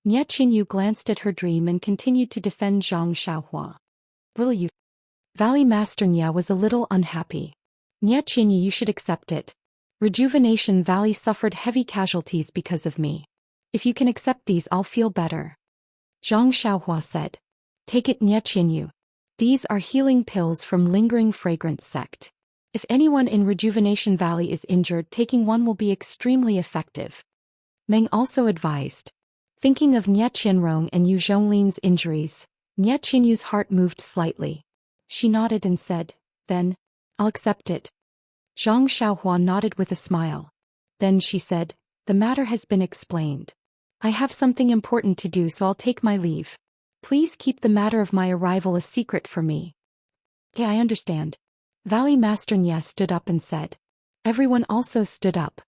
Nye Qinyu glanced at her dream and continued to defend Zhang Xiaohua. Will you? Valley Master Nye was a little unhappy. Nye Qinyu, you should accept it. Rejuvenation Valley suffered heavy casualties because of me. If you can accept these, I'll feel better. Zhang Xiaohua said. Take it, Nye Qinyu. These are healing pills from Lingering Fragrance sect. If anyone in Rejuvenation Valley is injured, taking one will be extremely effective. Meng also advised. Thinking of Nye Qinrong and Yu Zhonglin's injuries, Nye Qinyu's heart moved slightly. She nodded and said, Then, I'll accept it. Zhang Xiaohua nodded with a smile. Then she said, The matter has been explained. I have something important to do, so I'll take my leave. Please keep the matter of my arrival a secret for me. Okay, I understand. Valley Master Nye stood up and said. Everyone also stood up.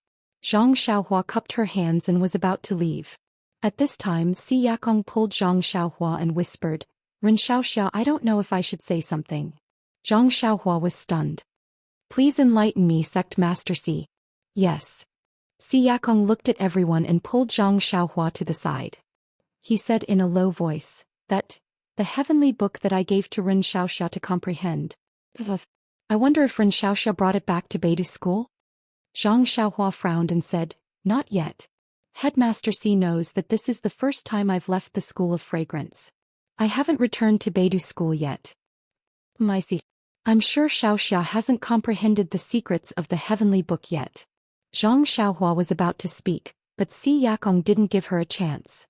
Zhang Xiaohua cupped her hands and was about to leave. At this time, Si Yakong pulled Zhang Xiaohua and whispered, Ren Xiaoxia, I don't know if I should say something. Zhang Xiaohua was stunned. Please enlighten me, Sect Master Si. Yes. Si Yakong looked at everyone and pulled Zhang Xiaohua to the side. He said in a low voice, That, the heavenly book that I gave to Ren Xiaoxia to comprehend. I wonder if Ren Xiaoxia brought it back to Beidou school? Zhang Xiaohua frowned and said, Not yet. Headmaster C knows that this is the first time I've left the School of Fragrance. I haven't returned to Beidou school yet. I see. I'm sure Xiaoxia hasn't comprehended the secrets of the heavenly book yet. Zhang Xiaohua was about to speak, but Si Yakong didn't give her a chance.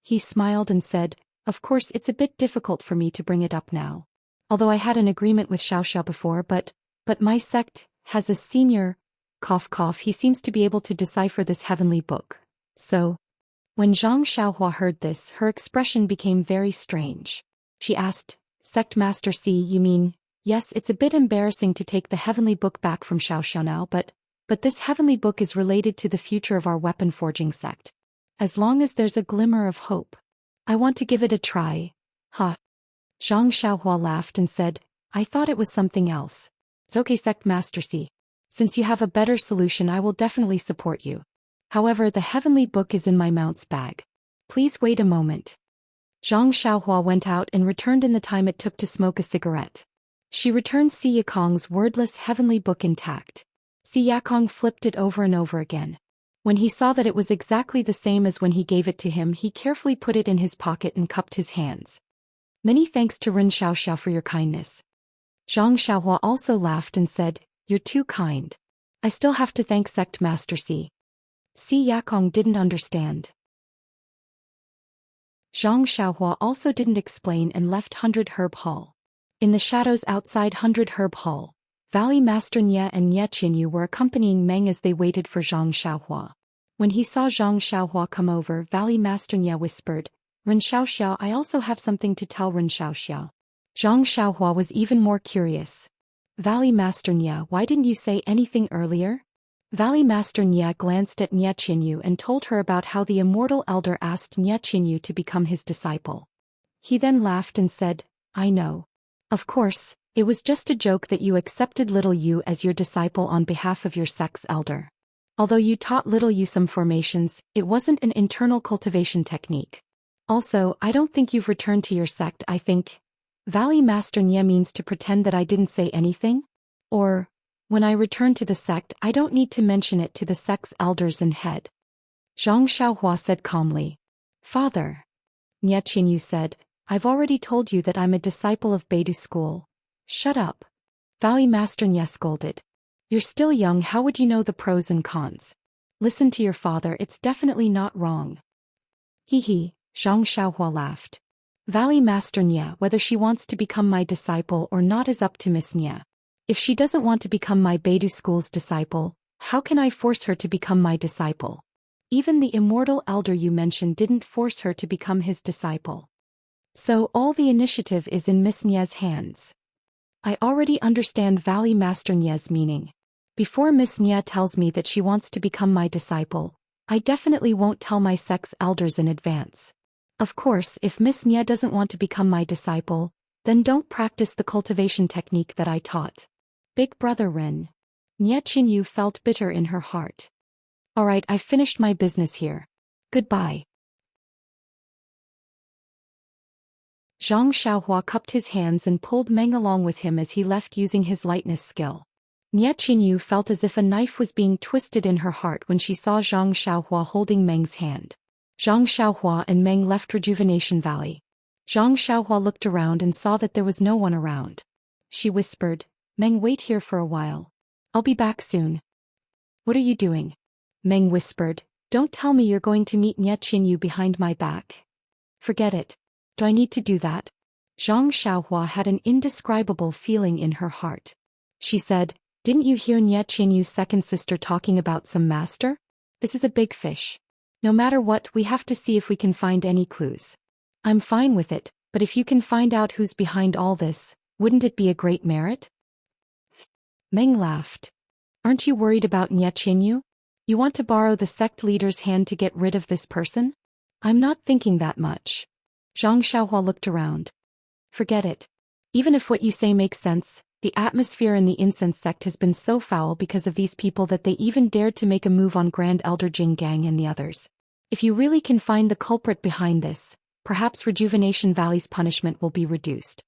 He smiled and said, Of course it's a bit difficult for me to bring it up now. Although I had an agreement with Xiaoxia before, but my sect has a senior, he seems to be able to decipher this heavenly book. So, when Zhang Xiaohua heard this, her expression became very strange. She asked, Sect Master C, you mean, yes, it's a bit embarrassing to take the heavenly book back from Xiaoxia now, but this heavenly book is related to the future of our weapon forging sect. As long as there's a glimmer of hope, I want to give it a try. Ha. Zhang Xiaohua laughed and said, I thought it was something else. It's okay, Sect Master C. Since you have a better solution, I will definitely support you. However, the heavenly book is in my mount's bag. Please wait a moment. Zhang Xiaohua went out and returned in the time it took to smoke a cigarette. She returned Si Yakong's wordless heavenly book intact. Si Yakong flipped it over and over again. When he saw that it was exactly the same as when he gave it to him, he carefully put it in his pocket and cupped his hands. Many thanks to Ren Xiaoxiao for your kindness. Zhang Xiaohua also laughed and said, You're too kind. I still have to thank Sect Master Si. Si Yakong didn't understand. Zhang Xiaohua also didn't explain and left 100 Herb Hall. In the shadows outside 100 Herb Hall, Valley Master Nye and Nye Qinyu were accompanying Meng as they waited for Zhang Xiaohua. When he saw Zhang Xiaohua come over, Valley Master Nye whispered, Ren Xiaoxiao, I also have something to tell Ren Xiaoxiao. Zhang Xiaohua was even more curious. Valley Master Nye, why didn't you say anything earlier? Valley Master Nye glanced at Nye Qinyu and told her about how the immortal elder asked Nye Qinyu to become his disciple. He then laughed and said, I know. Of course, it was just a joke that you accepted little Yu as your disciple on behalf of your sect's elder. Although you taught little Yu some formations, it wasn't an internal cultivation technique. Also, I don't think you've returned to your sect. I think Valley Master Nye means to pretend that I didn't say anything? Or, when I return to the sect, I don't need to mention it to the sect's elders and head. Zhang Xiaohua said calmly. Father. Nye Qinyu said, I've already told you that I'm a disciple of Beidou school. Shut up. Valley Master Nye scolded. You're still young, how would you know the pros and cons? Listen to your father, it's definitely not wrong. Hee hee, Zhang Xiaohua laughed. Valley Master Nye, whether she wants to become my disciple or not is up to Miss Nye. If she doesn't want to become my Beidou school's disciple, how can I force her to become my disciple? Even the immortal elder you mentioned didn't force her to become his disciple. So all the initiative is in Miss Nye's hands. I already understand Valley Master Nye's meaning. Before Miss Nye tells me that she wants to become my disciple, I definitely won't tell my sect's elders in advance. Of course, if Miss Nye doesn't want to become my disciple, then don't practice the cultivation technique that I taught. Big brother Ren. Nye Qinyu felt bitter in her heart. Alright, I've finished my business here. Goodbye. Zhang Xiaohua cupped his hands and pulled Meng along with him as he left using his lightness skill. Nye Qinyu felt as if a knife was being twisted in her heart when she saw Zhang Xiaohua holding Meng's hand. Zhang Xiaohua and Meng left Rejuvenation Valley. Zhang Xiaohua looked around and saw that there was no one around. She whispered, Meng, wait here for a while. I'll be back soon. What are you doing? Meng whispered, don't tell me you're going to meet Nye Qinyu behind my back. Forget it. Do I need to do that? Zhang Xiaohua had an indescribable feeling in her heart. She said, didn't you hear Nye Qinyu's second sister talking about some master? This is a big fish. No matter what, we have to see if we can find any clues. I'm fine with it, but if you can find out who's behind all this, wouldn't it be a great merit? Meng laughed. Aren't you worried about Nye Qinyu? You want to borrow the sect leader's hand to get rid of this person? I'm not thinking that much. Zhang Xiaohua looked around. Forget it. Even if what you say makes sense, the atmosphere in the incense sect has been so foul because of these people that they even dared to make a move on Grand Elder Jing Gang and the others. If you really can find the culprit behind this, perhaps Rejuvenation Valley's punishment will be reduced.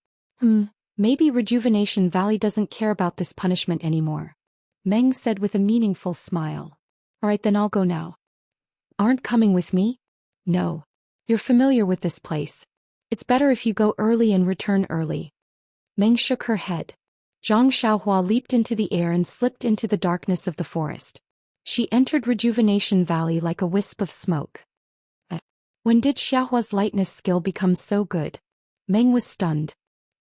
Maybe Rejuvenation Valley doesn't care about this punishment anymore. Meng said with a meaningful smile. Alright, then I'll go now. Aren't coming with me? No. You're familiar with this place. It's better if you go early and return early. Meng shook her head. Zhang Xiaohua leaped into the air and slipped into the darkness of the forest. She entered Rejuvenation Valley like a wisp of smoke. When did Xiaohua's lightness skill become so good? Meng was stunned.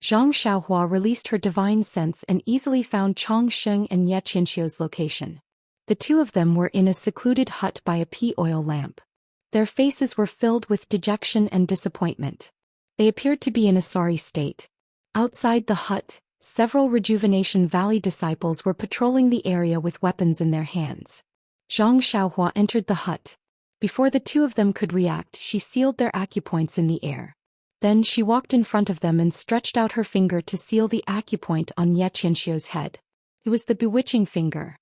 Zhang Xiaohua released her divine sense and easily found Chong Sheng and Nye Qinxiu's location. The two of them were in a secluded hut by a pea oil lamp. Their faces were filled with dejection and disappointment. They appeared to be in a sorry state. Outside the hut, several Rejuvenation Valley disciples were patrolling the area with weapons in their hands. Zhang Xiaohua entered the hut. Before the two of them could react, she sealed their acupoints in the air. Then she walked in front of them and stretched out her finger to seal the acupoint on Nye Qinxiu's head. It was the bewitching finger.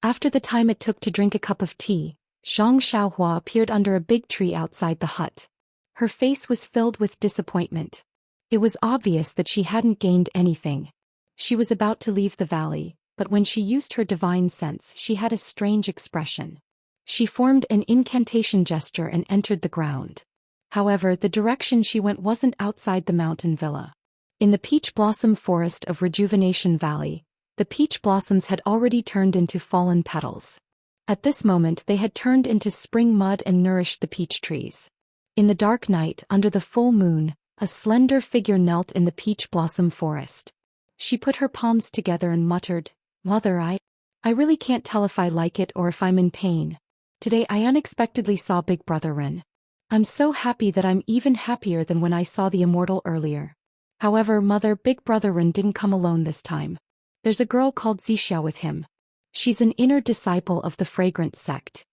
After the time it took to drink a cup of tea, Zhang Xiaohua appeared under a big tree outside the hut. Her face was filled with disappointment. It was obvious that she hadn't gained anything. She was about to leave the valley, but when she used her divine sense, she had a strange expression. She formed an incantation gesture and entered the ground. However, the direction she went wasn't outside the mountain villa. In the peach blossom forest of Rejuvenation Valley, the peach blossoms had already turned into fallen petals. At this moment they had turned into spring mud and nourished the peach trees. In the dark night, under the full moon, a slender figure knelt in the peach blossom forest. She put her palms together and muttered, "Mother, I really can't tell if I like it or if I'm in pain. Today I unexpectedly saw Big Brother Ren. I'm so happy that I'm even happier than when I saw the immortal earlier. However, Mother, Big Brother Ren didn't come alone this time. There's a girl called Zixia with him. She's an inner disciple of the fragrance sect.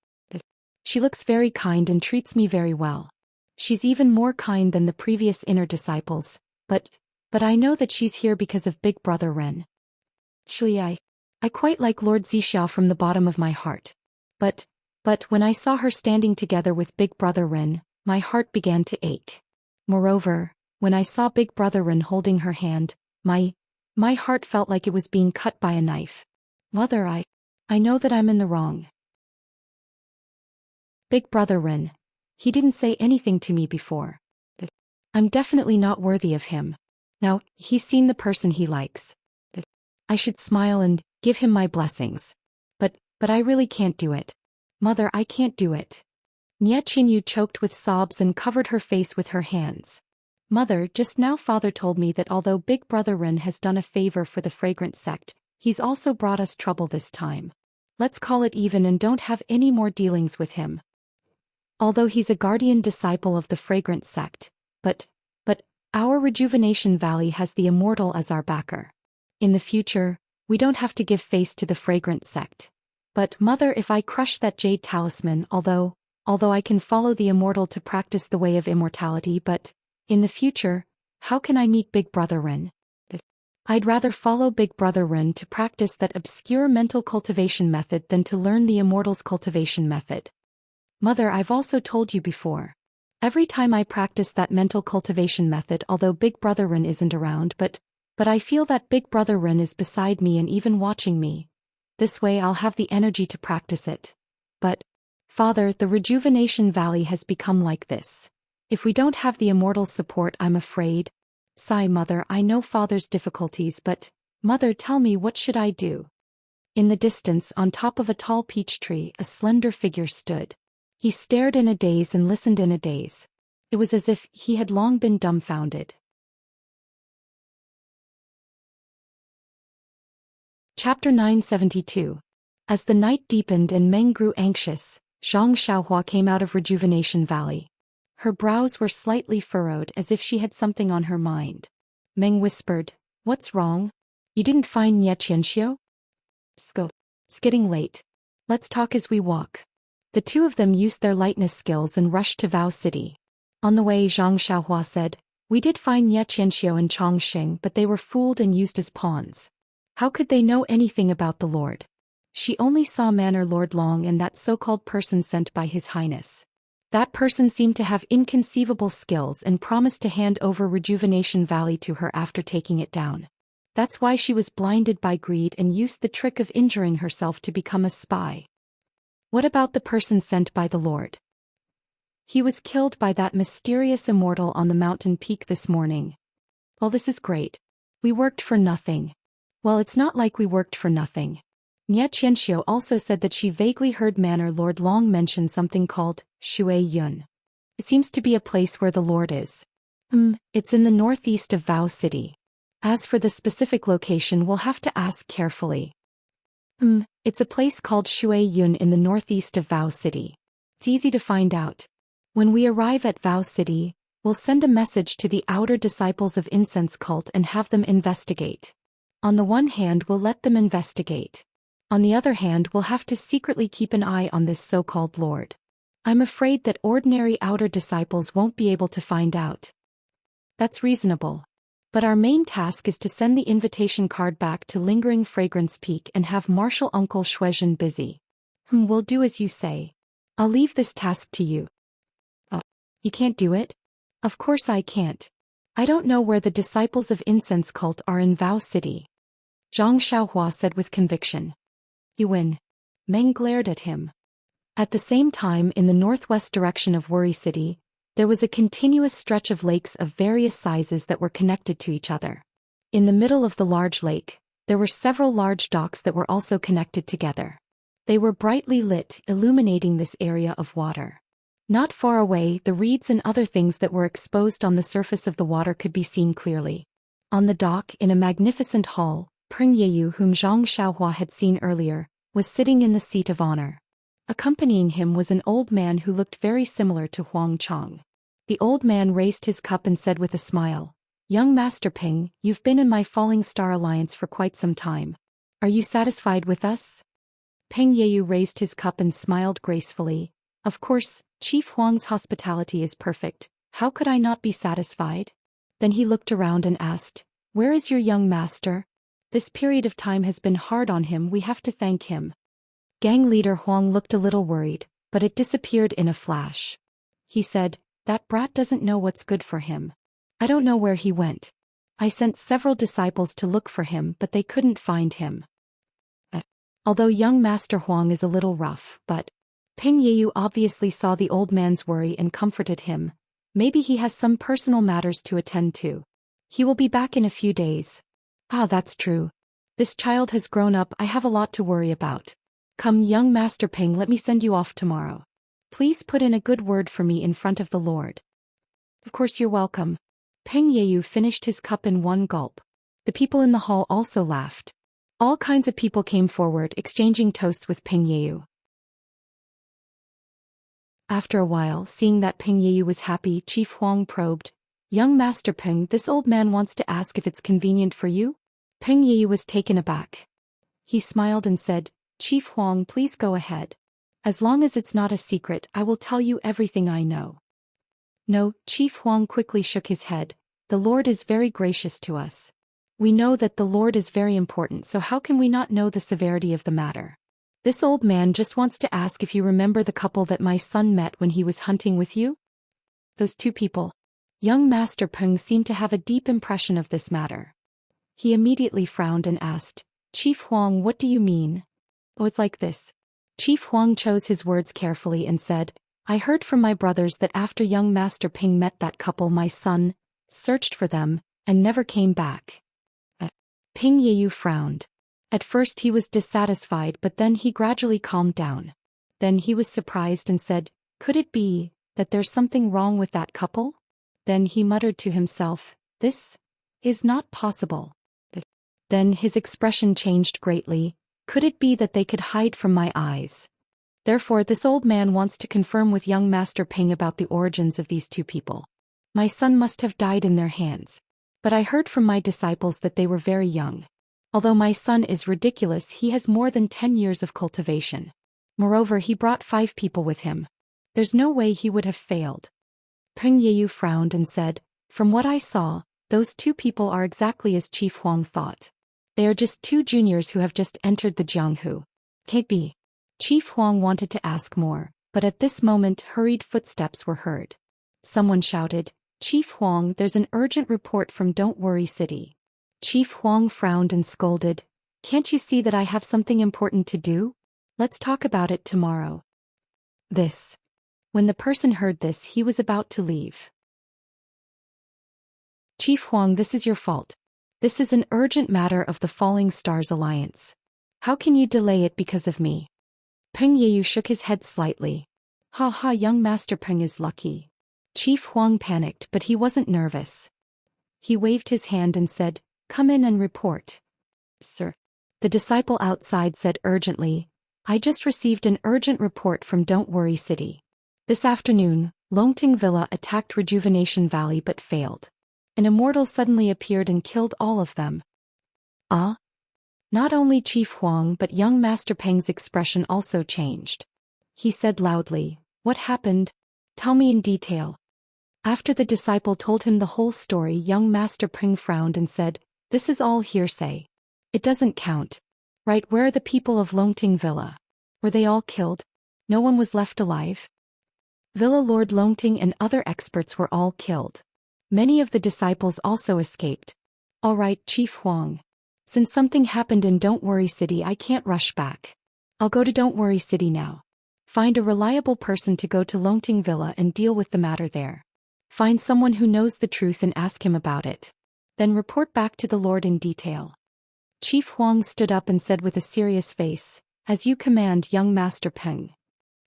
She looks very kind and treats me very well. She's even more kind than the previous inner disciples, but I know that she's here because of Big Brother Ren. Actually, I quite like Lord Zixia from the bottom of my heart. But when I saw her standing together with Big Brother Ren, my heart began to ache. Moreover, when I saw Big Brother Ren holding her hand, my heart felt like it was being cut by a knife. Mother, I know that I'm in the wrong. Big Brother Ren, he didn't say anything to me before. I'm definitely not worthy of him. Now, he's seen the person he likes. I should smile and give him my blessings. But I really can't do it. Mother, I can't do it. Nie Qinyu choked with sobs and covered her face with her hands. Mother, just now Father told me that although Big Brother Ren has done a favor for the fragrant sect, he's also brought us trouble this time. Let's call it even and don't have any more dealings with him. Although he's a guardian disciple of the fragrant sect, but our Rejuvenation Valley has the immortal as our backer. In the future, we don't have to give face to the fragrant sect. But Mother, if I crush that jade talisman, although I can follow the immortal to practice the way of immortality, but in the future, how can I meet Big Brother Ren? I'd rather follow Big Brother Ren to practice that obscure mental cultivation method than to learn the immortal's cultivation method. Mother, I've also told you before. Every time I practice that mental cultivation method, although Big Brother Ren isn't around, but I feel that Big Brother Ren is beside me and even watching me. This way I'll have the energy to practice it. But, Father, the Rejuvenation Valley has become like this. If we don't have the immortal's support, I'm afraid. Sigh, Mother, I know Father's difficulties, but, Mother, tell me, what should I do? In the distance, on top of a tall peach tree, a slender figure stood. He stared in a daze and listened in a daze. It was as if he had long been dumbfounded. Chapter 972. As the night deepened and Meng grew anxious, Zhang Xiaohua came out of Rejuvenation Valley. Her brows were slightly furrowed as if she had something on her mind. Meng whispered, "What's wrong? You didn't find Nie Qianxiu?" It's getting late. Let's talk as we walk." The two of them used their lightness skills and rushed to Vao City. On the way, Zhang Xiaohua said, "We did find Nie Qianxiu and Chongqing, but they were fooled and used as pawns. How could they know anything about the Lord? She only saw Manor Lord Long and that so-called person sent by His Highness. That person seemed to have inconceivable skills and promised to hand over Rejuvenation Valley to her after taking it down. That's why she was blinded by greed and used the trick of injuring herself to become a spy. What about the person sent by the Lord? He was killed by that mysterious immortal on the mountain peak this morning. Well, this is great. We worked for nothing. Well, it's not like we worked for nothing. Nie Qianxiu also said that she vaguely heard Manor Lord Long mention something called Shui Yun. It seems to be a place where the Lord is. It's in the northeast of Vao City. As for the specific location, we'll have to ask carefully. It's a place called Shui Yun in the northeast of Vao City. It's easy to find out. When we arrive at Vao City, we'll send a message to the outer disciples of Incense Cult and have them investigate. On the one hand, we'll let them investigate. On the other hand, we'll have to secretly keep an eye on this so-called Lord. I'm afraid that ordinary outer disciples won't be able to find out. That's reasonable. But our main task is to send the invitation card back to Lingering Fragrance Peak and have Marshal Uncle Shuizhen busy. We'll do as you say. I'll leave this task to you. Oh, you can't do it? Of course I can't. I don't know where the disciples of incense cult are in Vow City. Zhang Xiaohua said with conviction. You win. Meng glared at him. At the same time, in the northwest direction of Worry City, there was a continuous stretch of lakes of various sizes that were connected to each other. In the middle of the large lake, there were several large docks that were also connected together. They were brightly lit, illuminating this area of water. Not far away, the reeds and other things that were exposed on the surface of the water could be seen clearly. On the dock, in a magnificent hall, Peng Yeyu, whom Zhang Xiaohua had seen earlier, was sitting in the seat of honor. Accompanying him was an old man who looked very similar to Huang Chang. The old man raised his cup and said with a smile, Young Master Peng, you've been in my Falling Star Alliance for quite some time. Are you satisfied with us? Peng Yeyu raised his cup and smiled gracefully. Of course, Chief Huang's hospitality is perfect. How could I not be satisfied? Then he looked around and asked, Where is your young master? This period of time has been hard on him, we have to thank him. Gang leader Huang looked a little worried, but it disappeared in a flash. He said, That brat doesn't know what's good for him. I don't know where he went. I sent several disciples to look for him, but they couldn't find him. Although young Master Huang is a little rough, but Peng Yeyu obviously saw the old man's worry and comforted him. Maybe he has some personal matters to attend to. He will be back in a few days. Ah, that's true. This child has grown up, I have a lot to worry about. Come, young Master Peng, let me send you off tomorrow. Please put in a good word for me in front of the Lord. Of course you're welcome. Peng Yeyu finished his cup in one gulp. The people in the hall also laughed. All kinds of people came forward, exchanging toasts with Peng Yeyu. After a while, seeing that Peng Yeyu was happy, Chief Huang probed, Young Master Peng, this old man wants to ask if it's convenient for you? Peng Yeyu was taken aback. He smiled and said, Chief Huang, please go ahead. As long as it's not a secret, I will tell you everything I know. No, Chief Huang quickly shook his head. The Lord is very gracious to us. We know that the Lord is very important, so how can we not know the severity of the matter? This old man just wants to ask if you remember the couple that my son met when he was hunting with you? Those two people. Young Master Peng seemed to have a deep impression of this matter. He immediately frowned and asked, Chief Huang, what do you mean? Oh, it's like this. Chief Huang chose his words carefully and said, I heard from my brothers that after young Master Peng met that couple, my son searched for them and never came back. Peng Yeyu frowned. At first he was dissatisfied, but then he gradually calmed down. Then he was surprised and said, Could it be that there's something wrong with that couple? Then he muttered to himself, This is not possible. Then his expression changed greatly. Could it be that they could hide from my eyes? Therefore this old man wants to confirm with young Master Peng about the origins of these two people. My son must have died in their hands. But I heard from my disciples that they were very young. Although my son is ridiculous, he has more than 10 years of cultivation. Moreover, he brought 5 people with him. There's no way he would have failed. Peng Yeyu frowned and said, From what I saw, those 2 people are exactly as Chief Huang thought. They are just 2 juniors who have just entered the Jianghu. Can't be. Chief Huang wanted to ask more, but at this moment hurried footsteps were heard. Someone shouted, Chief Huang, there's an urgent report from Don't Worry City. Chief Huang frowned and scolded, Can't you see that I have something important to do? Let's talk about it tomorrow. When the person heard this, he was about to leave. Chief Huang, this is your fault. This is an urgent matter of the Falling Stars Alliance. How can you delay it because of me? Peng Yeyu shook his head slightly. Ha ha, young Master Peng is lucky. Chief Huang panicked, but he wasn't nervous. He waved his hand and said, Come in and report. Sir. The disciple outside said urgently, I just received an urgent report from Don't Worry City. This afternoon, Longting Villa attacked Rejuvenation Valley but failed. An immortal suddenly appeared and killed all of them. Ah? Not only Chief Huang but young Master Peng's expression also changed. He said loudly, What happened? Tell me in detail. After the disciple told him the whole story, young Master Ping frowned and said, "This is all hearsay. It doesn't count. Right, where are the people of Longting Villa? Were they all killed? No one was left alive?" Villa Lord Longting and other experts were all killed. Many of the disciples also escaped. "All right, Chief Huang. Since something happened in Don't Worry City, I can't rush back. I'll go to Don't Worry City now. Find a reliable person to go to Longting Villa and deal with the matter there. Find someone who knows the truth and ask him about it. Then report back to the Lord in detail." Chief Huang stood up and said with a serious face, "As you command, young Master Peng."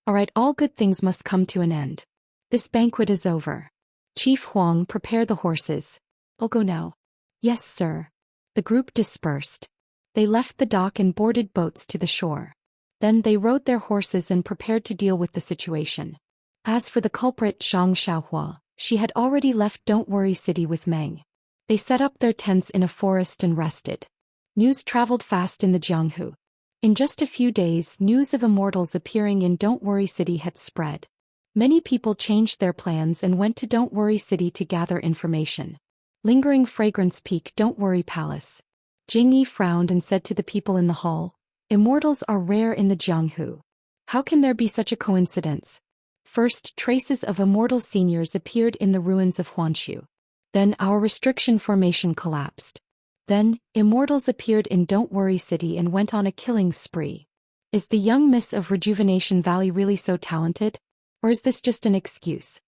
"All right, all good things must come to an end. This banquet is over. Chief Huang, prepare the horses. I'll go now." "Yes, sir." The group dispersed. They left the dock and boarded boats to the shore. Then they rode their horses and prepared to deal with the situation. As for the culprit Zhang Xiaohua, she had already left Don't Worry City with Meng. They set up their tents in a forest and rested. News traveled fast in the Jianghu. In just a few days, news of immortals appearing in Don't Worry City had spread. Many people changed their plans and went to Don't Worry City to gather information. Lingering Fragrance Peak, Don't Worry Palace. Jing Yi frowned and said to the people in the hall, "Immortals are rare in the Jianghu. How can there be such a coincidence?" First, traces of immortal seniors appeared in the ruins of Huanshu. Then our restriction formation collapsed. Then, immortals appeared in Don't Worry City and went on a killing spree. Is the young miss of Rejuvenation Valley really so talented? Or is this just an excuse?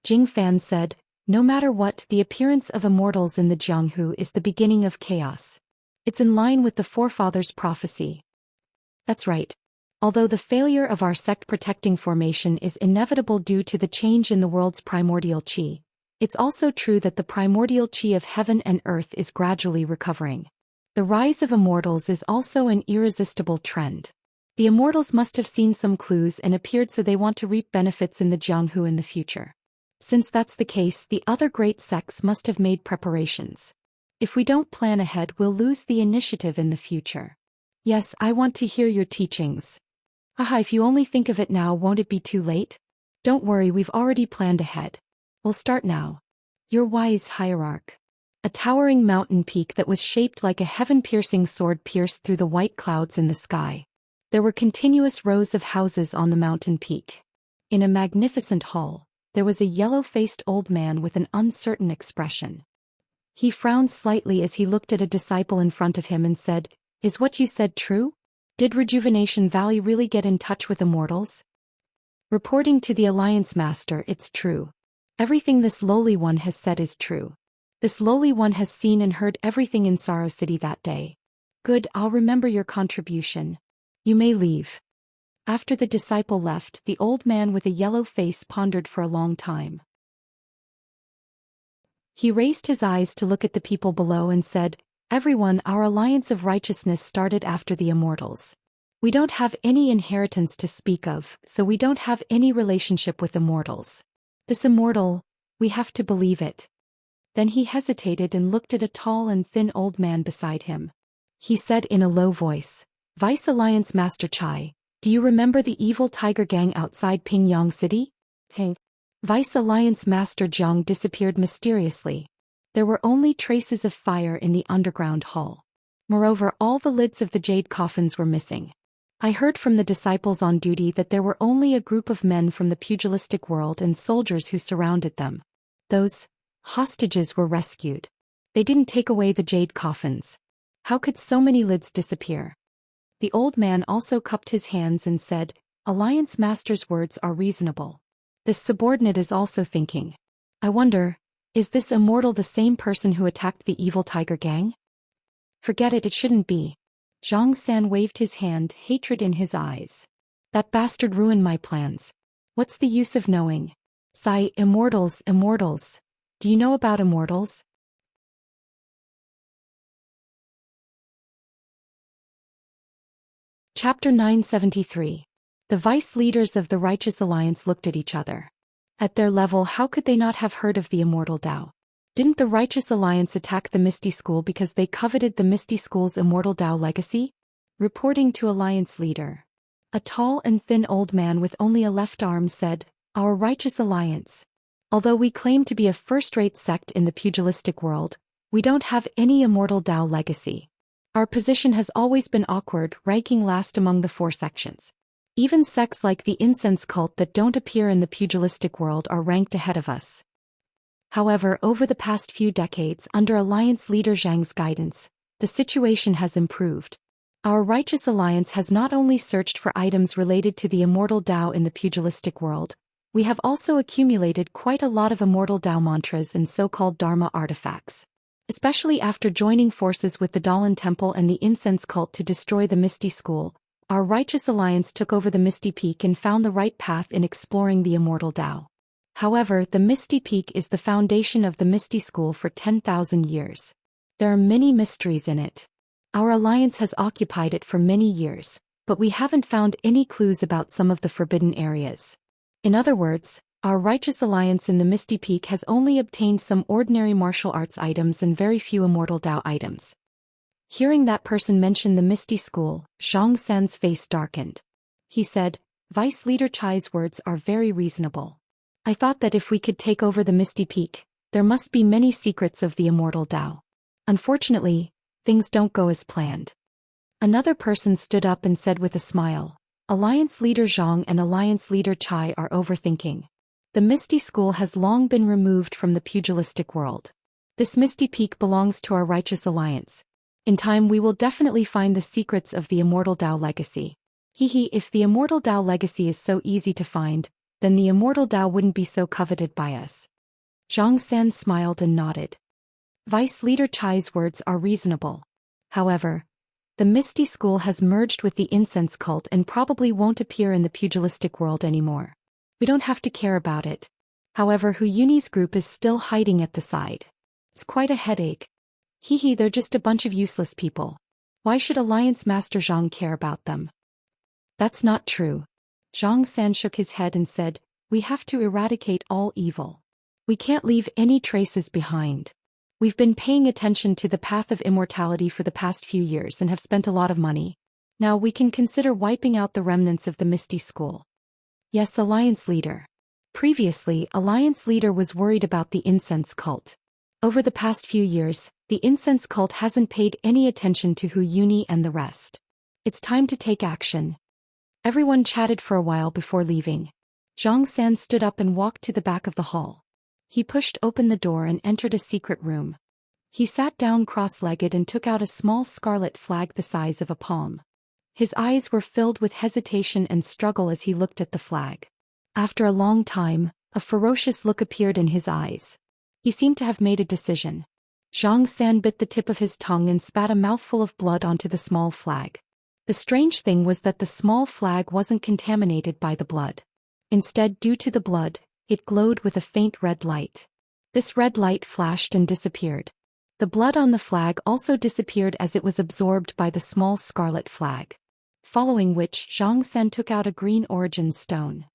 Jing Fan said, "No matter what, the appearance of immortals in the Jianghu is the beginning of chaos. It's in line with the forefathers' prophecy." "That's right. Although the failure of our sect protecting formation is inevitable due to the change in the world's primordial chi, it's also true that the primordial chi of heaven and earth is gradually recovering. The rise of immortals is also an irresistible trend. The immortals must have seen some clues and appeared, so they want to reap benefits in the Jianghu in the future. Since that's the case, the other great sects must have made preparations. If we don't plan ahead, we'll lose the initiative in the future." "Yes, I want to hear your teachings." "Aha, if you only think of it now, won't it be too late? Don't worry, we've already planned ahead. We'll start now. Your wise hierarch." A towering mountain peak that was shaped like a heaven-piercing sword pierced through the white clouds in the sky. There were continuous rows of houses on the mountain peak. In a magnificent hall, there was a yellow-faced old man with an uncertain expression. He frowned slightly as he looked at a disciple in front of him and said, "Is what you said true? Did Rejuvenation Valley really get in touch with immortals?" "Reporting to the Alliance Master, it's true. Everything this lowly one has said is true. This lowly one has seen and heard everything in Sorrow City that day." "Good, I'll remember your contribution. You may leave." After the disciple left, the old man with a yellow face pondered for a long time. He raised his eyes to look at the people below and said, "Everyone, our alliance of righteousness started after the immortals. We don't have any inheritance to speak of, so we don't have any relationship with immortals. This immortal, we have to believe it." Then he hesitated and looked at a tall and thin old man beside him. He said in a low voice, "Vice Alliance Master Chai, do you remember the evil tiger gang outside Pingyang City?" Vice Alliance Master Jiang disappeared mysteriously. There were only traces of fire in the underground hall. Moreover, all the lids of the jade coffins were missing. I heard from the disciples on duty that there were only a group of men from the pugilistic world and soldiers who surrounded them. Those hostages were rescued. They didn't take away the jade coffins. How could so many lids disappear? The old man also cupped his hands and said, "Alliance Master's words are reasonable. This subordinate is also thinking. I wonder, is this immortal the same person who attacked the evil tiger gang?" "Forget it, it shouldn't be." Zhang San waved his hand, hatred in his eyes. "That bastard ruined my plans. What's the use of knowing? Sigh, immortals, immortals. Do you know about immortals?" Chapter 973. The vice leaders of the Righteous Alliance looked at each other. At their level, how could they not have heard of the immortal Tao? Didn't the Righteous Alliance attack the Misty School because they coveted the Misty School's immortal Tao legacy? Reporting to Alliance leader. A tall and thin old man with only a left arm said, "Our Righteous Alliance. Although we claim to be a first-rate sect in the pugilistic world, we don't have any immortal Dao legacy. Our position has always been awkward, ranking last among the 4 sections. Even sects like the incense cult that don't appear in the pugilistic world are ranked ahead of us. However, over the past few decades, under Alliance leader Zhang's guidance, the situation has improved. Our righteous alliance has not only searched for items related to the immortal Dao in the pugilistic world, we have also accumulated quite a lot of immortal Dao mantras and so-called Dharma artifacts. Especially after joining forces with the Dalan Temple and the incense cult to destroy the Misty School, our righteous alliance took over the Misty Peak and found the right path in exploring the immortal Dao. However, the Misty Peak is the foundation of the Misty School for 10,000 years. There are many mysteries in it. Our alliance has occupied it for many years, but we haven't found any clues about some of the forbidden areas. In other words, our righteous alliance in the Misty Peak has only obtained some ordinary martial arts items and very few immortal Dao items. Hearing that person mention the Misty School, Zhang San's face darkened. He said, "Vice Leader Chai's words are very reasonable. I thought that if we could take over the Misty Peak, there must be many secrets of the immortal Dao. Unfortunately, things don't go as planned." Another person stood up and said with a smile, "Alliance Leader Zhang and Alliance Leader Chai are overthinking. The Misty School has long been removed from the pugilistic world. This Misty Peak belongs to our righteous alliance. In time we will definitely find the secrets of the immortal Dao legacy. If the immortal Dao legacy is so easy to find, then the immortal Dao wouldn't be so coveted by us." Zhang San smiled and nodded. Vice Leader Chai's words are reasonable. However, the Misty School has merged with the incense cult and probably won't appear in the pugilistic world anymore. We don't have to care about it. However, Huyuni's group is still hiding at the side. It's quite a headache. They're just a bunch of useless people. Why should Alliance Master Zhang care about them? That's not true. Zhang San shook his head and said, "We have to eradicate all evil. We can't leave any traces behind. We've been paying attention to the path of immortality for the past few years and have spent a lot of money. Now we can consider wiping out the remnants of the Misty School." Yes, Alliance Leader. Previously, Alliance Leader was worried about the incense cult. Over the past few years, the incense cult hasn't paid any attention to Huyuni and the rest. It's time to take action. Everyone chatted for a while before leaving. Zhang San stood up and walked to the back of the hall. He pushed open the door and entered a secret room. He sat down cross-legged and took out a small scarlet flag the size of a palm. His eyes were filled with hesitation and struggle as he looked at the flag. After a long time, a ferocious look appeared in his eyes. He seemed to have made a decision. Zhang San bit the tip of his tongue and spat a mouthful of blood onto the small flag. The strange thing was that the small flag wasn't contaminated by the blood. Instead, due to the blood, it glowed with a faint red light. This red light flashed and disappeared. The blood on the flag also disappeared as it was absorbed by the small scarlet flag. Following which, Zhang San took out a green origin stone.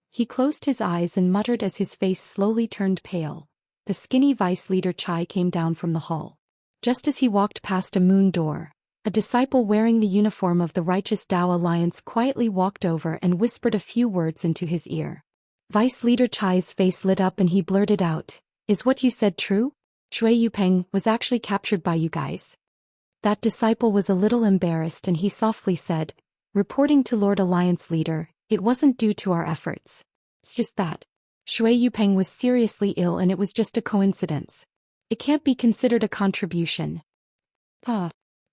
He closed his eyes and muttered as his face slowly turned pale. The skinny Vice Leader Chai came down from the hall. Just as he walked past a moon door, a disciple wearing the uniform of the Righteous Dao Alliance quietly walked over and whispered a few words into his ear. Vice Leader Chai's face lit up and he blurted out, "Is what you said true? Shui Yupeng was actually captured by you guys?" That disciple was a little embarrassed and he softly said, "Reporting to Lord Alliance Leader, it wasn't due to our efforts. It's just that Shui Yupeng was seriously ill and it was just a coincidence. It can't be considered a contribution."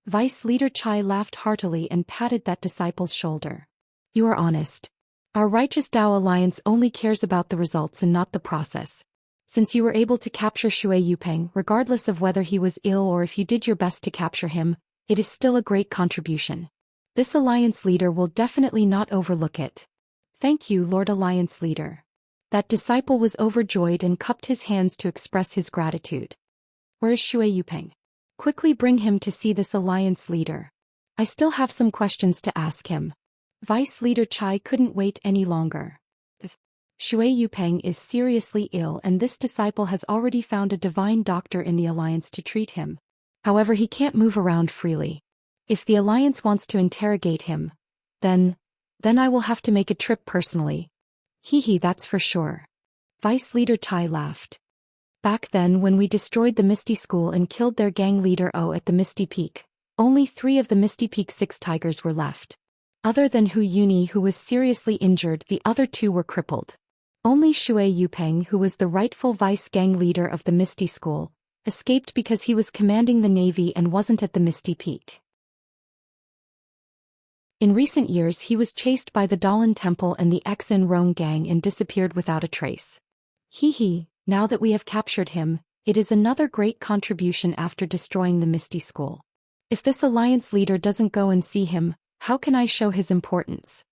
Vice Leader Chai laughed heartily and patted that disciple's shoulder. "You are honest. Our Righteous Dao Alliance only cares about the results and not the process. Since you were able to capture Shui Yupeng, regardless of whether he was ill or if you did your best to capture him, it is still a great contribution. This Alliance Leader will definitely not overlook it." "Thank you, Lord Alliance Leader." That disciple was overjoyed and cupped his hands to express his gratitude. "Where is Shui Yupeng? Quickly bring him to see this Alliance Leader. I still have some questions to ask him." Vice Leader Chai couldn't wait any longer. Shui Yupeng is seriously ill and this disciple has already found a divine doctor in the Alliance to treat him. However, he can't move around freely. If the Alliance wants to interrogate him, then I will have to make a trip personally. Hee hee, that's for sure. Vice Leader Chai laughed. Back then when we destroyed the Misty School and killed their gang leader O at the Misty Peak, only 3 of the Misty Peak 6 tigers were left. Other than Hu Yuni, who was seriously injured, the other 2 were crippled. Only Shui Yupeng, who was the rightful vice gang leader of the Misty School, escaped because he was commanding the Navy and wasn't at the Misty Peak. In recent years he was chased by the Dalan Temple and the Xin Rong gang and disappeared without a trace. Hee hee, now that we have captured him, it is another great contribution after destroying the Misty School. If this alliance leader doesn't go and see him, how can I show his importance?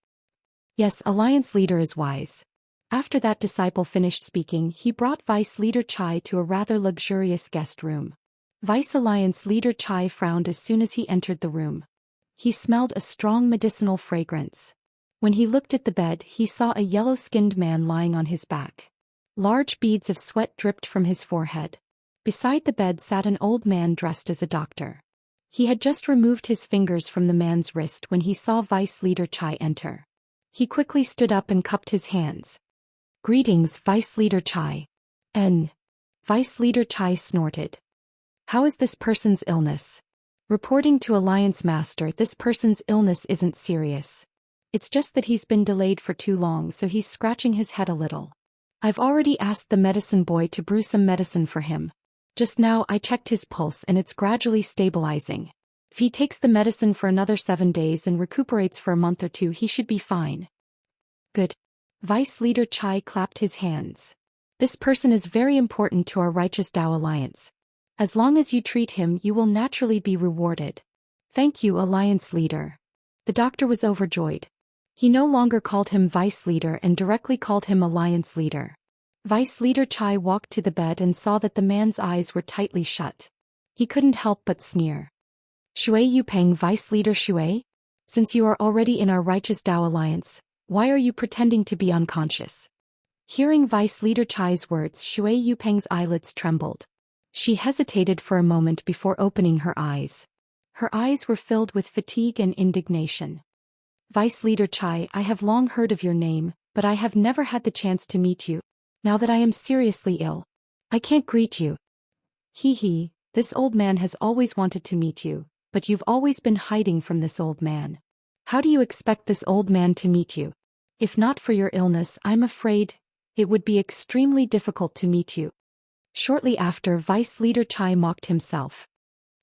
Yes, alliance leader is wise. After that disciple finished speaking, he brought Vice Leader Chai to a rather luxurious guest room. Vice Alliance Leader Chai frowned as soon as he entered the room. He smelled a strong medicinal fragrance. When he looked at the bed, he saw a yellow-skinned man lying on his back. Large beads of sweat dripped from his forehead. Beside the bed sat an old man dressed as a doctor. He had just removed his fingers from the man's wrist when he saw Vice Leader Chai enter. He quickly stood up and cupped his hands. Greetings, Vice Leader Chai. Vice Leader Chai snorted. How is this person's illness? Reporting to Alliance Master, this person's illness isn't serious. It's just that he's been delayed for too long, so he's scratching his head a little. I've already asked the medicine boy to brew some medicine for him. Just now I checked his pulse and it's gradually stabilizing. If he takes the medicine for another 7 days and recuperates for a month or 2, he should be fine. Good. Vice Leader Chai clapped his hands. This person is very important to our Righteous Tao Alliance. As long as you treat him, you will naturally be rewarded. Thank you, Alliance Leader. The doctor was overjoyed. He no longer called him Vice Leader and directly called him Alliance Leader. Vice Leader Chai walked to the bed and saw that the man's eyes were tightly shut. He couldn't help but sneer. Shui Yupeng, Vice Leader Shui? Since you are already in our Righteous Tao Alliance, why are you pretending to be unconscious? Hearing Vice Leader Chai's words, Shui Yupeng's eyelids trembled. She hesitated for a moment before opening her eyes. Her eyes were filled with fatigue and indignation. Vice Leader Chai, I have long heard of your name, but I have never had the chance to meet you. Now that I am seriously ill, I can't greet you. Hee hee, this old man has always wanted to meet you, but you've always been hiding from this old man. How do you expect this old man to meet you? If not for your illness, I'm afraid it would be extremely difficult to meet you. Shortly after, Vice Leader Chai mocked himself.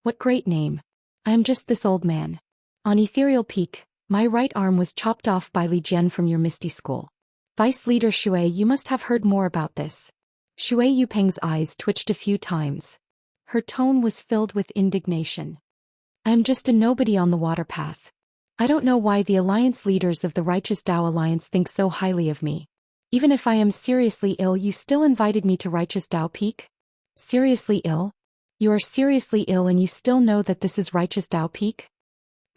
What great name. I am just this old man. On Ethereal Peak, my right arm was chopped off by Li Jian from your Misty School. Vice Leader Shui, you must have heard more about this. Shui Yupeng's eyes twitched a few times. Her tone was filled with indignation. I am just a nobody on the water path. I don't know why the alliance leaders of the Righteous Tao Alliance think so highly of me. Even if I am seriously ill, you still invited me to Righteous Tao Peak? Seriously ill? You are seriously ill and you still know that this is Righteous Tao Peak?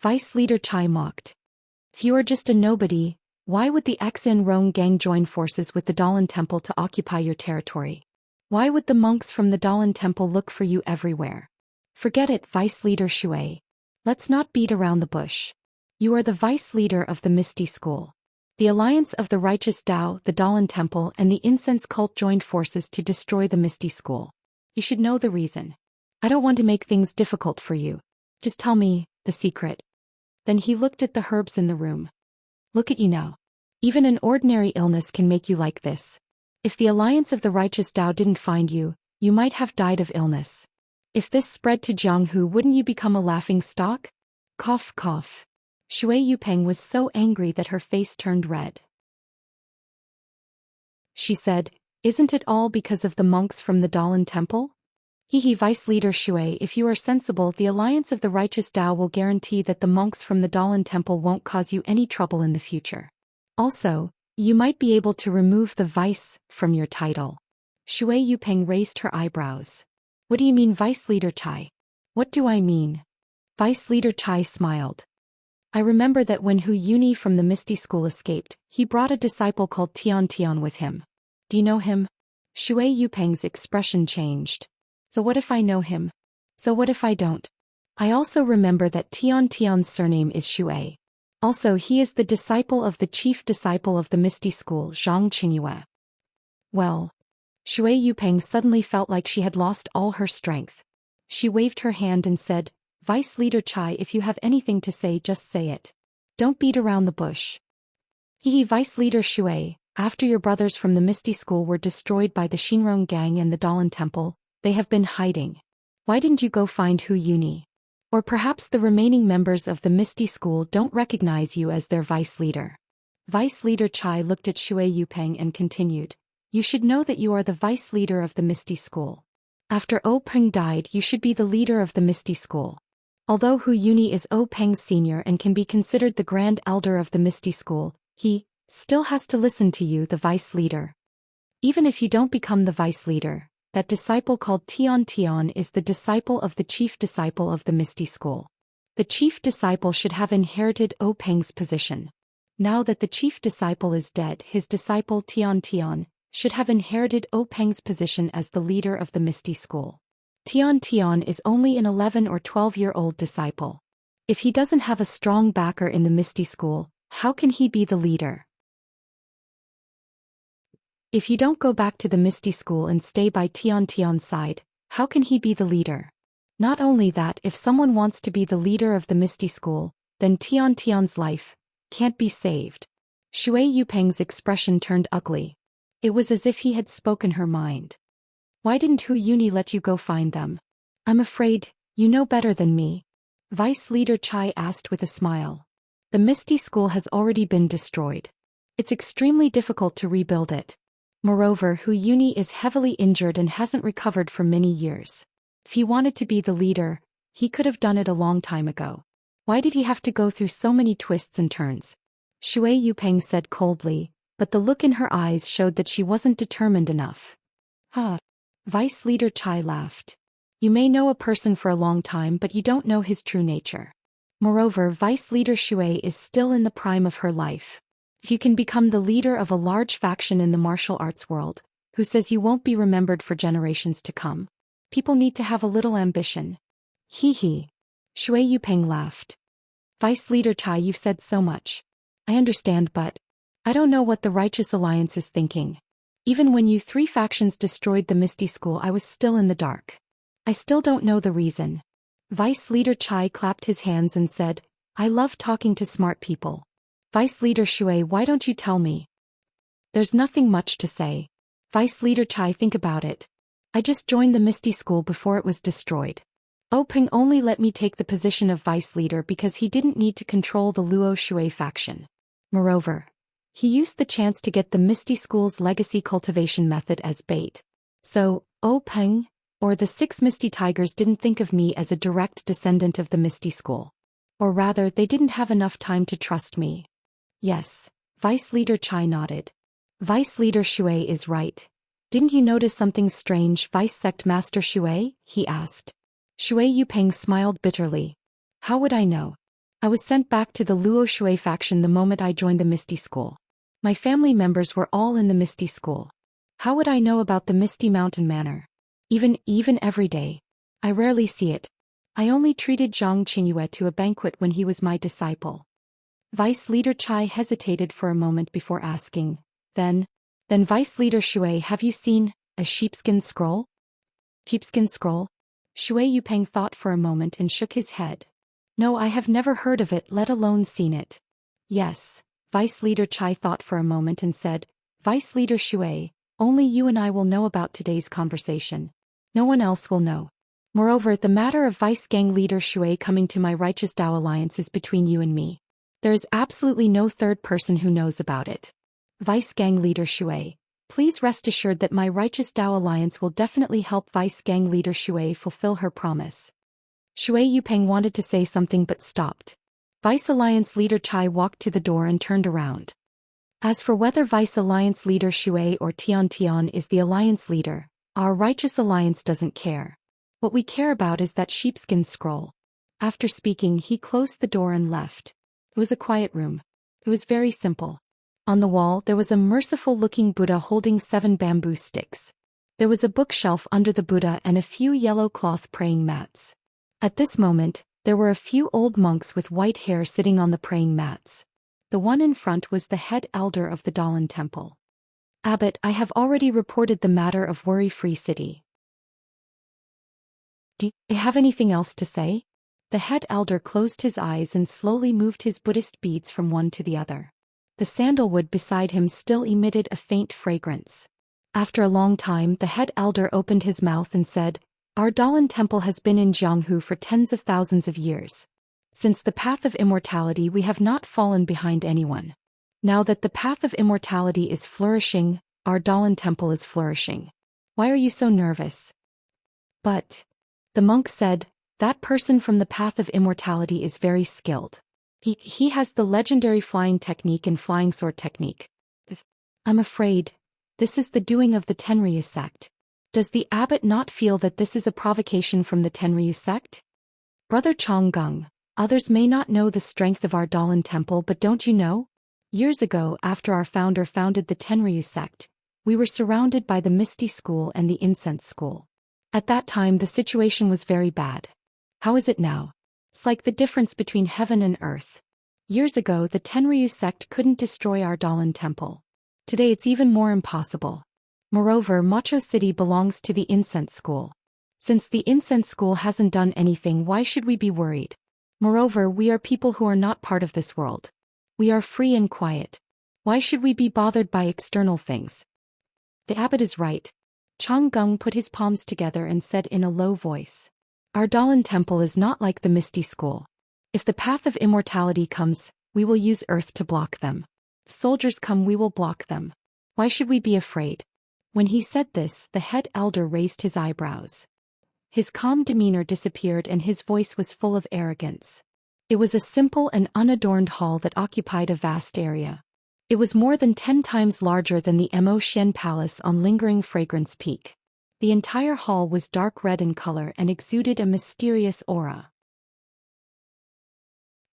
Vice Leader Chai mocked. If you are just a nobody, why would the Xin Rong gang join forces with the Dalan Temple to occupy your territory? Why would the monks from the Dalan Temple look for you everywhere? Forget it, Vice Leader Shui. Let's not beat around the bush. You are the Vice Leader of the Misty School. The Alliance of the Righteous Tao, the Dalan Temple, and the Incense Cult joined forces to destroy the Misty School. You should know the reason. I don't want to make things difficult for you. Just tell me the secret. Then he looked at the herbs in the room. Look at you now. Even an ordinary illness can make you like this. If the Alliance of the Righteous Tao didn't find you, you might have died of illness. If this spread to Jianghu, wouldn't you become a laughing stock? Cough, cough. Shui Yupeng was so angry that her face turned red. She said, Isn't it all because of the monks from the Dalan Temple? Hee Vice Leader Shui, if you are sensible, the Alliance of the Righteous Tao will guarantee that the monks from the Dalan Temple won't cause you any trouble in the future. Also, you might be able to remove the vice from your title. Shui Yupeng raised her eyebrows. What do you mean, Vice Leader Chai? What do I mean? Vice Leader Chai smiled. I remember that when Hu Yuni from the Misty School escaped, he brought a disciple called Tian Tian with him. Do you know him? Shui Yupeng's expression changed. So what if I know him? So what if I don't? I also remember that Tian Tian's surname is Shui. Also, he is the disciple of the chief disciple of the Misty School, Zhang Qingyue. Well. Shui Yupeng suddenly felt like she had lost all her strength. She waved her hand and said, Vice Leader Chai, if you have anything to say, just say it. Don't beat around the bush. Vice Leader Shui, after your brothers from the Misty School were destroyed by the Shinrong Gang and the Dalan Temple, they have been hiding. Why didn't you go find Hu Yuni? Or perhaps the remaining members of the Misty School don't recognize you as their vice leader. Vice Leader Chai looked at Shui Yupeng and continued, You should know that you are the vice leader of the Misty School. After O Peng died, you should be the leader of the Misty School. Although Hu Yuni is O Peng's senior and can be considered the grand elder of the Misty School, he still has to listen to you, the vice leader. Even if you don't become the vice leader, that disciple called Tian Tian is the disciple of the chief disciple of the Misty School. The chief disciple should have inherited O Peng's position. Now that the chief disciple is dead, his disciple Tian Tian should have inherited O Peng's position as the leader of the Misty School. Tian Tian is only an 11 or 12-year-old disciple. If he doesn't have a strong backer in the Misty School, how can he be the leader? If you don't go back to the Misty School and stay by Tian Tian's side, how can he be the leader? Not only that, if someone wants to be the leader of the Misty School, then Tian Tian's life can't be saved. Shui Yupeng's expression turned ugly. It was as if he had spoken her mind. Why didn't Hu Yuni let you go find them? I'm afraid you know better than me. Vice Leader Chai asked with a smile. The Misty School has already been destroyed. It's extremely difficult to rebuild it. Moreover, Hu Yuni is heavily injured and hasn't recovered for many years. If he wanted to be the leader, he could have done it a long time ago. Why did he have to go through so many twists and turns? Shui Yupeng said coldly, but the look in her eyes showed that she wasn't determined enough. Vice Leader Chai laughed. You may know a person for a long time, but you don't know his true nature. Moreover, Vice Leader Shui is still in the prime of her life. If you can become the leader of a large faction in the martial arts world, who says you won't be remembered for generations to come? People need to have a little ambition. Shui Yupeng laughed. Vice Leader Chai, you've said so much. I understand, but I don't know what the Righteous Alliance is thinking. Even when you three factions destroyed the Misty School, I was still in the dark. I still don't know the reason. Vice Leader Chai clapped his hands and said, I love talking to smart people. Vice Leader Shui, why don't you tell me? There's nothing much to say. Vice Leader Chai, think about it. I just joined the Misty School before it was destroyed. O Peng only let me take the position of Vice Leader because he didn't need to control the Luo Shui faction. Moreover, he used the chance to get the Misty School's legacy cultivation method as bait. So, O Peng, or the 6 Misty Tigers didn't think of me as a direct descendant of the Misty School. Or rather, they didn't have enough time to trust me. Yes, Vice Leader Chai nodded. Vice Leader Shui is right. Didn't you notice something strange, Vice Sect Master Shui? He asked. Shui Yupeng smiled bitterly. How would I know? I was sent back to the Luo Shui faction the moment I joined the Misty School. My family members were all in the Misty School. How would I know about the Misty Mountain Manor? Even every day. I rarely see it. I only treated Zhang Qingyue to a banquet when he was my disciple. Vice Leader Chai hesitated for a moment before asking, Then Vice Leader Shui, have you seen a sheepskin scroll? Sheepskin scroll? Shui Yupeng thought for a moment and shook his head. No, I have never heard of it, let alone seen it. Yes, Vice Leader Chai thought for a moment and said, Vice Leader Shui, only you and I will know about today's conversation. No one else will know. Moreover, the matter of Vice Gang Leader Shui coming to my Righteous Dao Alliance is between you and me. There is absolutely no third person who knows about it. Vice Gang Leader Shui, please rest assured that my Righteous Dao Alliance will definitely help Vice Gang Leader Shui fulfill her promise. Shui Yupeng wanted to say something but stopped. Vice Alliance Leader Chai walked to the door and turned around. As for whether Vice Alliance Leader Shui or Tian Tian is the Alliance leader, our Righteous Alliance doesn't care. What we care about is that sheepskin scroll. After speaking, he closed the door and left. It was a quiet room. It was very simple. On the wall there was a merciful-looking Buddha holding 7 bamboo sticks. There was a bookshelf under the Buddha and a few yellow cloth praying mats. At this moment, There were a few old monks with white hair sitting on the praying mats. The one in front was the head elder of the Dalan temple. Abbot, I have already reported the matter of Worry-Free City. Do you have anything else to say? The head elder closed his eyes and slowly moved his Buddhist beads from one to the other. The sandalwood beside him still emitted a faint fragrance. After a long time, the head elder opened his mouth and said, Our Dalan temple has been in Jianghu for tens of thousands of years. Since the path of immortality, we have not fallen behind anyone. Now that the path of immortality is flourishing, our Dalan temple is flourishing. Why are you so nervous? But, the monk said, that person from the path of immortality is very skilled. He has the legendary flying technique and flying sword technique. I'm afraid, this is the doing of the Tenryu sect. Does the abbot not feel that this is a provocation from the Tenryu sect? Brother Changgung, others may not know the strength of our Dalan temple, but don't you know? Years ago, after our founder founded the Tenryu sect, we were surrounded by the Misty School and the Incense School. At that time the situation was very bad. How is it now? It's like the difference between heaven and earth. Years ago the Tenryu sect couldn't destroy our Dalan temple. Today it's even more impossible. Moreover, Macho City belongs to the Incense School. Since the Incense School hasn't done anything, why should we be worried? Moreover, we are people who are not part of this world. We are free and quiet. Why should we be bothered by external things? The abbot is right. Changgung put his palms together and said in a low voice, Our Dalan temple is not like the Misty School. If the path of immortality comes, we will use earth to block them. If soldiers come, we will block them. Why should we be afraid? When he said this, the head elder raised his eyebrows. His calm demeanor disappeared and his voice was full of arrogance. It was a simple and unadorned hall that occupied a vast area. It was more than 10 times larger than the Mo Shen Palace on Lingering Fragrance Peak. The entire hall was dark red in color and exuded a mysterious aura.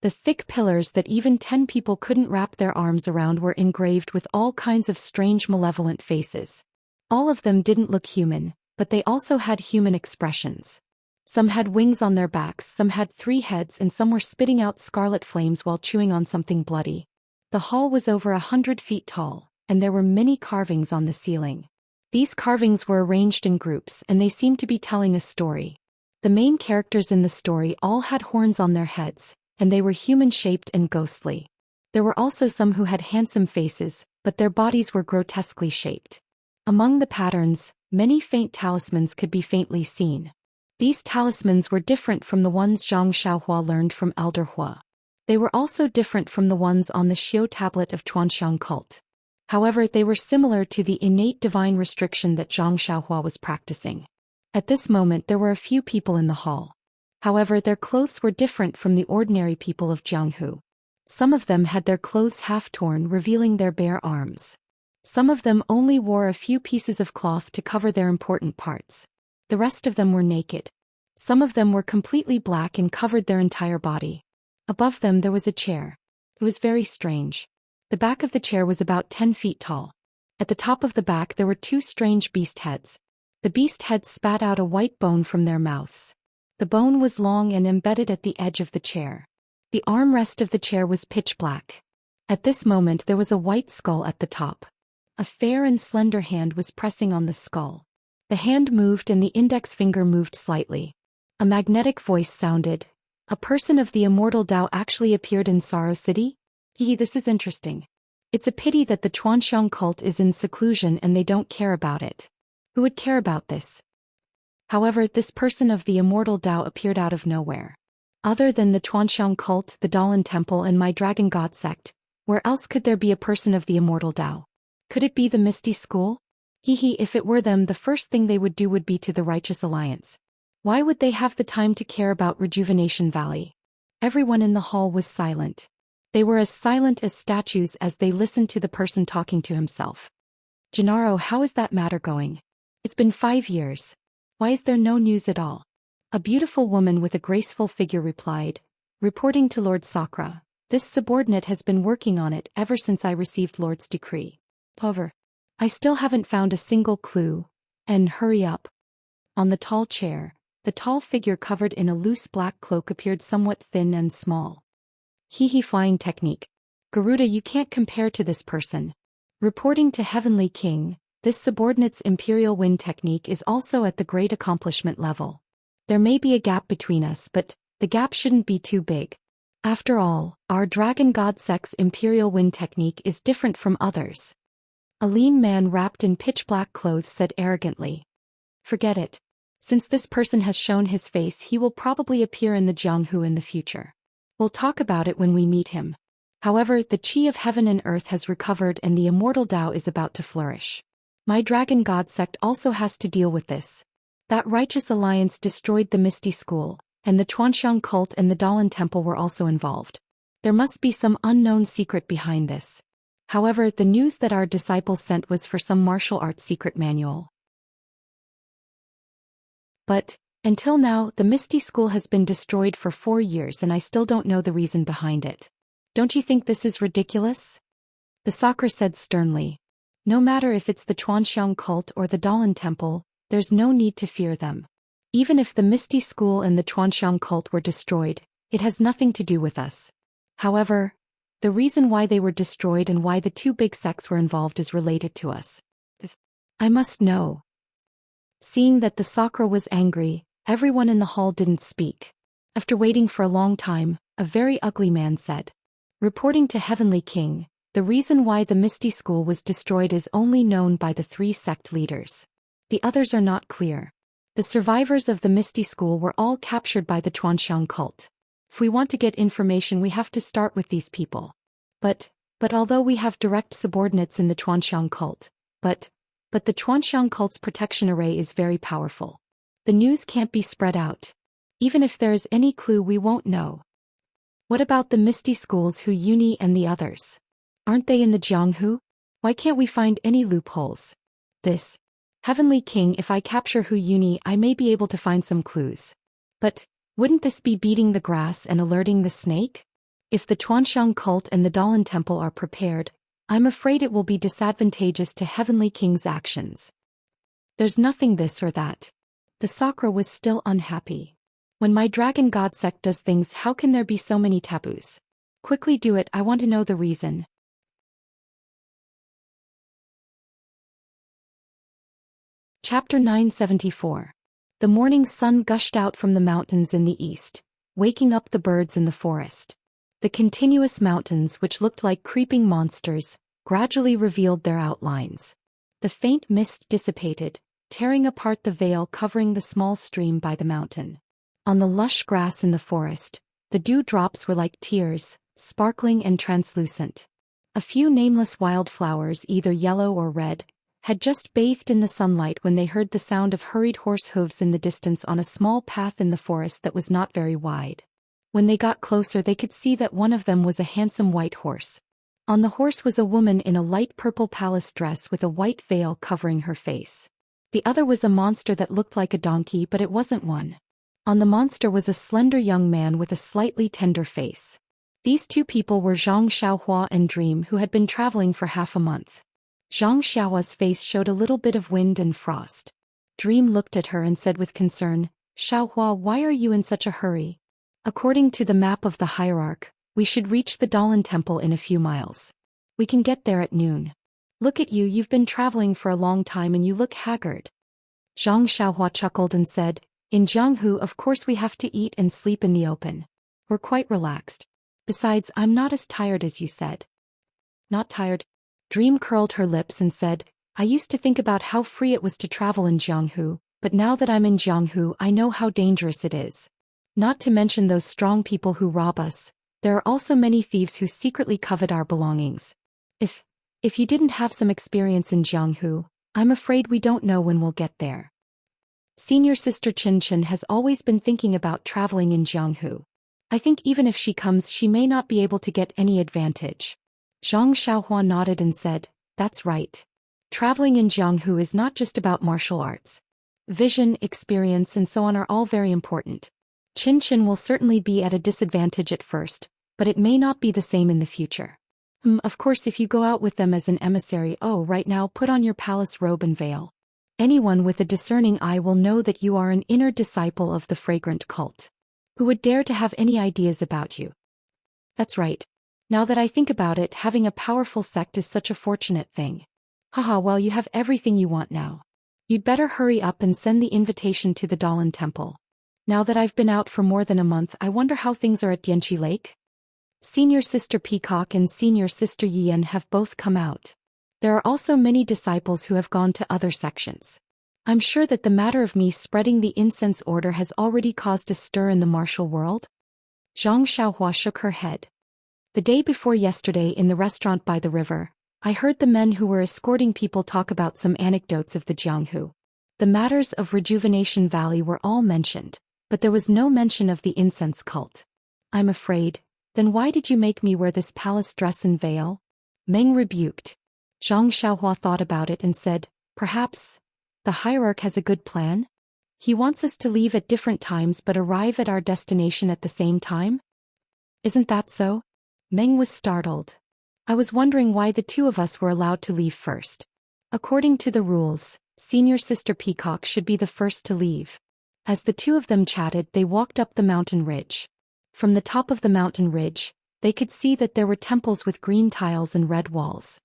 The thick pillars that even 10 people couldn't wrap their arms around were engraved with all kinds of strange malevolent faces. All of them didn't look human, but they also had human expressions. Some had wings on their backs, some had 3 heads, and some were spitting out scarlet flames while chewing on something bloody. The hall was over 100 feet tall, and there were many carvings on the ceiling. These carvings were arranged in groups, and they seemed to be telling a story. The main characters in the story all had horns on their heads, and they were human-shaped and ghostly. There were also some who had handsome faces, but their bodies were grotesquely shaped. Among the patterns, many faint talismans could be faintly seen. These talismans were different from the ones Zhang Xiaohua learned from Elder Hua. They were also different from the ones on the Xiao tablet of Chuanxiang cult. However, they were similar to the innate divine restriction that Zhang Xiaohua was practicing. At this moment there were a few people in the hall. However, their clothes were different from the ordinary people of Jianghu. Some of them had their clothes half torn, revealing their bare arms. Some of them only wore a few pieces of cloth to cover their important parts. The rest of them were naked. Some of them were completely black and covered their entire body. Above them there was a chair. It was very strange. The back of the chair was about 10 feet tall. At the top of the back there were 2 strange beast heads. The beast heads spat out a white bone from their mouths. The bone was long and embedded at the edge of the chair. The armrest of the chair was pitch black. At this moment there was a white skull at the top. A fair and slender hand was pressing on the skull. The hand moved and the index finger moved slightly. A magnetic voice sounded. A person of the immortal Tao actually appeared in Sorrow City? This is interesting. It's a pity that the Chuanxiang cult is in seclusion and they don't care about it. Who would care about this? However, this person of the immortal Tao appeared out of nowhere. Other than the Chuanxiang cult, the Dalan temple, and my dragon god sect, where else could there be a person of the immortal Tao? Could it be the Misty School? If it were them, the first thing they would do would be to the Righteous Alliance. Why would they have the time to care about Rejuvenation Valley? Everyone in the hall was silent. They were as silent as statues as they listened to the person talking to himself. Gennaro, how is that matter going? It's been 5 years. Why is there no news at all? A beautiful woman with a graceful figure replied, reporting to Lord Sakra, this subordinate has been working on it ever since I received Lord's decree. However, I still haven't found a single clue, and hurry up. On the tall chair, the tall figure covered in a loose black cloak appeared somewhat thin and small. Hee flying technique. Garuda, you can't compare to this person. Reporting to Heavenly King, this subordinate's imperial wind technique is also at the great accomplishment level. There may be a gap between us, but the gap shouldn't be too big. After all, our dragon god sect's imperial wind technique is different from others. A lean man wrapped in pitch-black clothes said arrogantly. Forget it. Since this person has shown his face, he will probably appear in the Jianghu in the future. We'll talk about it when we meet him. However, the chi of heaven and earth has recovered and the immortal Tao is about to flourish. My dragon god sect also has to deal with this. That righteous alliance destroyed the Misty School, and the Chuanxiang cult and the Dalan Temple were also involved. There must be some unknown secret behind this. However, the news that our disciples sent was for some martial arts secret manual. But, until now, the Misty School has been destroyed for 4 years and I still don't know the reason behind it. Don't you think this is ridiculous? The Sakura said sternly. No matter if it's the Chuanxiang cult or the Dalan Temple, there's no need to fear them. Even if the Misty School and the Chuanxiang cult were destroyed, it has nothing to do with us. However, the reason why they were destroyed and why the two big sects were involved is related to us. I must know. Seeing that the Sakura was angry, everyone in the hall didn't speak. After waiting for a long time, a very ugly man said. Reporting to Heavenly King, the reason why the Misty School was destroyed is only known by the 3 sect leaders. The others are not clear. The survivors of the Misty School were all captured by the Chuanxiang cult. If we want to get information, we have to start with these people. But although we have direct subordinates in the Chuanxiang cult, but the Chuanxiang cult's protection array is very powerful. The news can't be spread out. Even if there is any clue, we won't know. What about the Misty Schools, Hu Yuni and the others? Aren't they in the Jianghu? Why can't we find any loopholes? This. Heavenly King, if I capture Hu Yuni, I may be able to find some clues. But wouldn't this be beating the grass and alerting the snake? If the Chuanxiang cult and the Dalan Temple are prepared, I'm afraid it will be disadvantageous to Heavenly King's actions. There's nothing this or that. The Sakura was still unhappy. When my dragon god sect does things, how can there be so many taboos? Quickly do it, I want to know the reason. Chapter 974. The morning sun gushed out from the mountains in the east, waking up the birds in the forest. The continuous mountains, which looked like creeping monsters, gradually revealed their outlines. The faint mist dissipated, tearing apart the veil covering the small stream by the mountain. On the lush grass in the forest, the dewdrops were like tears, sparkling and translucent. A few nameless wildflowers, either yellow or red, had just bathed in the sunlight when they heard the sound of hurried horse hooves in the distance on a small path in the forest that was not very wide. When they got closer, they could see that one of them was a handsome white horse. On the horse was a woman in a light purple palace dress with a white veil covering her face. The other was a monster that looked like a donkey, but it wasn't one. On the monster was a slender young man with a slightly tender face. These two people were Zhang Xiaohua and Dream, who had been traveling for half a month. Zhang Xiaohua's face showed a little bit of wind and frost. Dream looked at her and said with concern, Xiaohua, why are you in such a hurry? According to the map of the hierarch, we should reach the Dalan Temple in a few miles. We can get there at noon. Look at you, you've been traveling for a long time and you look haggard. Zhang Xiaohua chuckled and said, in Jianghu, of course we have to eat and sleep in the open. We're quite relaxed. Besides, I'm not as tired as you said. Not tired? Dream curled her lips and said, I used to think about how free it was to travel in Jianghu, but now that I'm in Jianghu, I know how dangerous it is. Not to mention those strong people who rob us, there are also many thieves who secretly covet our belongings. If you didn't have some experience in Jianghu, I'm afraid we don't know when we'll get there. Senior sister Chen Chen has always been thinking about traveling in Jianghu. I think even if she comes, she may not be able to get any advantage. Zhang Xiaohua nodded and said, that's right. Traveling in Jianghu is not just about martial arts. Vision, experience and so on are all very important. Chen Chen will certainly be at a disadvantage at first, but it may not be the same in the future. Of course if you go out with them as an emissary, right now put on your palace robe and veil. Anyone with a discerning eye will know that you are an inner disciple of the fragrant cult. Who would dare to have any ideas about you? That's right. Now that I think about it, having a powerful sect is such a fortunate thing. Haha, well, you have everything you want now. You'd better hurry up and send the invitation to the Dahlin Temple. Now that I've been out for more than a month, I wonder how things are at Dianchi Lake? Senior Sister Peacock and Senior Sister Yian have both come out. There are also many disciples who have gone to other sections. I'm sure that the matter of me spreading the incense order has already caused a stir in the martial world. Zhang Xiaohua shook her head. The day before yesterday in the restaurant by the river, I heard the men who were escorting people talk about some anecdotes of the Jianghu. The matters of Rejuvenation Valley were all mentioned, but there was no mention of the incense cult. I'm afraid. Then why did you make me wear this palace dress and veil? Meng rebuked. Zhang Xiaohua thought about it and said, perhaps the hierarch has a good plan? He wants us to leave at different times but arrive at our destination at the same time? Isn't that so? Meng was startled. I was wondering why the two of us were allowed to leave first. According to the rules, Senior Sister Peacock should be the first to leave. As the two of them chatted, they walked up the mountain ridge. From the top of the mountain ridge, they could see that there were temples with green tiles and red walls.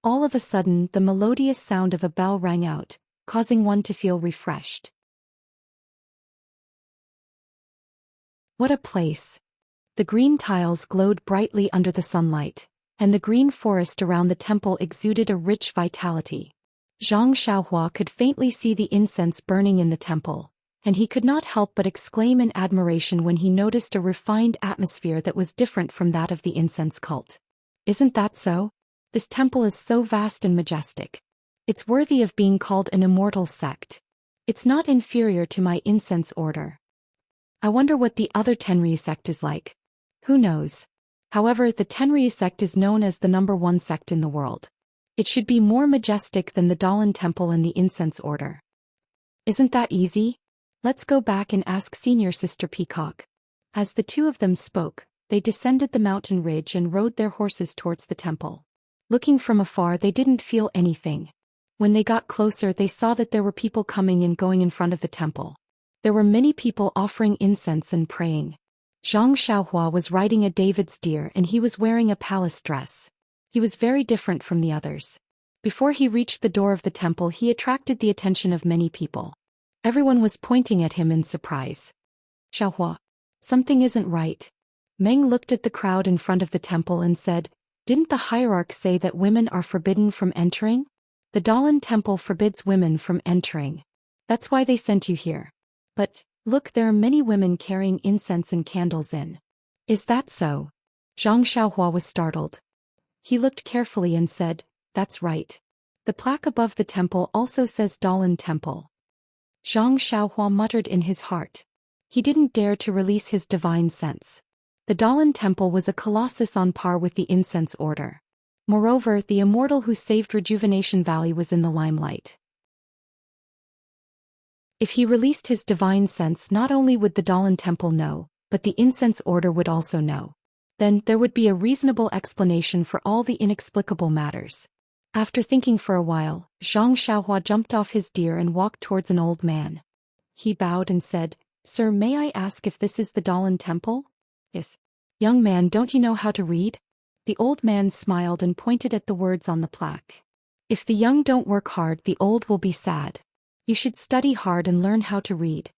All of a sudden, the melodious sound of a bell rang out, causing one to feel refreshed. What a place! The green tiles glowed brightly under the sunlight, and the green forest around the temple exuded a rich vitality. Zhang Xiaohua could faintly see the incense burning in the temple, and he could not help but exclaim in admiration when he noticed a refined atmosphere that was different from that of the incense cult. Isn't that so? This temple is so vast and majestic. It's worthy of being called an immortal sect. It's not inferior to my incense order. I wonder what the other Tenryu sect is like. Who knows? However, the Tenryu sect is known as the #1 sect in the world. It should be more majestic than the Dahlin Temple and the incense order. Isn't that easy? Let's go back and ask Senior Sister Peacock. As the two of them spoke, they descended the mountain ridge and rode their horses towards the temple. Looking from afar, they didn't feel anything. When they got closer, they saw that there were people coming and going in front of the temple. There were many people offering incense and praying. Zhang Xiaohua was riding a David's deer and he was wearing a palace dress. He was very different from the others. Before he reached the door of the temple, he attracted the attention of many people. Everyone was pointing at him in surprise. Xiaohua, something isn't right. Meng looked at the crowd in front of the temple and said, didn't the hierarch say that women are forbidden from entering? The Dahlin Temple forbids women from entering. That's why they sent you here. But, look, there are many women carrying incense and candles in. Is that so? Zhang Xiaohua was startled. He looked carefully and said, that's right. The plaque above the temple also says Dahlin Temple. Zhang Xiaohua muttered in his heart. He didn't dare to release his divine sense. The Dahlin Temple was a colossus on par with the incense order. Moreover, the immortal who saved Rejuvenation Valley was in the limelight. If he released his divine sense, not only would the Dahlin Temple know, but the incense order would also know. Then, there would be a reasonable explanation for all the inexplicable matters. After thinking for a while, Zhang Xiaohua jumped off his deer and walked towards an old man. He bowed and said, Sir, may I ask if this is the Dahlin Temple? Yes. Young man, don't you know how to read? The old man smiled and pointed at the words on the plaque. If the young don't work hard, the old will be sad. You should study hard and learn how to read.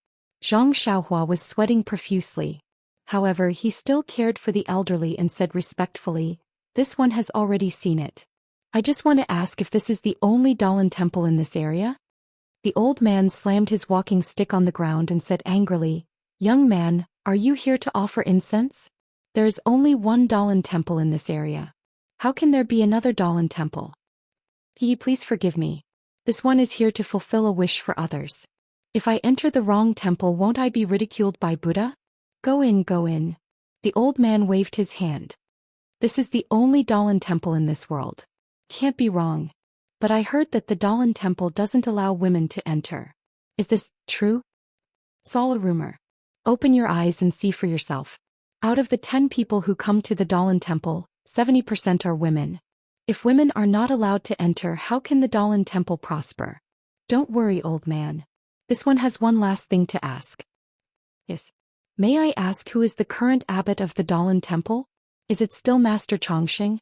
Zhang Xiaohua was sweating profusely. However, he still cared for the elderly and said respectfully, this one has already seen it. I just want to ask if this is the only Dahlin Temple in this area? The old man slammed his walking stick on the ground and said angrily, young man, are you here to offer incense? There is only one Dahlin Temple in this area. How can there be another Dahlin Temple? Please forgive me. This one is here to fulfill a wish for others. If I enter the wrong temple, won't I be ridiculed by Buddha? Go in, go in. The old man waved his hand. This is the only Dahlin Temple in this world. Can't be wrong. But I heard that the Dahlin Temple doesn't allow women to enter. Is this true? It's all a rumor. Open your eyes and see for yourself. Out of the 10 people who come to the Dahlin Temple, 70% are women. If women are not allowed to enter, how can the Dahlin Temple prosper? Don't worry, old man. This one has one last thing to ask. Yes. May I ask who is the current abbot of the Dalan Temple? Is it still Master Chongqing?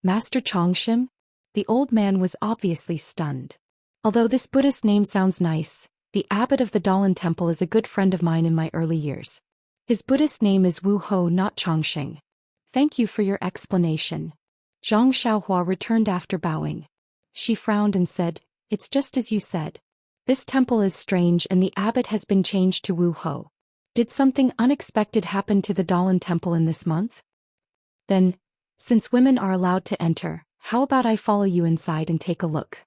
Master Chongqing? The old man was obviously stunned. Although this Buddhist name sounds nice, the abbot of the Dalan Temple is a good friend of mine in my early years. His Buddhist name is Wu Ho, not Chongqing. Thank you for your explanation. Zhang Xiaohua returned after bowing. She frowned and said, It's just as you said. This temple is strange and the abbot has been changed to Wu Ho. Did something unexpected happen to the Dalan Temple in this month? Then, since women are allowed to enter, how about I follow you inside and take a look?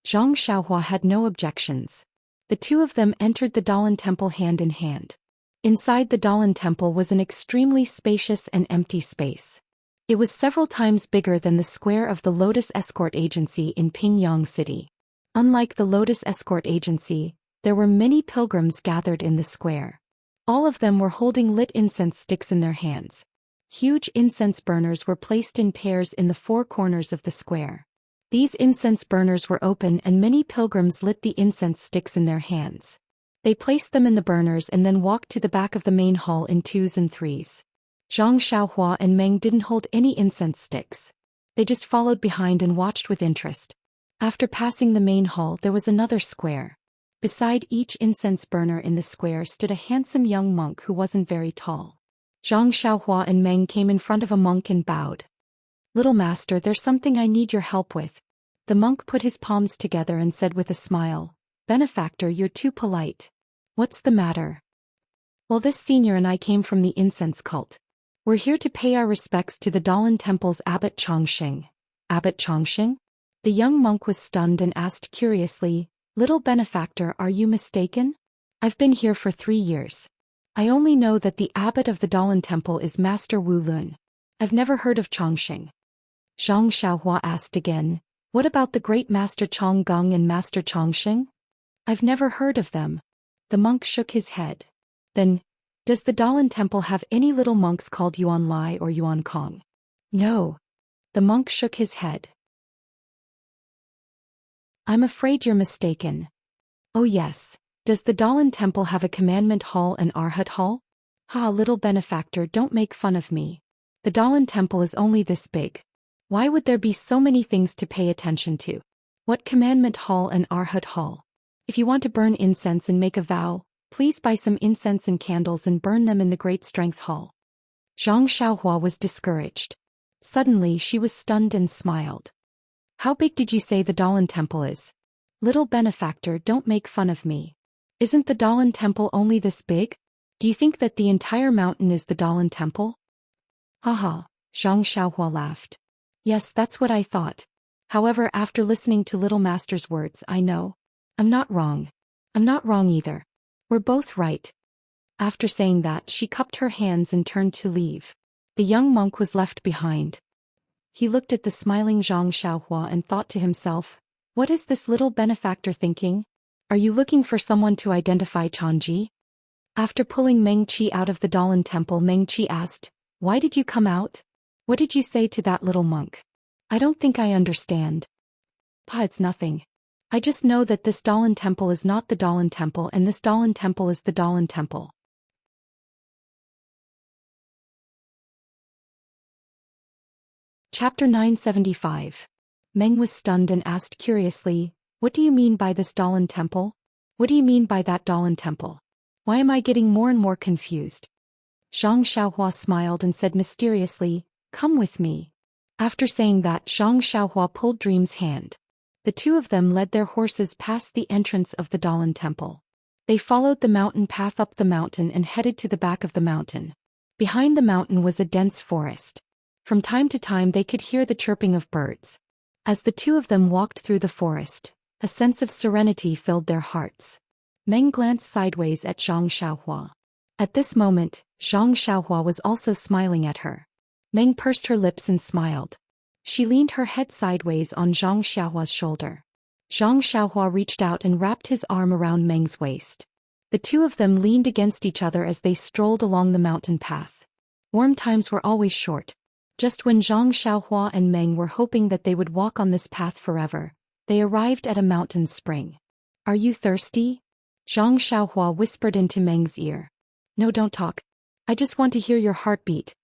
Zhang Xiaohua had no objections. The two of them entered the Dalan Temple hand in hand. Inside the Dalan Temple was an extremely spacious and empty space. It was several times bigger than the square of the Lotus Escort Agency in Pingyang City. Unlike the Lotus Escort Agency, there were many pilgrims gathered in the square. All of them were holding lit incense sticks in their hands. Huge incense burners were placed in pairs in the four corners of the square. These incense burners were open and many pilgrims lit the incense sticks in their hands. They placed them in the burners and then walked to the back of the main hall in twos and threes. Zhang Xiaohua and Meng didn't hold any incense sticks. They just followed behind and watched with interest. After passing the main hall, there was another square. Beside each incense burner in the square stood a handsome young monk who wasn't very tall. Zhang Xiaohua and Meng came in front of a monk and bowed. Little master, there's something I need your help with. The monk put his palms together and said with a smile, Benefactor, you're too polite. What's the matter? Well, this senior and I came from the incense cult. We're here to pay our respects to the Dalan Temple's Abbot Chongqing. Abbot Chongqing? The young monk was stunned and asked curiously, Little benefactor, are you mistaken? I've been here for 3 years. I only know that the abbot of the Dalan Temple is Master Wu Lun. I've never heard of Chongqing. Zhang Xiaohua asked again, What about the great Master Chonggang and Master Chongqing? I've never heard of them. The monk shook his head. Then, does the Dalan Temple have any little monks called Yuan Lai or Yuan Kong? No. The monk shook his head. I'm afraid you're mistaken. Oh yes. Does the Dalan Temple have a commandment hall and Arhat hall? Ha, little benefactor, don't make fun of me. The Dalan Temple is only this big. Why would there be so many things to pay attention to? What commandment hall and Arhat hall? If you want to burn incense and make a vow, please buy some incense and candles and burn them in the Great Strength Hall. Zhang Xiaohua was discouraged. Suddenly she was stunned and smiled. How big did you say the Dalan Temple is? Little benefactor, don't make fun of me. Isn't the Dalan Temple only this big? Do you think that the entire mountain is the Dalan Temple? Haha, Zhang Xiaohua laughed. Yes, that's what I thought. However, after listening to Little Master's words, I know. I'm not wrong. I'm not wrong either. We're both right. After saying that, she cupped her hands and turned to leave. The young monk was left behind. He looked at the smiling Zhang Xiaohua and thought to himself, What is this little benefactor thinking? Are you looking for someone to identify Chanji? After pulling Meng Qi out of the Dalan Temple, Meng Qi asked, Why did you come out? What did you say to that little monk? I don't think I understand. Pa, it's nothing. I just know that this Dalan Temple is not the Dalan Temple and this Dalan Temple is the Dalan Temple. Chapter 975. Meng was stunned and asked curiously, What do you mean by this Dalan Temple? What do you mean by that Dalan Temple? Why am I getting more and more confused? Zhang Xiaohua smiled and said mysteriously, Come with me. After saying that, Zhang Xiaohua pulled Dream's hand. The two of them led their horses past the entrance of the Dalan Temple. They followed the mountain path up the mountain and headed to the back of the mountain. Behind the mountain was a dense forest. From time to time they could hear the chirping of birds. As the two of them walked through the forest, a sense of serenity filled their hearts. Meng glanced sideways at Zhang Xiaohua. At this moment, Zhang Xiaohua was also smiling at her. Meng pursed her lips and smiled. She leaned her head sideways on Zhang Xiaohua's shoulder. Zhang Xiaohua reached out and wrapped his arm around Meng's waist. The two of them leaned against each other as they strolled along the mountain path. Warm times were always short. Just when Zhang Xiaohua and Meng were hoping that they would walk on this path forever, they arrived at a mountain spring. Are you thirsty? Zhang Xiaohua whispered into Meng's ear. No, don't talk. I just want to hear your heartbeat.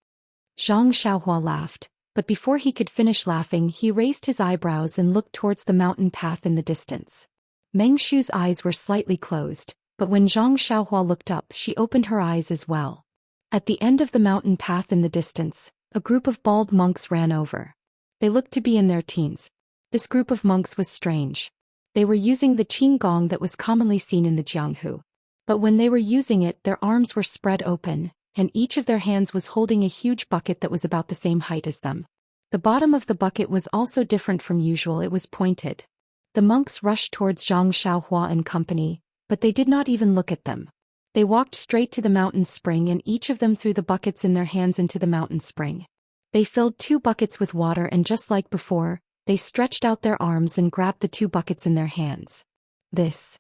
Zhang Xiaohua laughed, but before he could finish laughing he raised his eyebrows and looked towards the mountain path in the distance. Meng Shu's eyes were slightly closed, but when Zhang Xiaohua looked up she opened her eyes as well. At the end of the mountain path in the distance, a group of bald monks ran over. They looked to be in their teens. This group of monks was strange. They were using the qing gong that was commonly seen in the Jianghu. But when they were using it their arms were spread open, and each of their hands was holding a huge bucket that was about the same height as them. The bottom of the bucket was also different from usual, it was pointed. The monks rushed towards Zhang Xiaohua and company, but they did not even look at them. They walked straight to the mountain spring and each of them threw the buckets in their hands into the mountain spring. They filled 2 buckets with water and just like before, they stretched out their arms and grabbed the 2 buckets in their hands. Zhang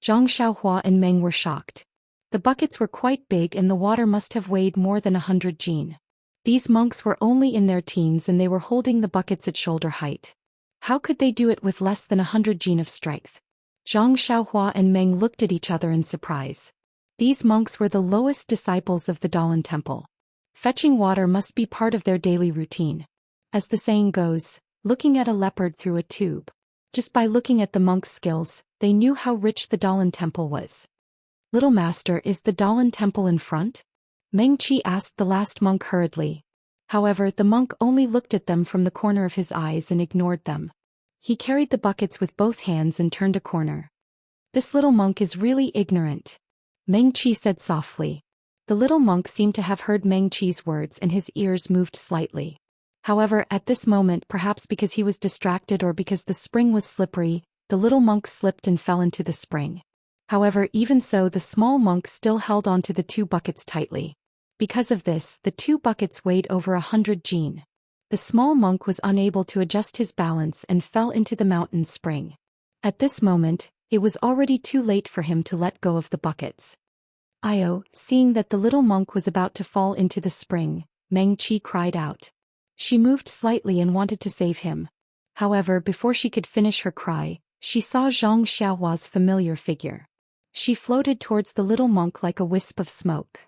Xiaohua and Meng were shocked. The buckets were quite big and the water must have weighed more than 100 jin. These monks were only in their teens and they were holding the buckets at shoulder height. How could they do it with less than 100 jin of strength? Zhang Xiaohua and Meng looked at each other in surprise. These monks were the lowest disciples of the Dalan Temple. Fetching water must be part of their daily routine. As the saying goes, looking at a leopard through a tube. Just by looking at the monks' skills, they knew how rich the Dalan Temple was. Little master, is the Dalan Temple in front? Meng Qi asked the last monk hurriedly. However, the monk only looked at them from the corner of his eyes and ignored them. He carried the buckets with both hands and turned a corner. This little monk is really ignorant. Meng Qi said softly. The little monk seemed to have heard Meng Qi's words and his ears moved slightly. However, at this moment, perhaps because he was distracted or because the spring was slippery, the little monk slipped and fell into the spring. However, even so, the small monk still held onto the 2 buckets tightly. Because of this, the 2 buckets weighed over 100 jin. The small monk was unable to adjust his balance and fell into the mountain spring. At this moment, it was already too late for him to let go of the buckets. Seeing that the little monk was about to fall into the spring, Meng Qi cried out. She moved slightly and wanted to save him. However, before she could finish her cry, she saw Zhang Xiaohua's familiar figure. She floated towards the little monk like a wisp of smoke.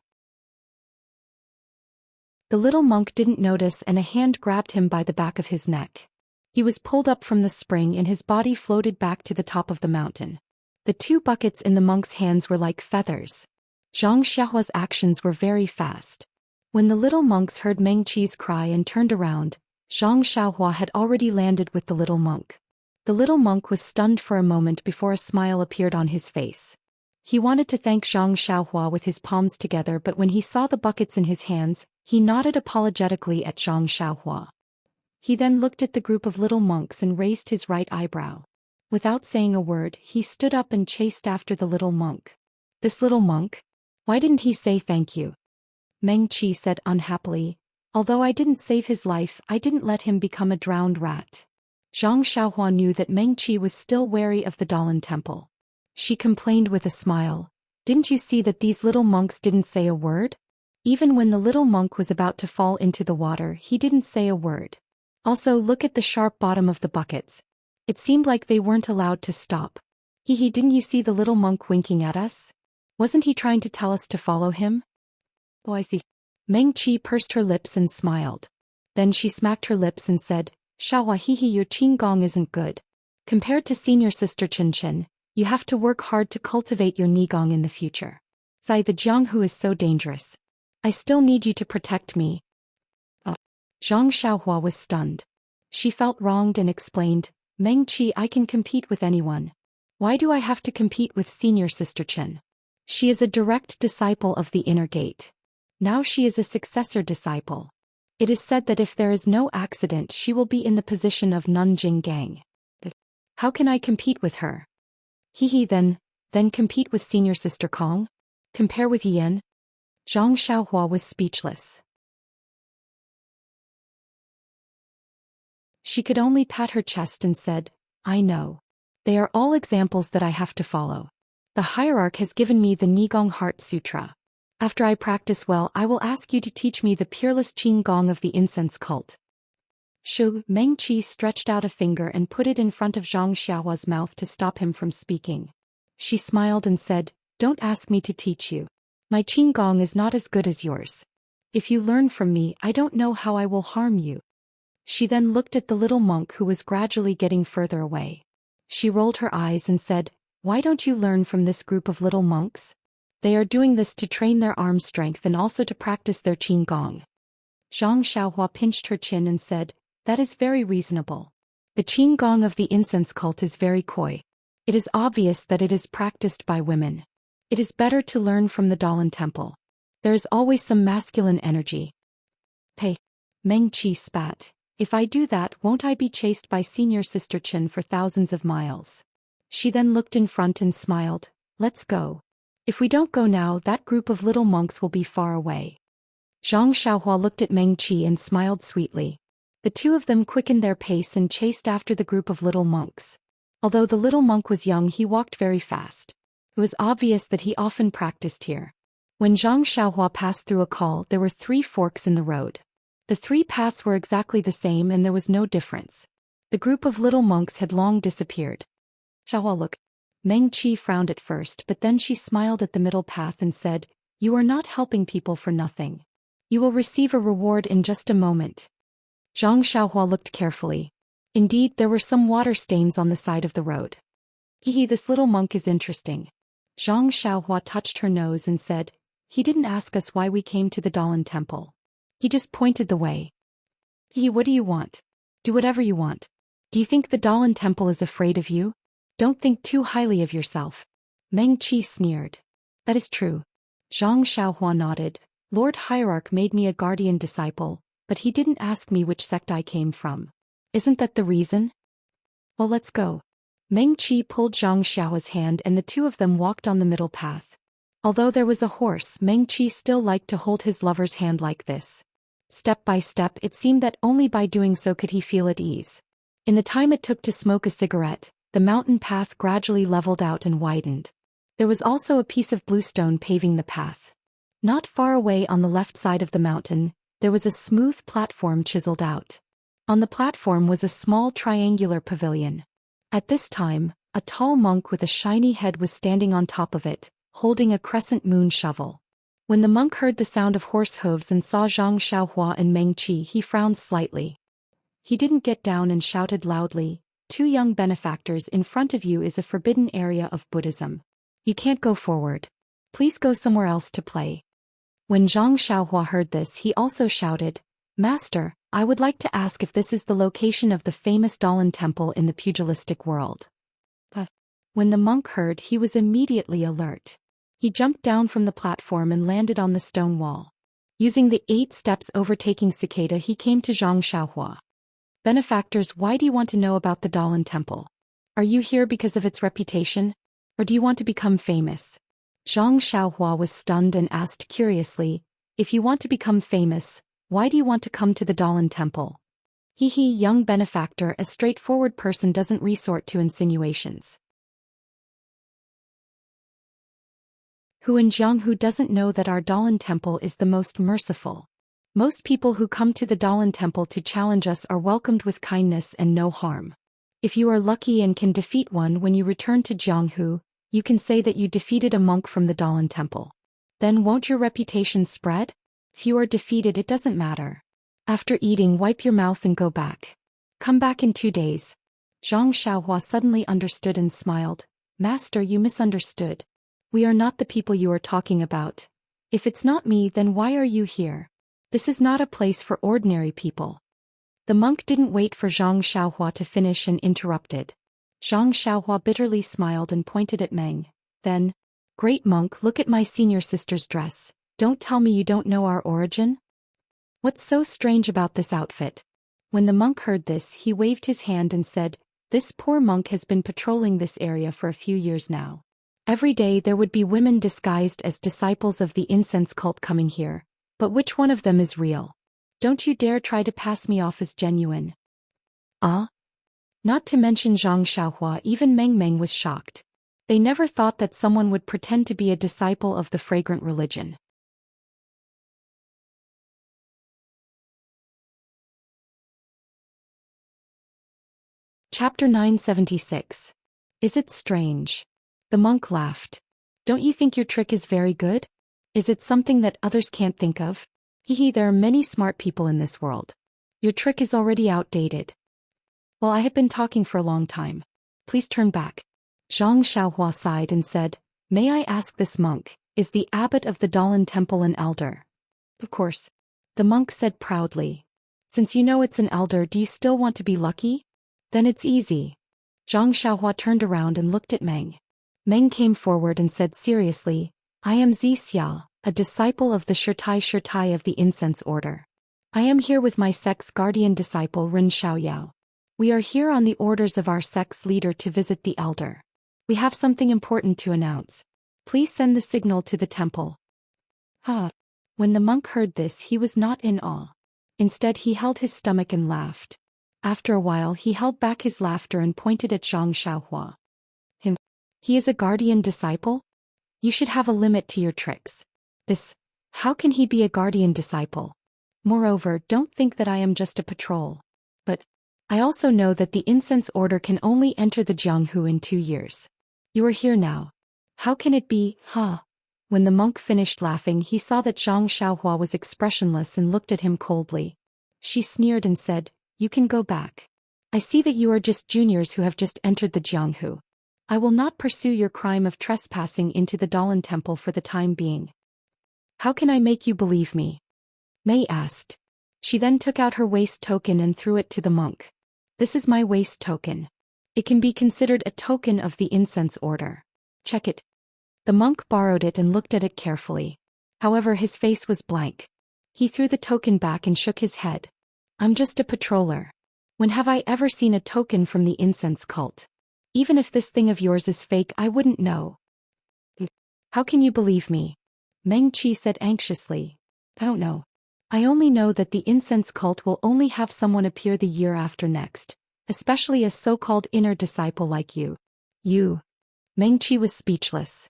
The little monk didn't notice and a hand grabbed him by the back of his neck. He was pulled up from the spring and his body floated back to the top of the mountain. The 2 buckets in the monk's hands were like feathers. Zhang Xiaohua's actions were very fast. When the little monks heard Meng Qi's cry and turned around, Zhang Xiaohua had already landed with the little monk. The little monk was stunned for a moment before a smile appeared on his face. He wanted to thank Zhang Xiaohua with his palms together, but when he saw the buckets in his hands, he nodded apologetically at Zhang Xiaohua. He then looked at the group of little monks and raised his right eyebrow. Without saying a word, he stood up and chased after the little monk. This little monk? Why didn't he say thank you? Meng Qi said unhappily. Although I didn't save his life, I didn't let him become a drowned rat. Zhang Xiaohua knew that Meng Qi was still wary of the Dalan Temple. She complained with a smile. Didn't you see that these little monks didn't say a word? Even when the little monk was about to fall into the water, he didn't say a word. Also, look at the sharp bottom of the buckets. It seemed like they weren't allowed to stop. Didn't you see the little monk winking at us? Wasn't he trying to tell us to follow him? Oh, I see. Meng Qi pursed her lips and smiled. Then she smacked her lips and said, Xiaohua, your qing gong isn't good. Compared to senior sister Chen Chen, you have to work hard to cultivate your nigong in the future. Sai, the Jianghu is so dangerous. I still need you to protect me. Zhang Xiaohua was stunned. She felt wronged and explained, Meng Qi, I can compete with anyone. Why do I have to compete with senior sister Chen? She is a direct disciple of the inner gate. Now she is a successor disciple. It is said that if there is no accident she will be in the position of Nanjing Gang. How can I compete with her? Then compete with senior sister Kong? Compare with Yen? Zhang Xiaohua was speechless. She could only pat her chest and said, I know. They are all examples that I have to follow. The hierarch has given me the Nigong Heart Sutra. After I practice well, I will ask you to teach me the peerless qing gong of the incense cult. Meng Qi stretched out a finger and put it in front of Zhang Xiaohua's mouth to stop him from speaking. She smiled and said, "Don't ask me to teach you. My qigong is not as good as yours. If you learn from me, I don't know how I will harm you." She then looked at the little monk who was gradually getting further away. She rolled her eyes and said, "Why don't you learn from this group of little monks? They are doing this to train their arm strength and also to practice their qigong." Zhang Xiaohua pinched her chin and said, "That is very reasonable. The qigong of the incense cult is very coy. It is obvious that it is practiced by women. It is better to learn from the Dalan temple. There is always some masculine energy." "Pei." Meng Qi spat. "If I do that, won't I be chased by senior sister Chen for thousands of miles?" She then looked in front and smiled. "Let's go. If we don't go now, that group of little monks will be far away." Zhang Xiaohua looked at Meng Qi and smiled sweetly. The two of them quickened their pace and chased after the group of little monks. Although the little monk was young, he walked very fast. It was obvious that he often practiced here. When Zhang Xiaohua passed through a call, there were 3 forks in the road. The 3 paths were exactly the same and there was no difference. The group of little monks had long disappeared. "Xiaohua, look." Meng Qi frowned at first, but then she smiled at the middle path and said, "You are not helping people for nothing. You will receive a reward in just a moment." Zhang Xiaohua looked carefully. Indeed, there were some water stains on the side of the road. "Hehe, this little monk is interesting." Zhang Xiaohua touched her nose and said, "He didn't ask us why we came to the Dalan temple. He just pointed the way." "Hehe, what do you want? Do whatever you want. Do you think the Dalan temple is afraid of you? Don't think too highly of yourself." Meng Qi sneered. "That is true." Zhang Xiaohua nodded. "Lord Hierarch made me a guardian disciple, but he didn't ask me which sect I came from. Isn't that the reason?" "Well, let's go." Meng Qi pulled Zhang Xiaohua's hand and the two of them walked on the middle path. Although there was a horse, Meng Qi still liked to hold his lover's hand like this. Step by step, it seemed that only by doing so could he feel at ease. In the time it took to smoke a cigarette, the mountain path gradually leveled out and widened. There was also a piece of bluestone paving the path. Not far away on the left side of the mountain, there was a smooth platform chiseled out. On the platform was a small triangular pavilion. At this time, a tall monk with a shiny head was standing on top of it, holding a crescent moon shovel. When the monk heard the sound of horse hooves and saw Zhang Xiaohua and Meng Qi, he frowned slightly. He didn't get down and shouted loudly, "Two young benefactors, in front of you is a forbidden area of Buddhism. You can't go forward. Please go somewhere else to play." When Zhang Xiaohua heard this, he also shouted, "Master, I would like to ask if this is the location of the famous Dalan temple in the pugilistic world." When the monk heard, he was immediately alert. He jumped down from the platform and landed on the stone wall. Using the 8 steps overtaking cicada, he came to Zhang Xiaohua. "Benefactors, why do you want to know about the Dalan temple? Are you here because of its reputation? Or do you want to become famous?" Zhang Xiaohua was stunned and asked curiously, "If you want to become famous, why do you want to come to the Dalan temple?" "Hee, young benefactor, a straightforward person doesn't resort to insinuations. Who doesn't know that our Dalan temple is the most merciful. Most people who come to the Dalan temple to challenge us are welcomed with kindness and no harm. If you are lucky and can defeat one when you return to Jianghu, you can say that you defeated a monk from the Dalan temple. Then won't your reputation spread? If you are defeated, it doesn't matter. After eating, wipe your mouth and go back. Come back in 2 days." Zhang Xiaohua suddenly understood and smiled. "Master, you misunderstood. We are not the people you are talking about. If it's not me, then why are you here? This is not a place for ordinary people." The monk didn't wait for Zhang Xiaohua to finish and interrupted. Zhang Xiaohua bitterly smiled and pointed at Meng. Then, "Great monk, look at my senior sister's dress. Don't tell me you don't know our origin? What's so strange about this outfit?" When the monk heard this, he waved his hand and said, "This poor monk has been patrolling this area for a few years now. Every day there would be women disguised as disciples of the incense cult coming here, but which one of them is real? Don't you dare try to pass me off as genuine." Ah? Not to mention Zhang Xiaohua, even Meng was shocked. They never thought that someone would pretend to be a disciple of the fragrant religion. Chapter 976. Is it strange? The monk laughed. Don't you think your trick is very good? Is it something that others can't think of? Hehe, there are many smart people in this world. Your trick is already outdated. Well, I have been talking for a long time. Please turn back. Zhang Xiaohua sighed and said, May I ask this monk, is the abbot of the Dalan temple an elder? Of course. The monk said proudly. Since you know it's an elder, do you still want to be lucky? Then it's easy. Zhang Xiaohua turned around and looked at Meng. Meng came forward and said seriously, I am Xia, a disciple of the Shirtai of the Incense Order. I am here with my sect's guardian disciple Ren Xiaoyao. We are here on the orders of our sect's leader to visit the elder. We have something important to announce. Please send the signal to the temple. When the monk heard this, he was not in awe. Instead, he held his stomach and laughed. After a while, he held back his laughter and pointed at Zhang Xiaohua. He is a guardian disciple? You should have a limit to your tricks. How can he be a guardian disciple? Moreover, don't think that I am just a patrol. But I also know that the incense order can only enter the Jianghu in 2 years. You are here now. How can it be, When the monk finished laughing, he saw that Zhang Xiaohua was expressionless and looked at him coldly. She sneered and said, You can go back. I see that you are just juniors who have just entered the Jianghu. I will not pursue your crime of trespassing into the Dalan temple for the time being. How can I make you believe me? Mei asked. She then took out her waist token and threw it to the monk. This is my waist token. It can be considered a token of the incense order. Check it. The monk borrowed it and looked at it carefully. However, his face was blank. He threw the token back and shook his head. I'm just a patroller. When have I ever seen a token from the incense cult? Even if this thing of yours is fake, I wouldn't know. How can you believe me? Meng Qi said anxiously. I don't know. I only know that the incense cult will only have someone appear the year after next, especially a so-called inner disciple like you. You. Meng Qi was speechless.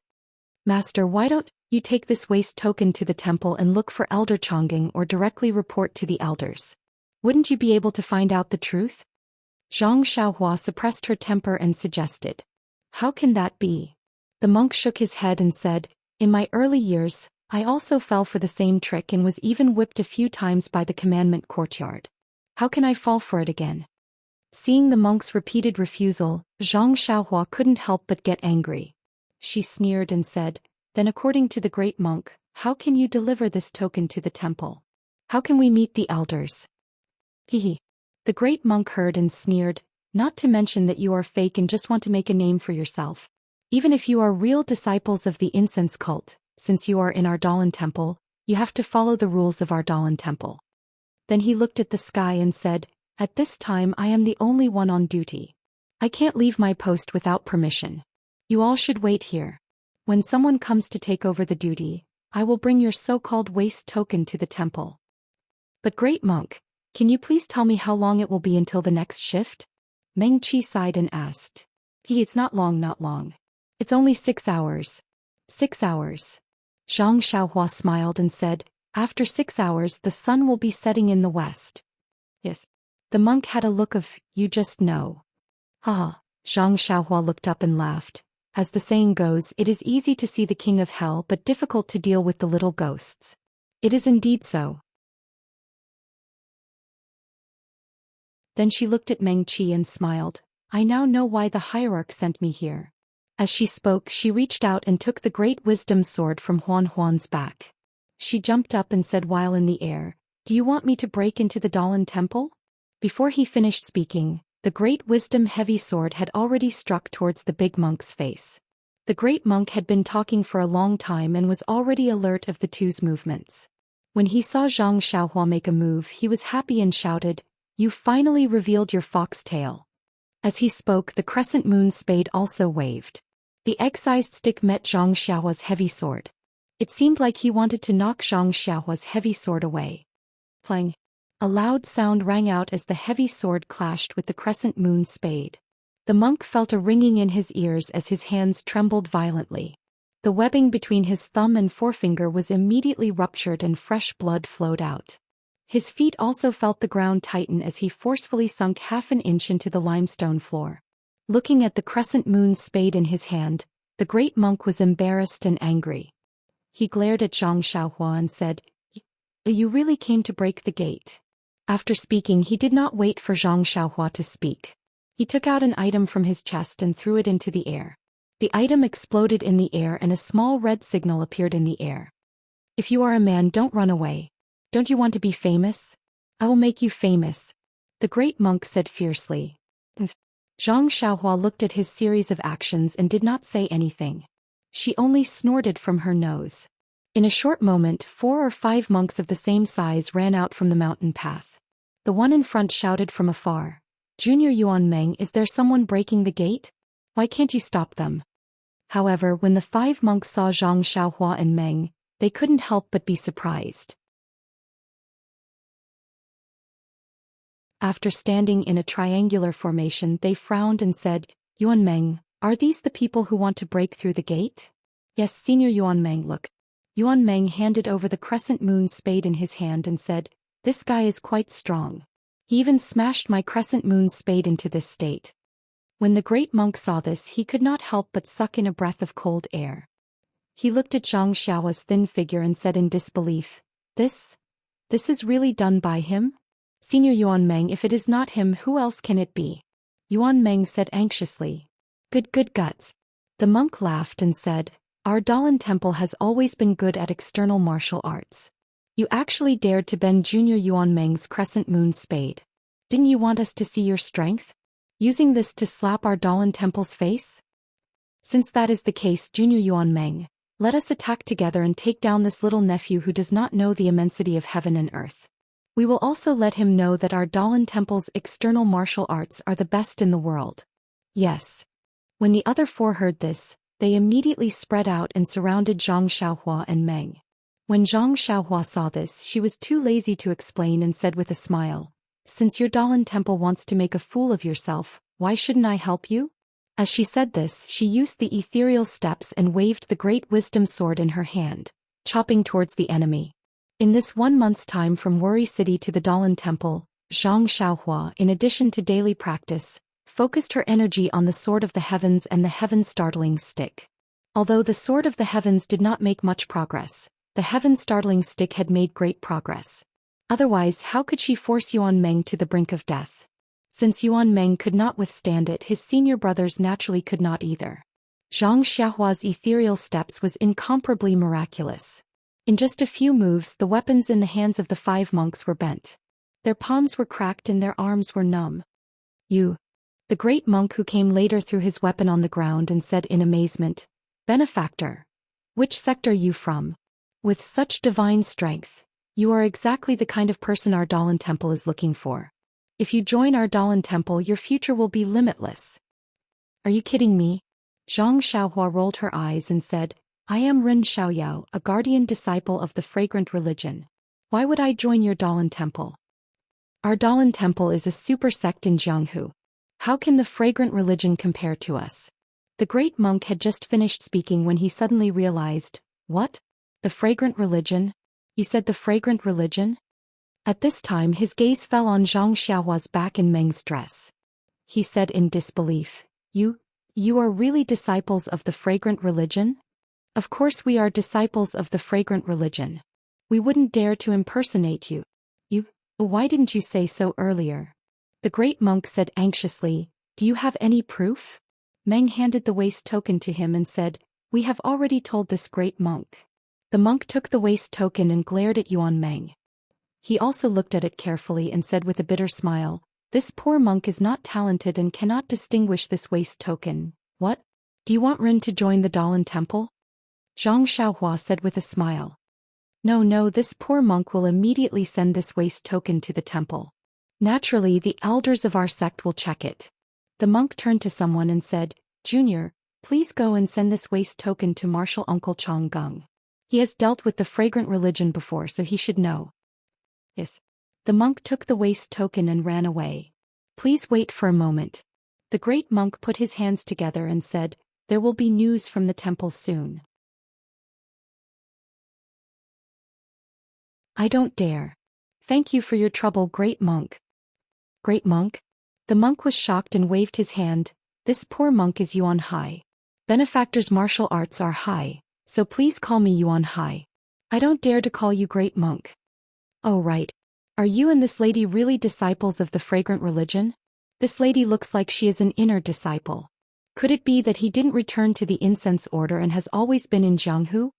Master, why don't you take this waste token to the temple and look for Elder Chongqing or directly report to the elders? Wouldn't you be able to find out the truth? Zhang Xiaohua suppressed her temper and suggested. How can that be? The monk shook his head and said, In my early years, I also fell for the same trick and was even whipped a few times by the commandment courtyard. How can I fall for it again? Seeing the monk's repeated refusal, Zhang Xiaohua couldn't help but get angry. She sneered and said, Then according to the great monk, how can you deliver this token to the temple? How can we meet the elders? Hehe. The great monk heard and sneered, Not to mention that you are fake and just want to make a name for yourself. Even if you are real disciples of the incense cult, since you are in our Dalan temple, you have to follow the rules of our Dalan temple. Then he looked at the sky and said, At this time I am the only one on duty. I can't leave my post without permission. You all should wait here. When someone comes to take over the duty, I will bring your so-called waste token to the temple. But great monk, can you please tell me how long it will be until the next shift? Meng Qi sighed and asked. It's not long. It's only 6 hours. 6 hours. Zhang Xiaohua smiled and said, After 6 hours the sun will be setting in the west. Yes. The monk had a look of, you just know. Zhang Xiaohua looked up and laughed. As the saying goes, it is easy to see the king of hell but difficult to deal with the little ghosts. It is indeed so. Then she looked at Meng Qi and smiled. I now know why the hierarch sent me here. As she spoke, she reached out and took the great wisdom sword from Huan's back. She jumped up and said while in the air, Do you want me to break into the Dalan temple? Before he finished speaking, the great wisdom heavy sword had already struck towards the big monk's face. The great monk had been talking for a long time and was already alert of the two's movements. When he saw Zhang Xiaohua make a move, he was happy and shouted, You finally revealed your fox tail. As he spoke, the crescent moon spade also waved. The egg-sized stick met Zhang Xiaohua's heavy sword. It seemed like he wanted to knock Zhang Xiaohua's heavy sword away. Clang! A loud sound rang out as the heavy sword clashed with the crescent moon spade. The monk felt a ringing in his ears as his hands trembled violently. The webbing between his thumb and forefinger was immediately ruptured and fresh blood flowed out. His feet also felt the ground tighten as he forcefully sunk half an inch into the limestone floor. Looking at the crescent moon spade in his hand, The great monk was embarrassed and angry. He glared at Zhang Xiaohua and said, "You really came to break the gate?" After speaking, he did not wait for Zhang Xiaohua to speak. He took out an item from his chest and threw it into the air. The item exploded in the air and a small red signal appeared in the air. "If you are a man, don't run away. Don't you want to be famous? I will make you famous," the great monk said fiercely. Zhang Xiaohua looked at his series of actions and did not say anything. She only snorted from her nose. In a short moment, 4 or 5 monks of the same size ran out from the mountain path. The one in front shouted from afar, "Junior Yuan Meng, is there someone breaking the gate? Why can't you stop them?" However, when the 5 monks saw Zhang Xiaohua and Meng, they couldn't help but be surprised. After standing in a triangular formation, they frowned and said, "Yuan Meng, are these the people who want to break through the gate?" "Yes, Senior Yuan Meng, look." Yuan Meng handed over the crescent moon spade in his hand and said, "This guy is quite strong. He even smashed my crescent moon spade into this state." When the great monk saw this, he could not help but suck in a breath of cold air. He looked at Zhang Xiaohua's thin figure and said in disbelief, This is really done by him? Senior Yuan Meng, if it is not him, who else can it be?" Yuan Meng said anxiously. Good guts." The monk laughed and said, "Our Dalan temple has always been good at external martial arts. You actually dared to bend Junior Yuan Meng's crescent moon spade. Didn't you want us to see your strength? Using this to slap our Dalan temple's face? Since that is the case, Junior Yuan Meng, let us attack together and take down this little nephew who does not know the immensity of heaven and earth. We will also let him know that our Dalan temple's external martial arts are the best in the world." "Yes." When the other 4 heard this, they immediately spread out and surrounded Zhang Xiaohua and Meng. When Zhang Xiaohua saw this, she was too lazy to explain and said with a smile, "Since your Dalan temple wants to make a fool of yourself, why shouldn't I help you?" As she said this, she used the ethereal steps and waved the great wisdom sword in her hand, chopping towards the enemy. In this 1 month's time from Wuri City to the Dalan temple, Zhang Xiaohua, in addition to daily practice, focused her energy on the Sword of the Heavens and the Heaven-Startling Stick. Although the Sword of the Heavens did not make much progress, the Heaven-Startling Stick had made great progress. Otherwise, how could she force Yuan Meng to the brink of death? Since Yuan Meng could not withstand it, his senior brothers naturally could not either. Zhang Xiaohua's ethereal steps was incomparably miraculous. In just a few moves, the weapons in the hands of the 5 monks were bent. Their palms were cracked and their arms were numb. "You." The great monk who came later threw his weapon on the ground and said in amazement, "Benefactor, which sect are you from? With such divine strength, you are exactly the kind of person our Dalan temple is looking for. If you join our Dalan temple, your future will be limitless." "Are you kidding me?" Zhang Xiaohua rolled her eyes and said, "I am Ren Xiaoyao, a guardian disciple of the fragrant religion. Why would I join your Dalan temple? Our Dalan temple is a super sect in Jianghu. How can the fragrant religion compare to us?" The great monk had just finished speaking when he suddenly realized, "What? The fragrant religion? You said the fragrant religion?" At this time his gaze fell on Zhang Xiaohua's back and Meng's dress. He said in disbelief, You are really disciples of the fragrant religion?" "Of course we are disciples of the fragrant religion. We wouldn't dare to impersonate you. Why didn't you say so earlier?" The great monk said anxiously, "Do you have any proof?" Meng handed the waist token to him and said, "We have already told this great monk." The monk took the waist token and glared at Yuan Meng. He also looked at it carefully and said with a bitter smile, "This poor monk is not talented and cannot distinguish this waist token. What? Do you want Rin to join the Dalan temple?" Zhang Xiaohua said with a smile. No, this poor monk will immediately send this waist token to the temple. Naturally, the elders of our sect will check it." The monk turned to someone and said, "Junior, please go and send this waist token to Marshal Uncle Chong Gung. He has dealt with the fragrant religion before, so he should know." "Yes." The monk took the waist token and ran away. "Please wait for a moment." The great monk put his hands together and said, "There will be news from the temple soon." "I don't dare. Thank you for your trouble, great monk." "Great monk?" The monk was shocked and waved his hand. "This poor monk is Yuan Hai. Benefactor's martial arts are high, so please call me Yuan Hai. I don't dare to call you great monk. Oh right. Are you and this lady really disciples of the fragrant religion? This lady looks like she is an inner disciple. Could it be that he didn't return to the incense order and has always been in Jianghu?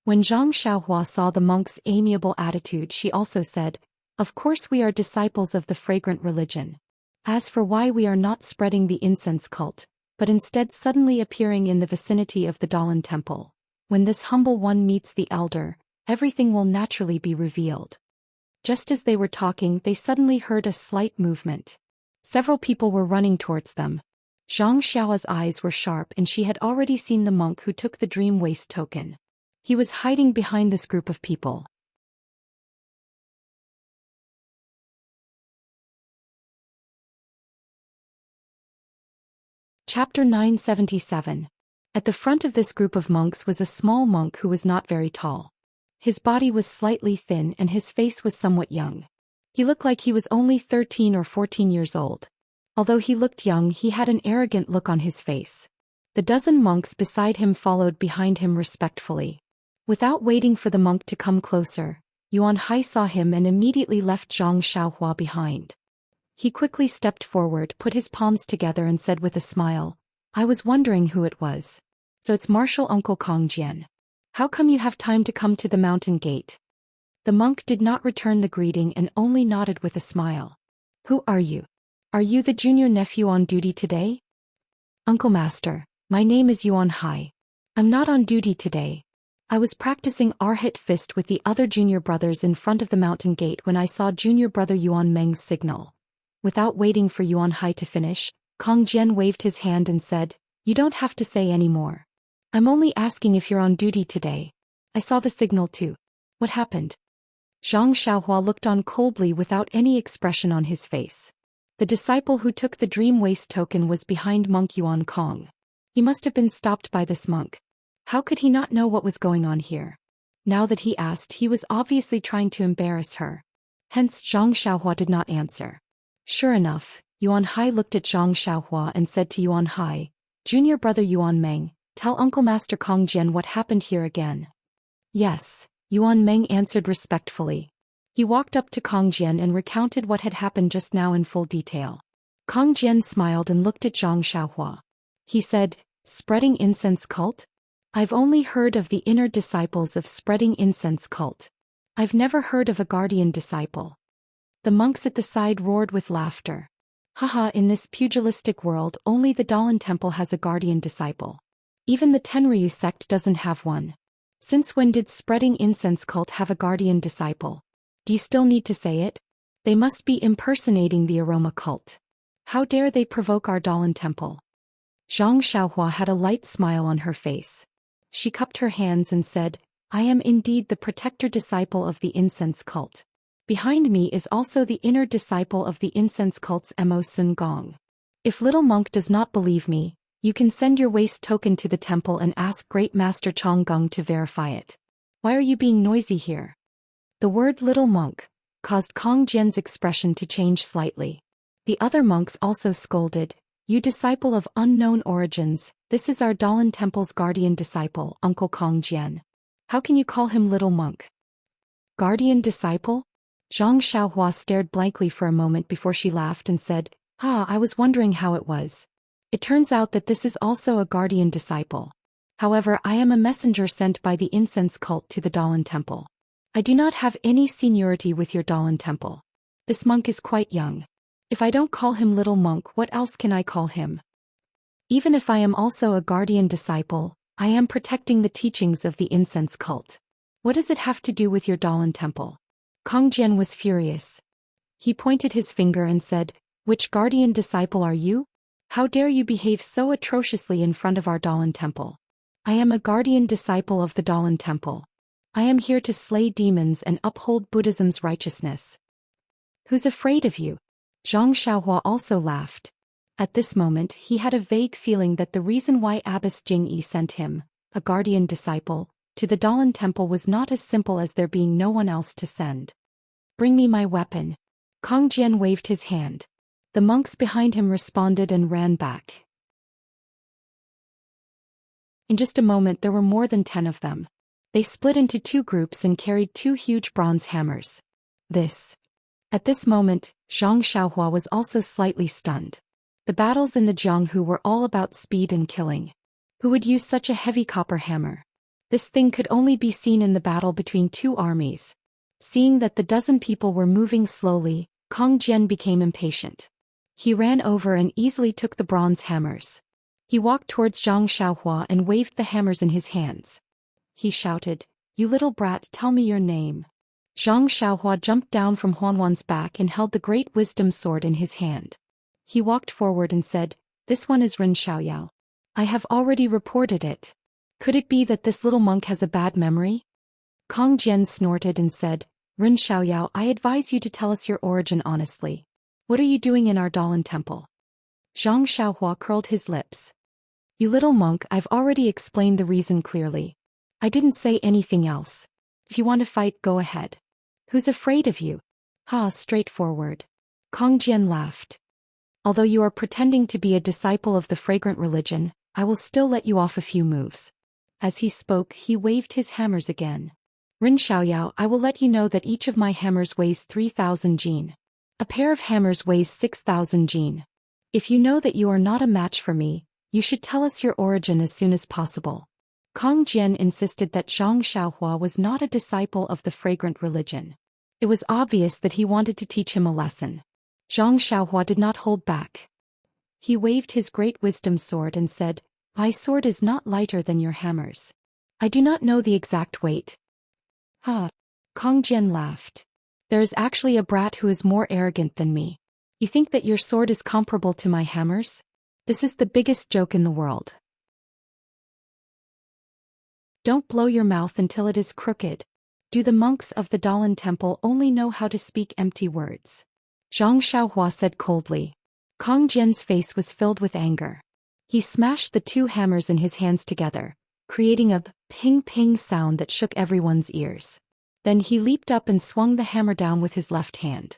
When Zhang Xiaohua saw the monk's amiable attitude, she also said, "Of course we are disciples of the fragrant religion. As for why we are not spreading the incense cult, but instead suddenly appearing in the vicinity of the Dalan temple, when this humble one meets the elder, everything will naturally be revealed." Just as they were talking, they suddenly heard a slight movement. Several people were running towards them. Zhang Xiao's eyes were sharp and she had already seen the monk who took the dream waste token. He was hiding behind this group of people. Chapter 977. At the front of this group of monks was a small monk who was not very tall. His body was slightly thin and his face was somewhat young. He looked like he was only 13 or 14 years old. Although he looked young, he had an arrogant look on his face. The dozen monks beside him followed behind him respectfully. Without waiting for the monk to come closer, Yuan Hai saw him and immediately left Zhang Xiaohua behind. He quickly stepped forward, put his palms together and said with a smile, "I was wondering who it was. So it's Martial Uncle Kong Jian. How come you have time to come to the mountain gate?" The monk did not return the greeting and only nodded with a smile. "Who are you? Are you the junior nephew on duty today?" "Uncle Master, my name is Yuan Hai. I'm not on duty today. I was practicing Arhat fist with the other junior brothers in front of the mountain gate when I saw junior brother Yuan Meng's signal." Without waiting for Yuan Hai to finish, Kong Jian waved his hand and said, "You don't have to say any more. I'm only asking if you're on duty today. I saw the signal too. What happened?" Zhang Xiaohua looked on coldly without any expression on his face. The disciple who took the dream waste token was behind monk Yuan Kong. He must have been stopped by this monk. How could he not know what was going on here? Now that he asked, he was obviously trying to embarrass her. Hence Zhang Xiaohua did not answer. Sure enough, Yuan Hai looked at Zhang Xiaohua and said to Yuan Hai, "Junior brother Yuan Meng, tell Uncle Master Kong Jian what happened here again." "Yes," Yuan Meng answered respectfully. He walked up to Kong Jian and recounted what had happened just now in full detail. Kong Jian smiled and looked at Zhang Xiaohua. He said, "Spreading incense cult? I've only heard of the inner disciples of spreading incense cult. I've never heard of a guardian disciple." The monks at the side roared with laughter. Haha, in this pugilistic world only the Dalan temple has a guardian disciple. Even the Tenryu sect doesn't have one. Since when did spreading incense cult have a guardian disciple? Do you still need to say it? They must be impersonating the aroma cult. How dare they provoke our Dalan temple? Zhang Xiaohua had a light smile on her face. She cupped her hands and said, "I am indeed the protector disciple of the incense cult. Behind me is also the inner disciple of the incense cult's Mo Sun Gong. If little monk does not believe me, you can send your waste token to the temple and ask Great Master Chong Gong to verify it. Why are you being noisy here?" The word little monk caused Kong Jian's expression to change slightly. The other monks also scolded, "You disciple of unknown origins, this is our Dalan temple's guardian disciple, Uncle Kong Jian. How can you call him little monk?" "Guardian disciple?" Zhang Xiaohua stared blankly for a moment before she laughed and said, I was wondering how it was. It turns out that this is also a guardian disciple. However, I am a messenger sent by the incense cult to the Dalan temple. I do not have any seniority with your Dalan temple. This monk is quite young. If I don't call him little monk, what else can I call him? Even if I am also a guardian disciple, I am protecting the teachings of the incense cult. What does it have to do with your Dalan temple?" Kong Jian was furious. He pointed his finger and said, "Which guardian disciple are you? How dare you behave so atrociously in front of our Dalan temple? I am a guardian disciple of the Dalan temple. I am here to slay demons and uphold Buddhism's righteousness. Who's afraid of you?" Zhang Xiaohua also laughed. At this moment he had a vague feeling that the reason why Abbess Jingyi sent him, a guardian disciple, to the Dalan temple was not as simple as there being no one else to send. "Bring me my weapon." Kong Jian waved his hand. The monks behind him responded and ran back. In just a moment there were more than 10 of them. They split into 2 groups and carried 2 huge bronze hammers. At this moment, Zhang Xiaohua was also slightly stunned. The battles in the Jianghu were all about speed and killing. Who would use such a heavy copper hammer? This thing could only be seen in the battle between 2 armies. Seeing that the dozen people were moving slowly, Kong Jian became impatient. He ran over and easily took the bronze hammers. He walked towards Zhang Xiaohua and waved the hammers in his hands. He shouted, "You little brat, tell me your name." Zhang Xiaohua jumped down from Huanwan's back and held the great wisdom sword in his hand. He walked forward and said, "This one is Ren Xiaoyao. I have already reported it. Could it be that this little monk has a bad memory?" Kong Jian snorted and said, "Ren Xiaoyao, I advise you to tell us your origin honestly. What are you doing in our Dalan temple?" Zhang Xiaohua curled his lips. "You little monk, I've already explained the reason clearly. I didn't say anything else. If you want to fight, go ahead. Who's afraid of you?" "Ha, straightforward." Kong Jian laughed. "Although you are pretending to be a disciple of the fragrant religion, I will still let you off a few moves." As he spoke, he waved his hammers again. "Ren Xiaoyao, I will let you know that each of my hammers weighs 3,000 jin. A pair of hammers weighs 6,000 jin. If you know that you are not a match for me, you should tell us your origin as soon as possible." Kong Jian insisted that Zhang Xiaohua was not a disciple of the fragrant religion. It was obvious that he wanted to teach him a lesson. Zhang Xiaohua did not hold back. He waved his great wisdom sword and said, "My sword is not lighter than your hammers. I do not know the exact weight." "Ha!" Kong Jian laughed. "There is actually a brat who is more arrogant than me. You think that your sword is comparable to my hammers? This is the biggest joke in the world. Don't blow your mouth until it is crooked. Do the monks of the Dalan temple only know how to speak empty words?" Zhang Xiaohua said coldly. Kong Jian's face was filled with anger. He smashed the 2 hammers in his hands together, creating a ping-ping sound that shook everyone's ears. Then he leaped up and swung the hammer down with his left hand.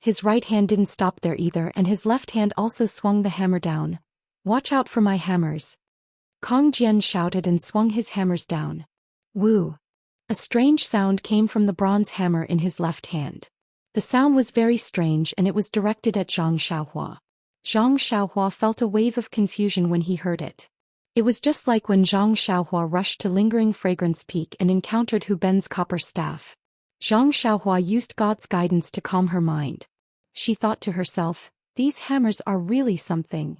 His right hand didn't stop there either, and his left hand also swung the hammer down. "Watch out for my hammers." Kong Jian shouted and swung his hammers down. Woo! A strange sound came from the bronze hammer in his left hand. The sound was very strange and it was directed at Zhang Xiaohua. Zhang Xiaohua felt a wave of confusion when he heard it. It was just like when Zhang Xiaohua rushed to Lingering Fragrance Peak and encountered Hu Ben's copper staff. Zhang Xiaohua used God's guidance to calm her mind. She thought to herself, "These hammers are really something."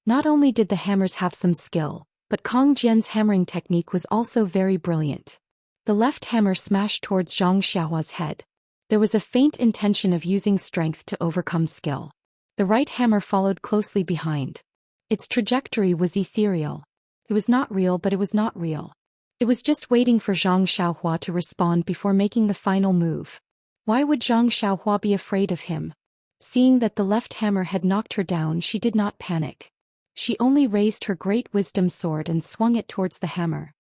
Not only did the hammers have some skill, but Kong Jian's hammering technique was also very brilliant. The left hammer smashed towards Zhang Xiaohua's head. There was a faint intention of using strength to overcome skill. The right hammer followed closely behind. Its trajectory was ethereal. It was not real, but it was not real. It was just waiting for Zhang Xiaohua to respond before making the final move. Why would Zhang Xiaohua be afraid of him? Seeing that the left hammer had knocked her down, she did not panic. She only raised her great wisdom sword and swung it towards the hammer.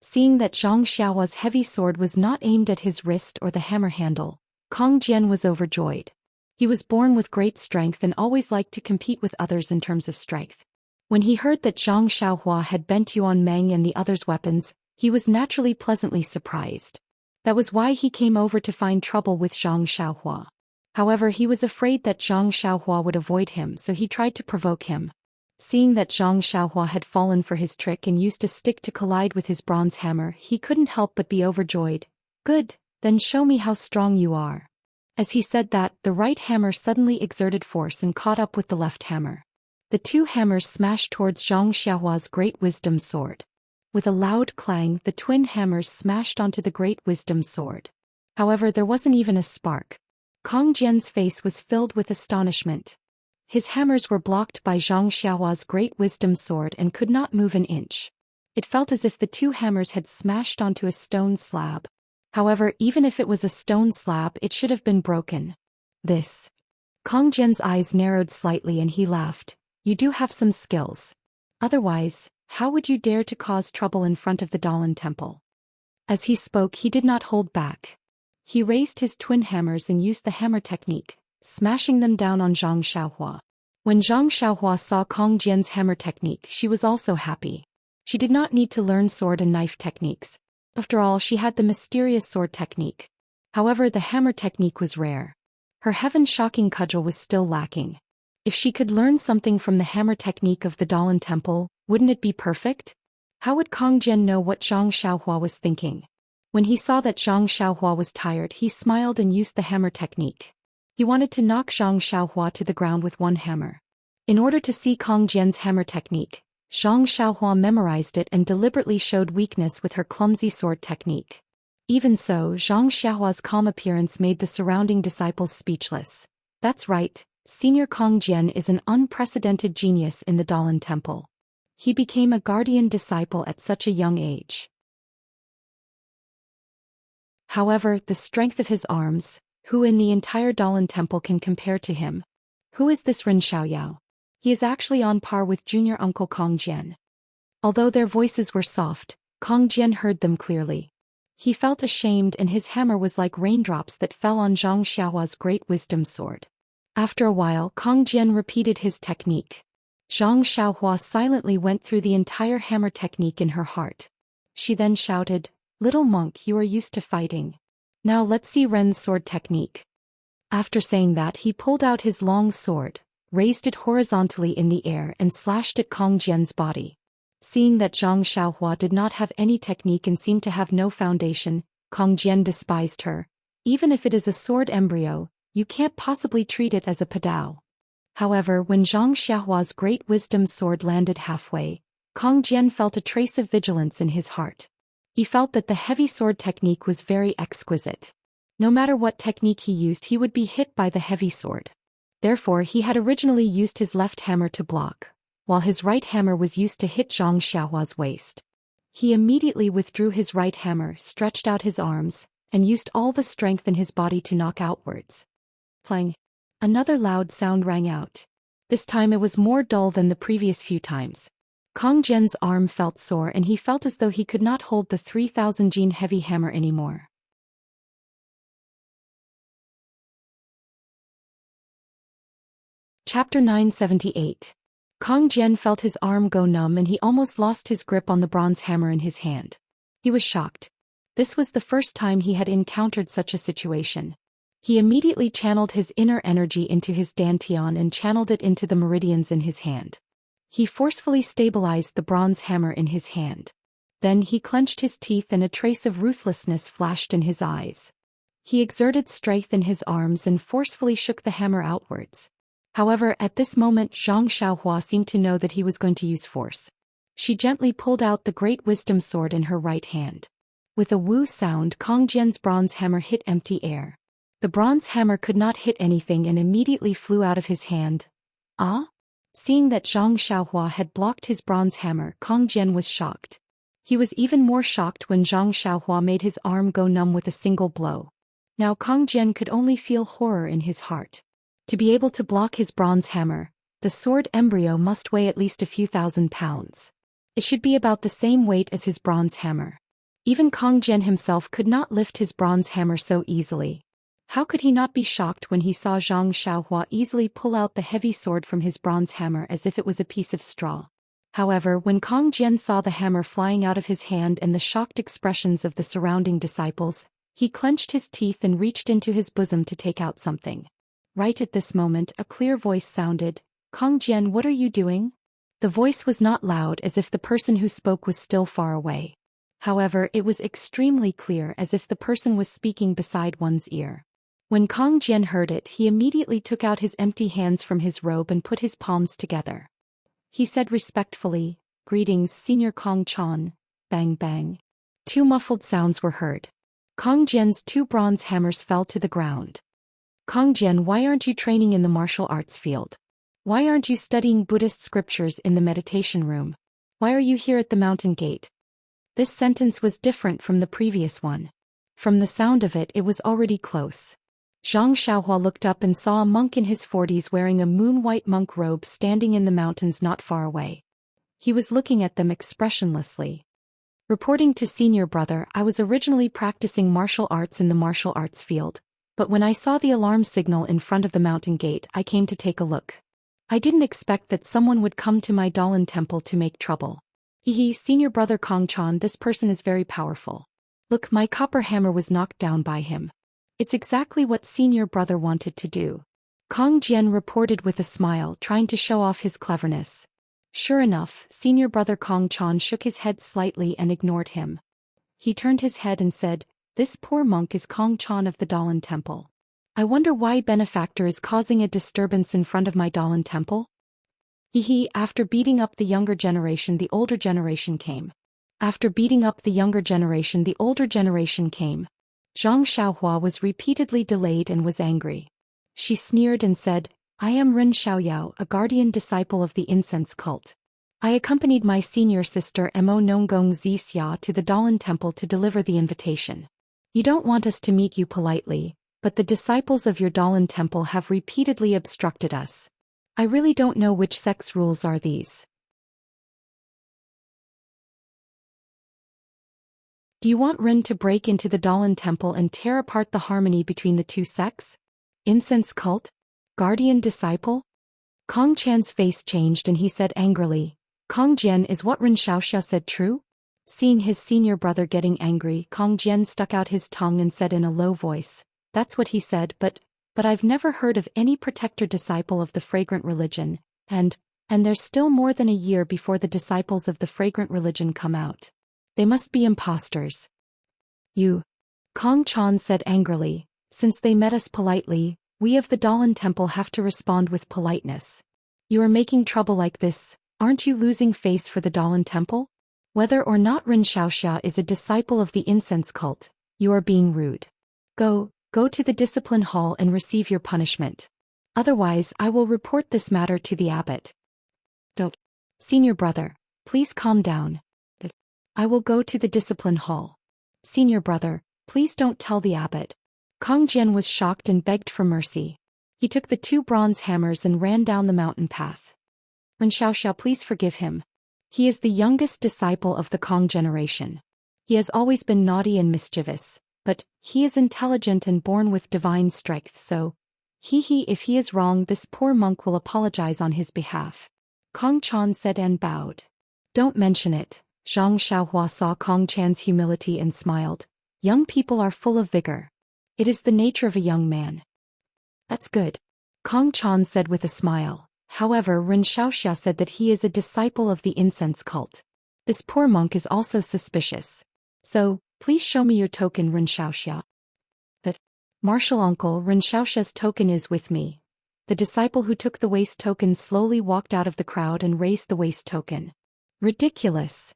Seeing that Zhang Xiaohua's heavy sword was not aimed at his wrist or the hammer handle, Kong Jian was overjoyed. He was born with great strength and always liked to compete with others in terms of strength. When he heard that Zhang Xiaohua had bent Yuan Meng and the others' weapons, he was naturally pleasantly surprised. That was why he came over to find trouble with Zhang Xiaohua. However, he was afraid that Zhang Xiaohua would avoid him, so he tried to provoke him. Seeing that Zhang Xiaohua had fallen for his trick and used a stick to collide with his bronze hammer, he couldn't help but be overjoyed. "Good, then show me how strong you are." As he said that, the right hammer suddenly exerted force and caught up with the left hammer. The 2 hammers smashed towards Zhang Xiaohua's great wisdom sword. With a loud clang, the twin hammers smashed onto the great wisdom sword. However, there wasn't even a spark. Kong Jian's face was filled with astonishment. His hammers were blocked by Zhang Xiaohua's great wisdom sword and could not move an inch. It felt as if the 2 hammers had smashed onto a stone slab. However, even if it was a stone slab, it should have been broken. Kong Jian's eyes narrowed slightly and he laughed. "You do have some skills. Otherwise, how would you dare to cause trouble in front of the Dalan temple?" As he spoke, he did not hold back. He raised his twin hammers and used the hammer technique, smashing them down on Zhang Xiaohua. When Zhang Xiaohua saw Kong Jian's hammer technique, she was also happy. She did not need to learn sword and knife techniques. After all, she had the mysterious sword technique. However, the hammer technique was rare. Her heaven-shocking cudgel was still lacking. If she could learn something from the hammer technique of the Dalan Temple, wouldn't it be perfect? How would Kang Jian know what Zhang Xiaohua was thinking? When he saw that Zhang Xiaohua was tired, he smiled and used the hammer technique. He wanted to knock Zhang Xiaohua to the ground with one hammer. In order to see Kang Jian's hammer technique, Zhang Xiaohua memorized it and deliberately showed weakness with her clumsy sword technique. Even so, Zhang Xiaohua's calm appearance made the surrounding disciples speechless. That's right, Senior Kang Jian is an unprecedented genius in the Dalan Temple. He became a guardian disciple at such a young age. However, the strength of his arms, who in the entire Dalan Temple can compare to him? Who is this Ren Xiaoyao? He is actually on par with junior uncle Kang Jian. Although their voices were soft, Kang Jian heard them clearly. He felt ashamed and his hammer was like raindrops that fell on Zhang Xiaohua's great wisdom sword. After a while, Kang Jian repeated his technique. Zhang Xiaohua silently went through the entire hammer technique in her heart. She then shouted, "Little monk, you are used to fighting. Now let's see Ren's sword technique." After saying that, he pulled out his long sword, raised it horizontally in the air and slashed at Kang Jian's body. Seeing that Zhang Xiaohua did not have any technique and seemed to have no foundation, Kang Jian despised her. Even if it is a sword embryo, you can't possibly treat it as a padao. However, when Zhang Xiaohua's great wisdom sword landed halfway, Kang Jian felt a trace of vigilance in his heart. He felt that the heavy sword technique was very exquisite. No matter what technique he used, he would be hit by the heavy sword. Therefore, he had originally used his left hammer to block, while his right hammer was used to hit Zhang Xiaohua's waist. He immediately withdrew his right hammer, stretched out his arms, and used all the strength in his body to knock outwards. Plang! Another loud sound rang out. This time it was more dull than the previous few times. Kang Jian's arm felt sore and he felt as though he could not hold the 3000 jin heavy hammer anymore. Chapter 978. Kang Jian felt his arm go numb and he almost lost his grip on the bronze hammer in his hand. He was shocked. This was the first time he had encountered such a situation. He immediately channeled his inner energy into his dantian and channeled it into the meridians in his hand. He forcefully stabilized the bronze hammer in his hand. Then he clenched his teeth and a trace of ruthlessness flashed in his eyes. He exerted strength in his arms and forcefully shook the hammer outwards. However, at this moment Zhang Xiaohua seemed to know that he was going to use force. She gently pulled out the great wisdom sword in her right hand. With a woo sound, Kang Jian's bronze hammer hit empty air. The bronze hammer could not hit anything and immediately flew out of his hand. Ah? Seeing that Zhang Xiaohua had blocked his bronze hammer, Kang Jian was shocked. He was even more shocked when Zhang Xiaohua made his arm go numb with a single blow. Now Kang Jian could only feel horror in his heart. To be able to block his bronze hammer, the sword embryo must weigh at least a few thousand pounds. It should be about the same weight as his bronze hammer. Even Kang Jian himself could not lift his bronze hammer so easily. How could he not be shocked when he saw Zhang Xiaohua easily pull out the heavy sword from his bronze hammer as if it was a piece of straw? However, when Kang Jian saw the hammer flying out of his hand and the shocked expressions of the surrounding disciples, he clenched his teeth and reached into his bosom to take out something. Right at this moment, a clear voice sounded, "Kang Jian, what are you doing?" The voice was not loud, as if the person who spoke was still far away. However, it was extremely clear, as if the person was speaking beside one's ear. When Kang Jian heard it, he immediately took out his empty hands from his robe and put his palms together. He said respectfully, "Greetings, Senior Kang Chan." Bang bang. Two muffled sounds were heard. Kang Jian's two bronze hammers fell to the ground. "Kang Jian, why aren't you training in the martial arts field? Why aren't you studying Buddhist scriptures in the meditation room? Why are you here at the mountain gate?" This sentence was different from the previous one. From the sound of it, it was already close. Zhang Xiaohua looked up and saw a monk in his 40s wearing a moon-white monk robe standing in the mountains not far away. He was looking at them expressionlessly. Reporting to senior brother, I was originally practicing martial arts in the martial arts field, but when I saw the alarm signal in front of the mountain gate, I came to take a look. I didn't expect that someone would come to my Dalan temple to make trouble. Hee, senior brother Kong Chan, this person is very powerful. Look, my copper hammer was knocked down by him. It's exactly what senior brother wanted to do. Kong Jian reported with a smile, trying to show off his cleverness. Sure enough, senior brother Kong Chan shook his head slightly and ignored him. He turned his head and said, "This poor monk is Kong Chan of the Dalan Temple. I wonder why benefactor is causing a disturbance in front of my Dalan Temple?" After beating up the younger generation, the older generation came. After beating up the younger generation, the older generation came. Zhang Xiaohua was repeatedly delayed and was angry. She sneered and said, "I am Ren Xiaoyao, a guardian disciple of the incense cult. I accompanied my senior sister Mo Nonggong Zixia to the Dalan Temple to deliver the invitation. You don't want us to meet you politely, but the disciples of your Dalan Temple have repeatedly obstructed us. I really don't know which sect's rules are these. Do you want Ren to break into the Dalan Temple and tear apart the harmony between the two sects? Incense cult? Guardian disciple?" Kong Chan's face changed and he said angrily, "Kong Jian, is what Ren Xiaoxia said true?" Seeing his senior brother getting angry, Kong Jian stuck out his tongue and said in a low voice, "That's what he said, but I've never heard of any protector disciple of the fragrant religion, and there's still more than a year before the disciples of the fragrant religion come out. They must be imposters." "You," Kong Chan said angrily, "since they met us politely, we of the Dalan Temple have to respond with politeness. You are making trouble like this, aren't you losing face for the Dalan Temple? Whether or not Ren Xiaoxia is a disciple of the incense cult, you are being rude. Go to the discipline hall and receive your punishment. Otherwise, I will report this matter to the abbot." "Don't. Senior brother, please calm down. I will go to the discipline hall. Senior brother, please don't tell the abbot." Kong Jian was shocked and begged for mercy. He took the 2 bronze hammers and ran down the mountain path. "Ren Xiaoxia, please forgive him. He is the youngest disciple of the Kong generation. He has always been naughty and mischievous, but he is intelligent and born with divine strength, so if he is wrong, this poor monk will apologize on his behalf." Kong Chan said and bowed. "Don't mention it." Zhang Xiaohua saw Kong Chan's humility and smiled. "Young people are full of vigor. It is the nature of a young man." "That's good," Kong Chan said with a smile. However, Ren Xiaoxia said that he is a disciple of the incense cult. This poor monk is also suspicious. "So, please show me your token, Ren Xiaoxia." "But, martial uncle, Ren Xiaoxia's token is with me." The disciple who took the waist token slowly walked out of the crowd and raised the waist token. "Ridiculous."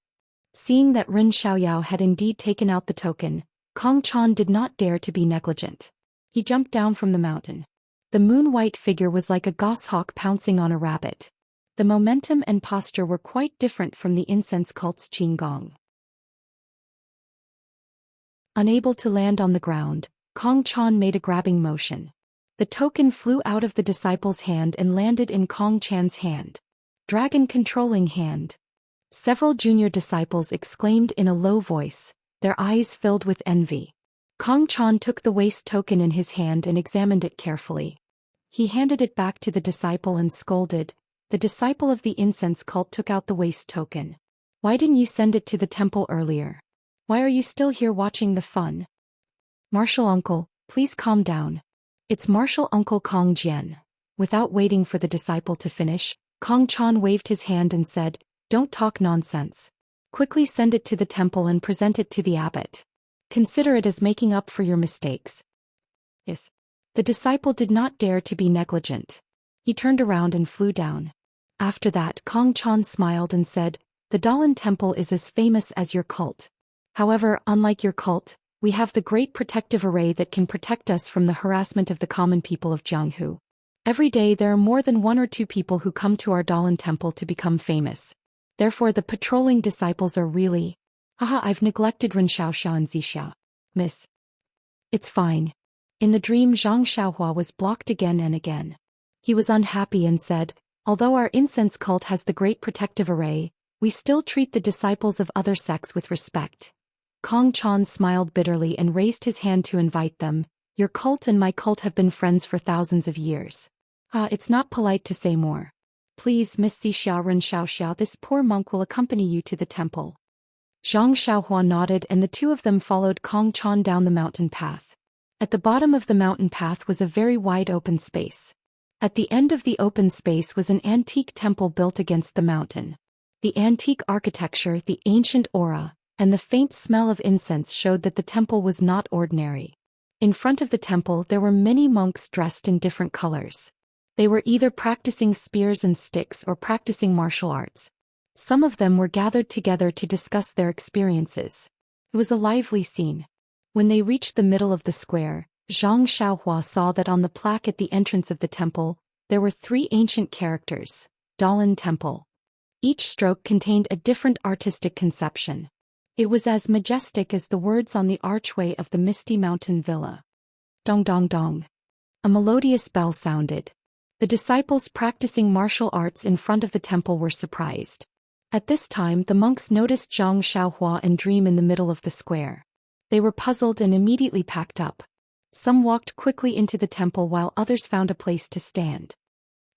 Seeing that Ren Xiaoyao had indeed taken out the token, Kong Chan did not dare to be negligent. He jumped down from the mountain. The moon-white figure was like a goshawk pouncing on a rabbit. The momentum and posture were quite different from the incense cult's Qinggong. Unable to land on the ground, Kong Chan made a grabbing motion. The token flew out of the disciple's hand and landed in Kong Chan's hand. "Dragon controlling hand." Several junior disciples exclaimed in a low voice, their eyes filled with envy. Kong Chan took the waist token in his hand and examined it carefully. He handed it back to the disciple and scolded. The disciple of the incense cult took out the waist token. "Why didn't you send it to the temple earlier? Why are you still here watching the fun?" "Martial uncle, please calm down. It's martial uncle Kong Jian." Without waiting for the disciple to finish, Kong Chan waved his hand and said, "Don't talk nonsense. Quickly send it to the temple and present it to the abbot. Consider it as making up for your mistakes." "Yes." The disciple did not dare to be negligent. He turned around and flew down. After that, Kong Chan smiled and said, "The Dalan Temple is as famous as your cult. However, unlike your cult, we have the great protective array that can protect us from the harassment of the common people of Jianghu. Every day there are more than 1 or 2 people who come to our Dalan Temple to become famous. Therefore the patrolling disciples are really... I've neglected Ren Xiaoxia and Zixia. Miss. It's fine." In the dream, Zhang Xiaohua was blocked again and again. He was unhappy and said, "Although our incense cult has the great protective array, we still treat the disciples of other sects with respect." Kong Chan smiled bitterly and raised his hand to invite them. "Your cult and my cult have been friends for thousands of years. It's not polite to say more." Please, Miss Xixia Ren Xiaoxiao, this poor monk will accompany you to the temple. Zhang Xiaohua nodded and the two of them followed Kong Chan down the mountain path. At the bottom of the mountain path was a very wide open space. At the end of the open space was an antique temple built against the mountain. The antique architecture, the ancient aura, and the faint smell of incense showed that the temple was not ordinary. In front of the temple there were many monks dressed in different colors. They were either practicing spears and sticks or practicing martial arts. Some of them were gathered together to discuss their experiences. It was a lively scene. When they reached the middle of the square, Zhang Xiaohua saw that on the plaque at the entrance of the temple, there were 3 ancient characters, Dalan Temple. Each stroke contained a different artistic conception. It was as majestic as the words on the archway of the misty mountain villa. Dong dong dong. A melodious bell sounded. The disciples practicing martial arts in front of the temple were surprised. At this time the monks noticed Zhang Xiaohua and Dream in the middle of the square. They were puzzled and immediately packed up. Some walked quickly into the temple while others found a place to stand.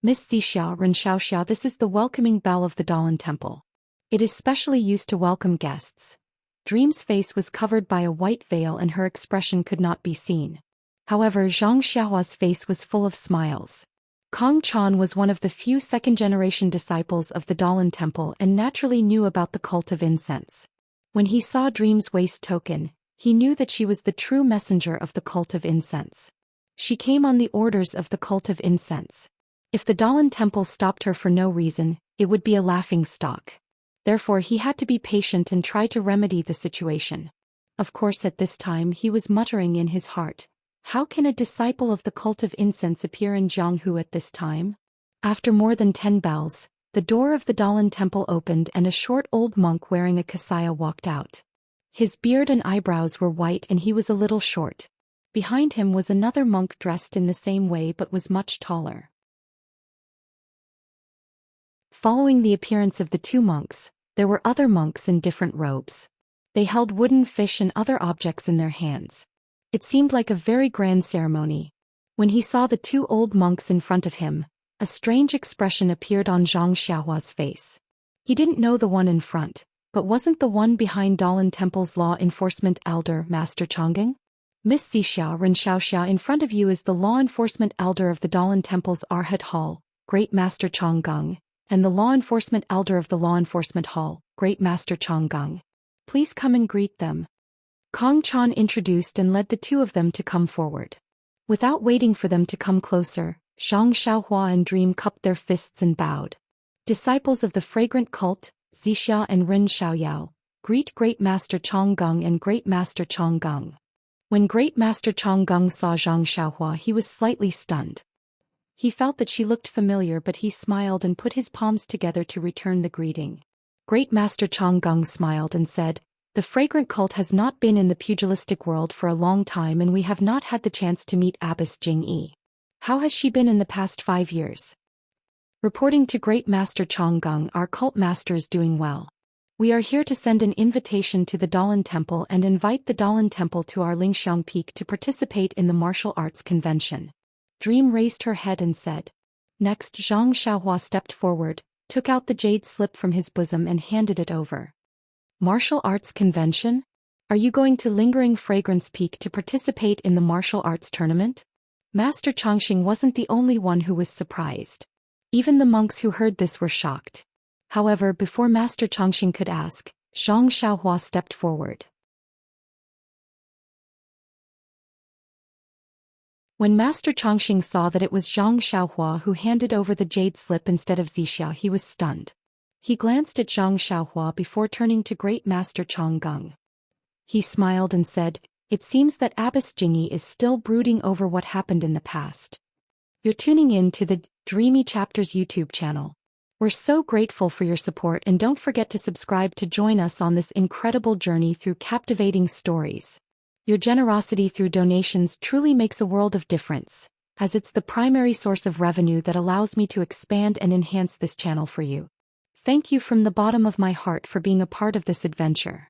Miss Xixia Ren Xiaoxiao, this is the welcoming bell of the Dalan Temple. It is specially used to welcome guests. Dream's face was covered by a white veil and her expression could not be seen. However, Zhang Xiaohua's face was full of smiles. Kong Chan was one of the few second-generation disciples of the Dalan Temple and naturally knew about the cult of incense. When he saw Dream's waist token, he knew that she was the true messenger of the cult of incense. She came on the orders of the cult of incense. If the Dalan Temple stopped her for no reason, it would be a laughing stock. Therefore he had to be patient and try to remedy the situation. Of course at this time he was muttering in his heart, how can a disciple of the cult of incense appear in Jianghu at this time? After more than 10 bells, the door of the Dalan Temple opened and a short old monk wearing a kasaya walked out. His beard and eyebrows were white and he was a little short. Behind him was another monk dressed in the same way but was much taller. Following the appearance of the 2 monks, there were other monks in different robes. They held wooden fish and other objects in their hands. It seemed like a very grand ceremony. When he saw the 2 old monks in front of him, a strange expression appeared on Zhang Xiaohua's face. He didn't know the one in front, but wasn't the one behind Dalan Temple's law enforcement elder, Master Changgang? Miss Xixia Ren Xiaoxiao, in front of you is the law enforcement elder of the Dalan Temple's Arhat Hall, Great Master Changgang, and the law enforcement elder of the law enforcement hall, Great Master Changgang. Please come and greet them. Kong Chan introduced and led the 2 of them to come forward. Without waiting for them to come closer, Zhang Xiaohua and Dream cupped their fists and bowed. Disciples of the fragrant cult, Xixia and Ren Xiaoyao, greet Great Master Changgang and Great Master Changgang. When Great Master Changgang saw Zhang Xiaohua, he was slightly stunned. He felt that she looked familiar but he smiled and put his palms together to return the greeting. Great Master Changgang smiled and said, the fragrant cult has not been in the pugilistic world for a long time and we have not had the chance to meet Abbess Jingyi. How has she been in the past 5 years? Reporting to Great Master Changgang, our cult master is doing well. We are here to send an invitation to the Dalan Temple and invite the Dalan Temple to our Lingxiang Peak to participate in the martial arts convention. Dream raised her head and said. Next Zhang Xiaohua stepped forward, took out the jade slip from his bosom and handed it over. Martial arts convention? Are you going to Lingering Fragrance Peak to participate in the martial arts tournament? Master Changxing wasn't the only one who was surprised. Even the monks who heard this were shocked. However, before Master Changxing could ask, Zhang Xiaohua stepped forward. When Master Changxing saw that it was Zhang Xiaohua who handed over the jade slip instead of Xixia, he was stunned. He glanced at Zhang Xiaohua before turning to Great Master Changgang. He smiled and said, it seems that Abbess Jingyi is still brooding over what happened in the past. You're tuning in to the Dreamy Chapters YouTube channel. We're so grateful for your support and don't forget to subscribe to join us on this incredible journey through captivating stories. Your generosity through donations truly makes a world of difference, as it's the primary source of revenue that allows me to expand and enhance this channel for you. Thank you from the bottom of my heart for being a part of this adventure.